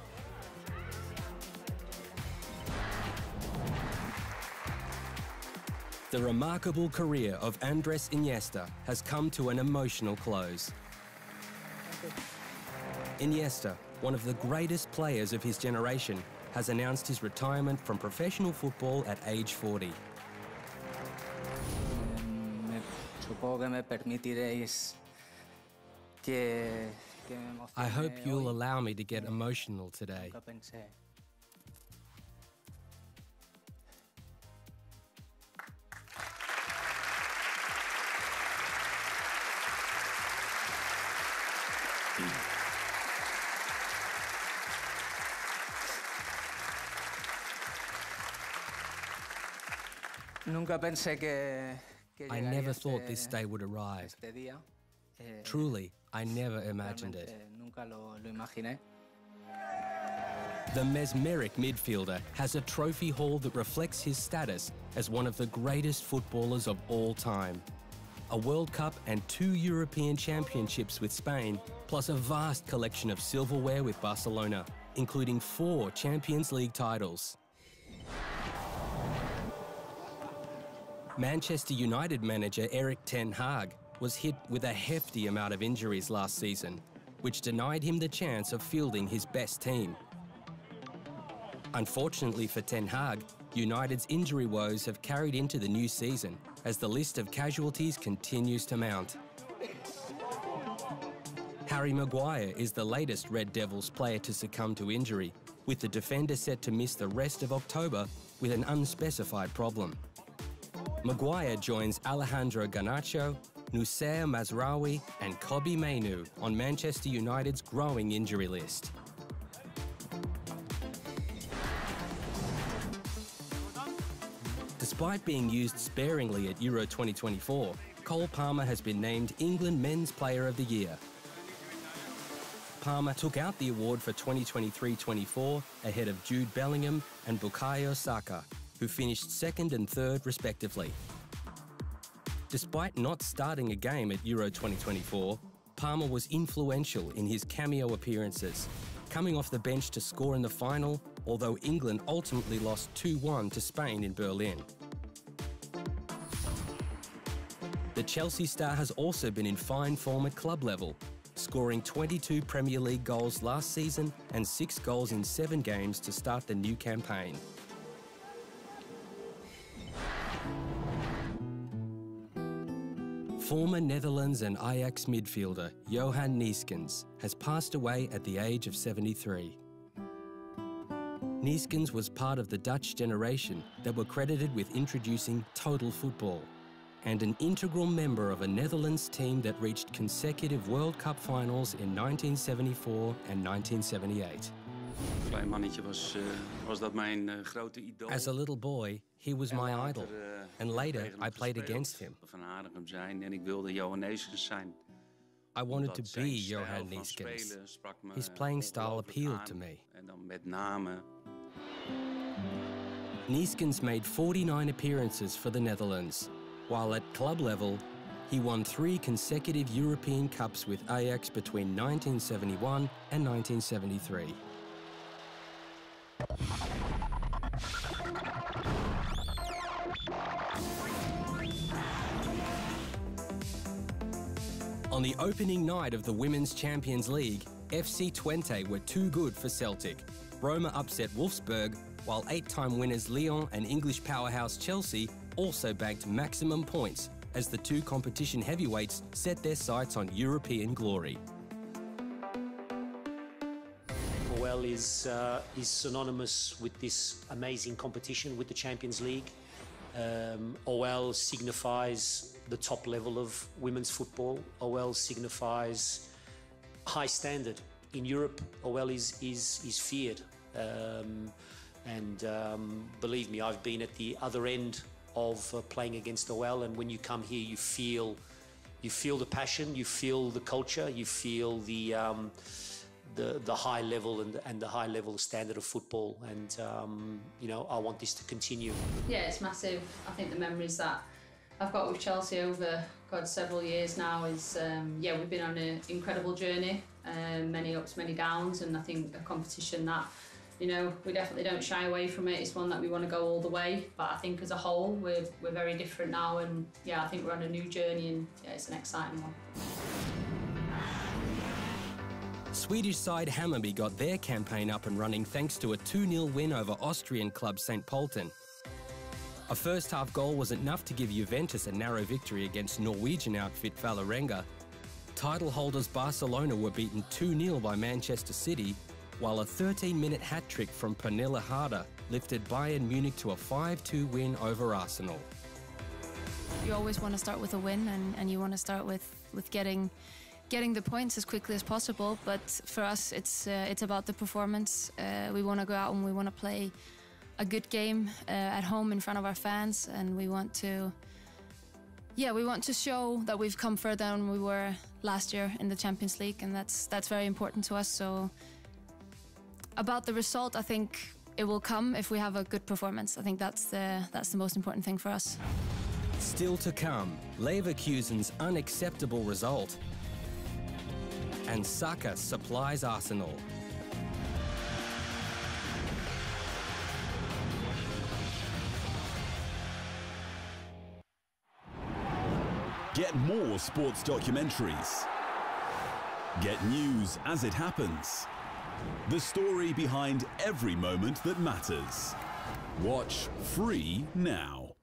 The remarkable career of Andres Iniesta has come to an emotional close. Iniesta, one of the greatest players of his generation, has announced his retirement from professional football at age 40. I hope you'll allow me to get emotional today. I never thought this day would arrive. Truly, I never imagined it. The mesmeric midfielder has a trophy haul that reflects his status as one of the greatest footballers of all time. A World Cup and 2 European Championships with Spain, plus a vast collection of silverware with Barcelona, including 4 Champions League titles. Manchester United manager Erik ten Hag was hit with a hefty amount of injuries last season, which denied him the chance of fielding his best team. Unfortunately for Ten Hag, United's injury woes have carried into the new season as the list of casualties continues to mount. Harry Maguire is the latest Red Devils player to succumb to injury, with the defender set to miss the rest of October with an unspecified problem. Maguire joins Alejandro Garnacho, Noussair Mazraoui and Kobbie Mainoo on Manchester United's growing injury list. Despite being used sparingly at Euro 2024, Cole Palmer has been named England Men's Player of the Year. Palmer took out the award for 2023-24 ahead of Jude Bellingham and Bukayo Saka, who finished 2nd and 3rd respectively. Despite not starting a game at Euro 2024, Palmer was influential in his cameo appearances, coming off the bench to score in the final, although England ultimately lost 2-1 to Spain in Berlin. The Chelsea star has also been in fine form at club level, scoring 22 Premier League goals last season and 6 goals in 7 games to start the new campaign. Former Netherlands and Ajax midfielder Johan Neeskens has passed away at the age of 73. Neeskens was part of the Dutch generation that were credited with introducing total football and an integral member of a Netherlands team that reached consecutive World Cup finals in 1974 and 1978. As a little boy, he was my idol, and later I played against him. I wanted to be Johan Neeskens. His playing style appealed to me. Neeskens made 49 appearances for the Netherlands, while at club level, he won 3 consecutive European Cups with Ajax between 1971 and 1973. On the opening night of the Women's Champions League, FC Twente were too good for Celtic. Roma upset Wolfsburg, while 8-time winners Lyon and English powerhouse Chelsea also bagged maximum points as the 2 competition heavyweights set their sights on European glory. OL is synonymous with this amazing competition, with the Champions League. OL signifies the top level of women's football. OL signifies high standard. In Europe, OL is feared. Believe me, I've been at the other end of playing against OL, and when you come here, you feel the passion, you feel the culture, you feel the high level and the high level standard of football, and you know, I want this to continue. Yeah, it's massive. I think the memories that I've got with Chelsea over several years now is yeah, we've been on an incredible journey, many ups, many downs, and I think a competition that, you know, we definitely don't shy away from it. It's one that we want to go all the way, but I think as a whole we're very different now, and yeah, I think we're on a new journey, and yeah, it's an exciting one. Swedish side Hammarby got their campaign up and running thanks to a 2-0 win over Austrian club St. Pölten. A first-half goal was enough to give Juventus a narrow victory against Norwegian outfit Vålerenga. Title holders Barcelona were beaten 2-0 by Manchester City, while a 13-minute hat-trick from Pernille Harder lifted Bayern Munich to a 5-2 win over Arsenal. You always want to start with a win, and you want to start with getting the points as quickly as possible, but for us it's about the performance. We want to go out and we want to play a good game at home in front of our fans, and we want to show that we've come further than we were last year in the Champions League, and that's very important to us. So About the result, I think it will come if we have a good performance. I think that's the most important thing for us. Still to come, Leverkusen's unacceptable result. And Saka supplies Arsenal. Get more sports documentaries. Get news as it happens. The story behind every moment that matters. Watch free now.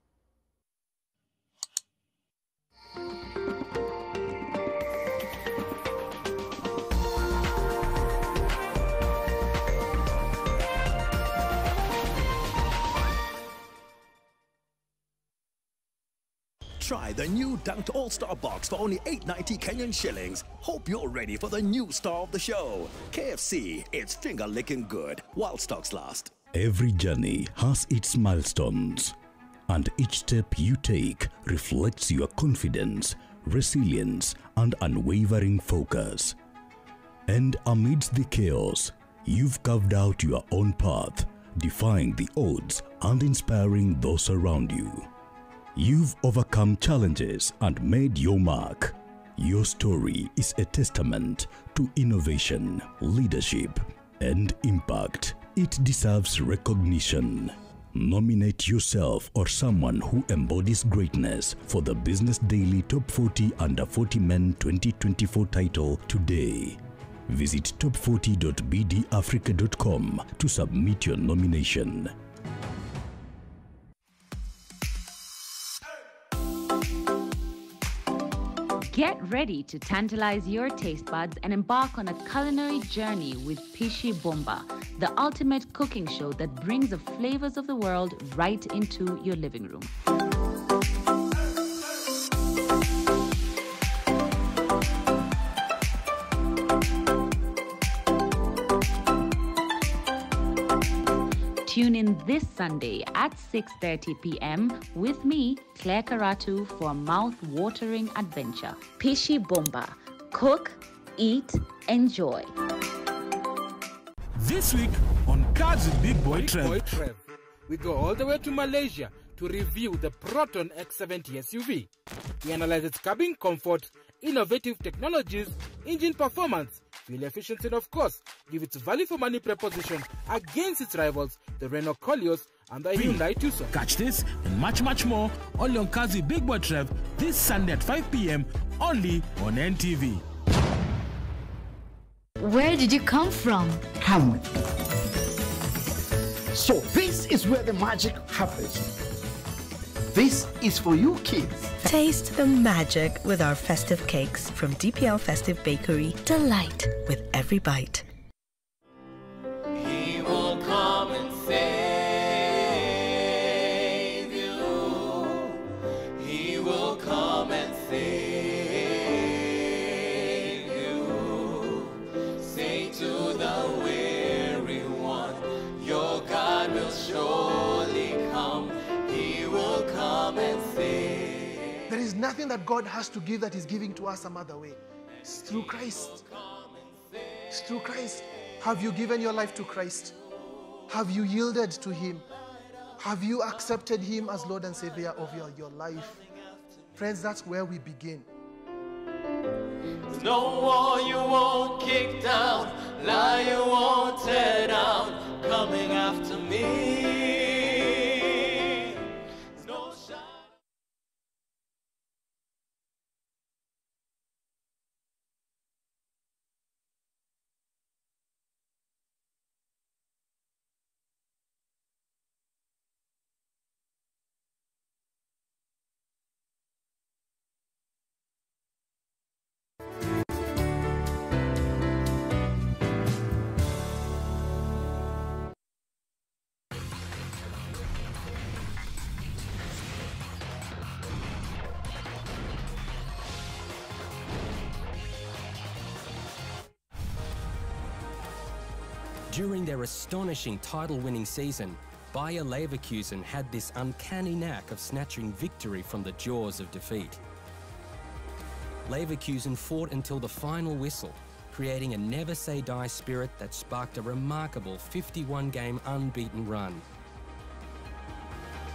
Try the new Dunked All-Star Box for only 8.90 Kenyan shillings. Hope you're ready for the new star of the show. KFC, it's finger-licking good while stocks last. Every journey has its milestones, and each step you take reflects your confidence, resilience, and unwavering focus. And amidst the chaos, you've carved out your own path, defying the odds and inspiring those around you. You've overcome challenges and made your mark. Your story is a testament to innovation, leadership, and impact. It deserves recognition. Nominate yourself or someone who embodies greatness for the Business Daily Top 40 Under 40 Men 2024 title today. Visit top40.bdafrica.com to submit your nomination. Get ready to tantalize your taste buds and embark on a culinary journey with Pishi Bomba, the ultimate cooking show that brings the flavors of the world right into your living room. Tune in this Sunday at 6:30 p.m. with me, Claire Karatu, for a mouth-watering adventure. Pishi Bomba. Cook, eat, enjoy. This week on Cars with Big Boy Trev, we go all the way to Malaysia to review the Proton X70 SUV. We analyze its cabin comfort, innovative technologies, engine performance, fuel efficiency, and of course, give its value for money proposition against its rivals, the Renault Koleos and the Hyundai Tucson. Catch this and much more only on Cars with Big Boy Trev this Sunday at 5 p.m. only on NTV. Where did you come from? Hamlet. So this is where the magic happens. This is for you kids. Taste the magic with our festive cakes from DPL Festive Bakery. Delight with every bite. He will come and save you. He will come and save you. Say to the weary one, your God will surely come. He will come and save. There is nothing that God has to give that is giving to us some other way. It's through Christ. It's through Christ. Have you given your life to Christ? Have you yielded to Him? Have you accepted Him as Lord and Savior of your life? Friends, that's where we begin. No wall you won't kick down, lie you won't tear down, coming after me. During their astonishing title-winning season, Bayer Leverkusen had this uncanny knack of snatching victory from the jaws of defeat. Leverkusen fought until the final whistle, creating a never-say-die spirit that sparked a remarkable 51-game unbeaten run.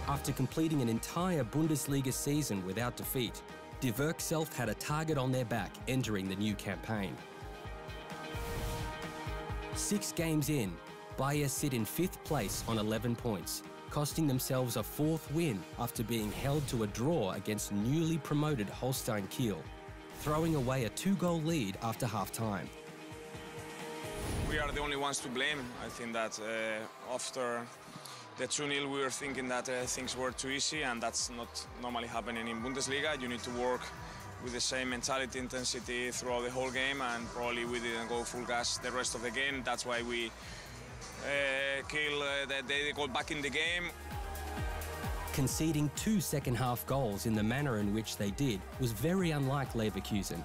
After completing an entire Bundesliga season without defeat, Die Werkself had a target on their back entering the new campaign. 6 games in, Bayer sit in 5th place on 11 points, costing themselves a 4th win after being held to a draw against newly promoted Holstein Kiel, throwing away a 2-goal lead after half-time. We are the only ones to blame. I think that after the 2-0 we were thinking that things were too easy, and that's not normally happening in Bundesliga. You need to work with the same mentality, intensity throughout the whole game, and probably we didn't go full gas the rest of the game. That's why we they got back in the game. Conceding 2 second-half goals in the manner in which they did was very unlike Leverkusen,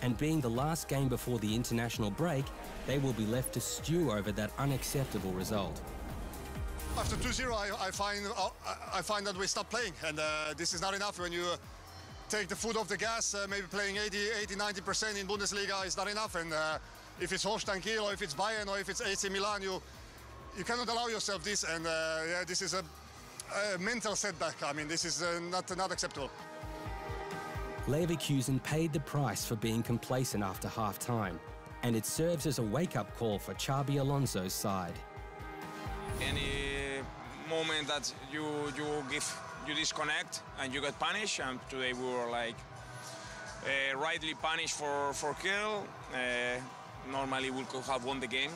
and being the last game before the international break, they will be left to stew over that unacceptable result. After 2-0, I find that we stop playing, and this is not enough. When you take the foot off the gas, maybe playing 80-90% in Bundesliga is not enough. And if it's Holstein Kiel, or if it's Bayern, or if it's AC Milan, you cannot allow yourself this. And yeah, this is a mental setback. I mean, this is not acceptable. Leverkusen paid the price for being complacent after half-time, and it serves as a wake-up call for Xabi Alonso's side. Any moment that you disconnect and you get punished, and today we were like rightly punished for Kiel. Normally we could have won the game,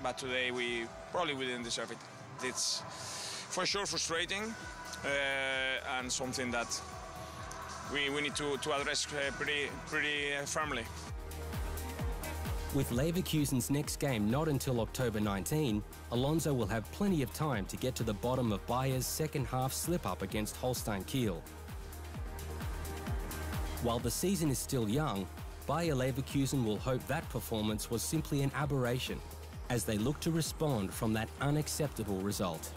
but today we probably didn't deserve it. It's for sure frustrating and something that we need to address pretty firmly. With Leverkusen's next game not until October 19, Alonso will have plenty of time to get to the bottom of Bayer's second-half slip-up against Holstein Kiel. While the season is still young, Bayer Leverkusen will hope that performance was simply an aberration as they look to respond from that unacceptable result.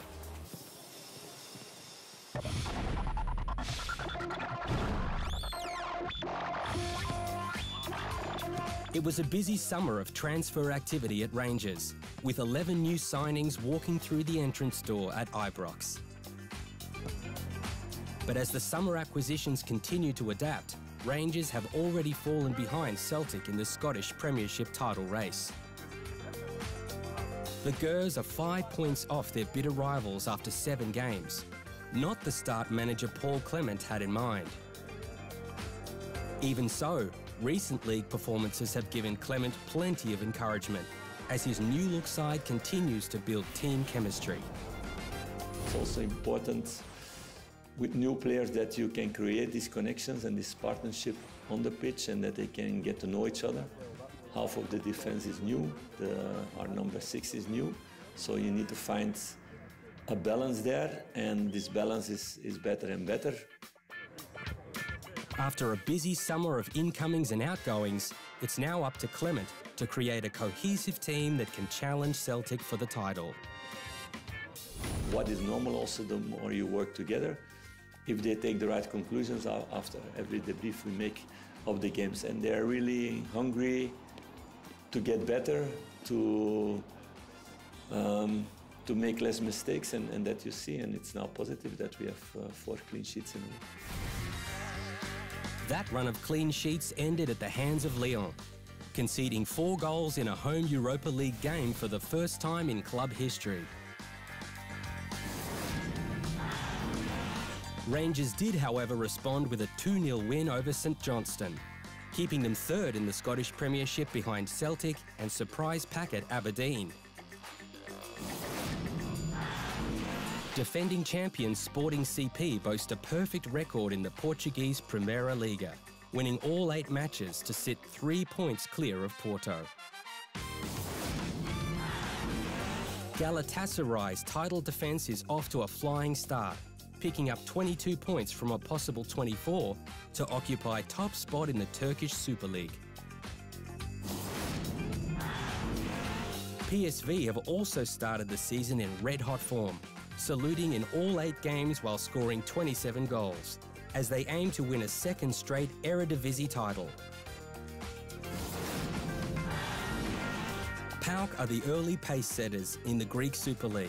It was a busy summer of transfer activity at Rangers, with 11 new signings walking through the entrance door at Ibrox. But as the summer acquisitions continue to adapt, Rangers have already fallen behind Celtic in the Scottish Premiership title race. The Gers are 5 points off their bitter rivals after 7 games, not the start manager Paul Clement had in mind. Even so, recent league performances have given Clement plenty of encouragement as his new-look side continues to build team chemistry. It's also important with new players that you can create these connections and this partnership on the pitch, and that they can get to know each other. Half of the defense is new, our number 6 is new, so you need to find a balance there, and this balance is better and better. After a busy summer of incomings and outgoings, it's now up to Clement to create a cohesive team that can challenge Celtic for the title. What is normal also, the more you work together, if they take the right conclusions after every debrief we make of the games. And they're really hungry to get better, to make less mistakes, and that you see, and it's now positive that we have 4 clean sheets in a row. That run of clean sheets ended at the hands of Lyon, conceding 4 goals in a home Europa League game for the first time in club history. Rangers did, however, respond with a 2-0 win over St Johnstone, keeping them 3rd in the Scottish Premiership behind Celtic and surprise packet Aberdeen. Defending champions Sporting CP boast a perfect record in the Portuguese Primeira Liga, winning all 8 matches to sit 3 points clear of Porto. Galatasaray's title defence is off to a flying start, picking up 22 points from a possible 24 to occupy top spot in the Turkish Super League. PSV have also started the season in red-hot form, saluting in all 8 games while scoring 27 goals, as they aim to win a 2nd straight Eredivisie title. PAOK are the early pace setters in the Greek Super League,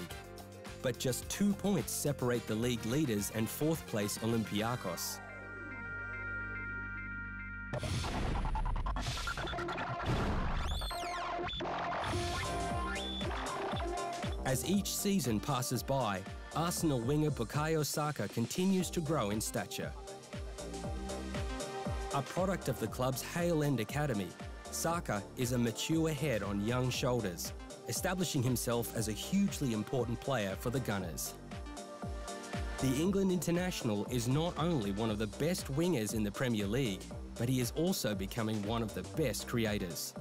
but just 2 points separate the league leaders and fourth place Olympiakos. As each season passes by, Arsenal winger Bukayo Saka continues to grow in stature. A product of the club's Hale End Academy, Saka is a mature head on young shoulders, establishing himself as a hugely important player for the Gunners. The England international is not only one of the best wingers in the Premier League, but he is also becoming one of the best creators.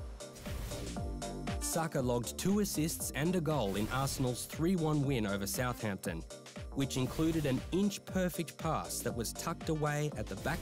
Saka logged 2 assists and a goal in Arsenal's 3-1 win over Southampton, which included an inch-perfect pass that was tucked away at the back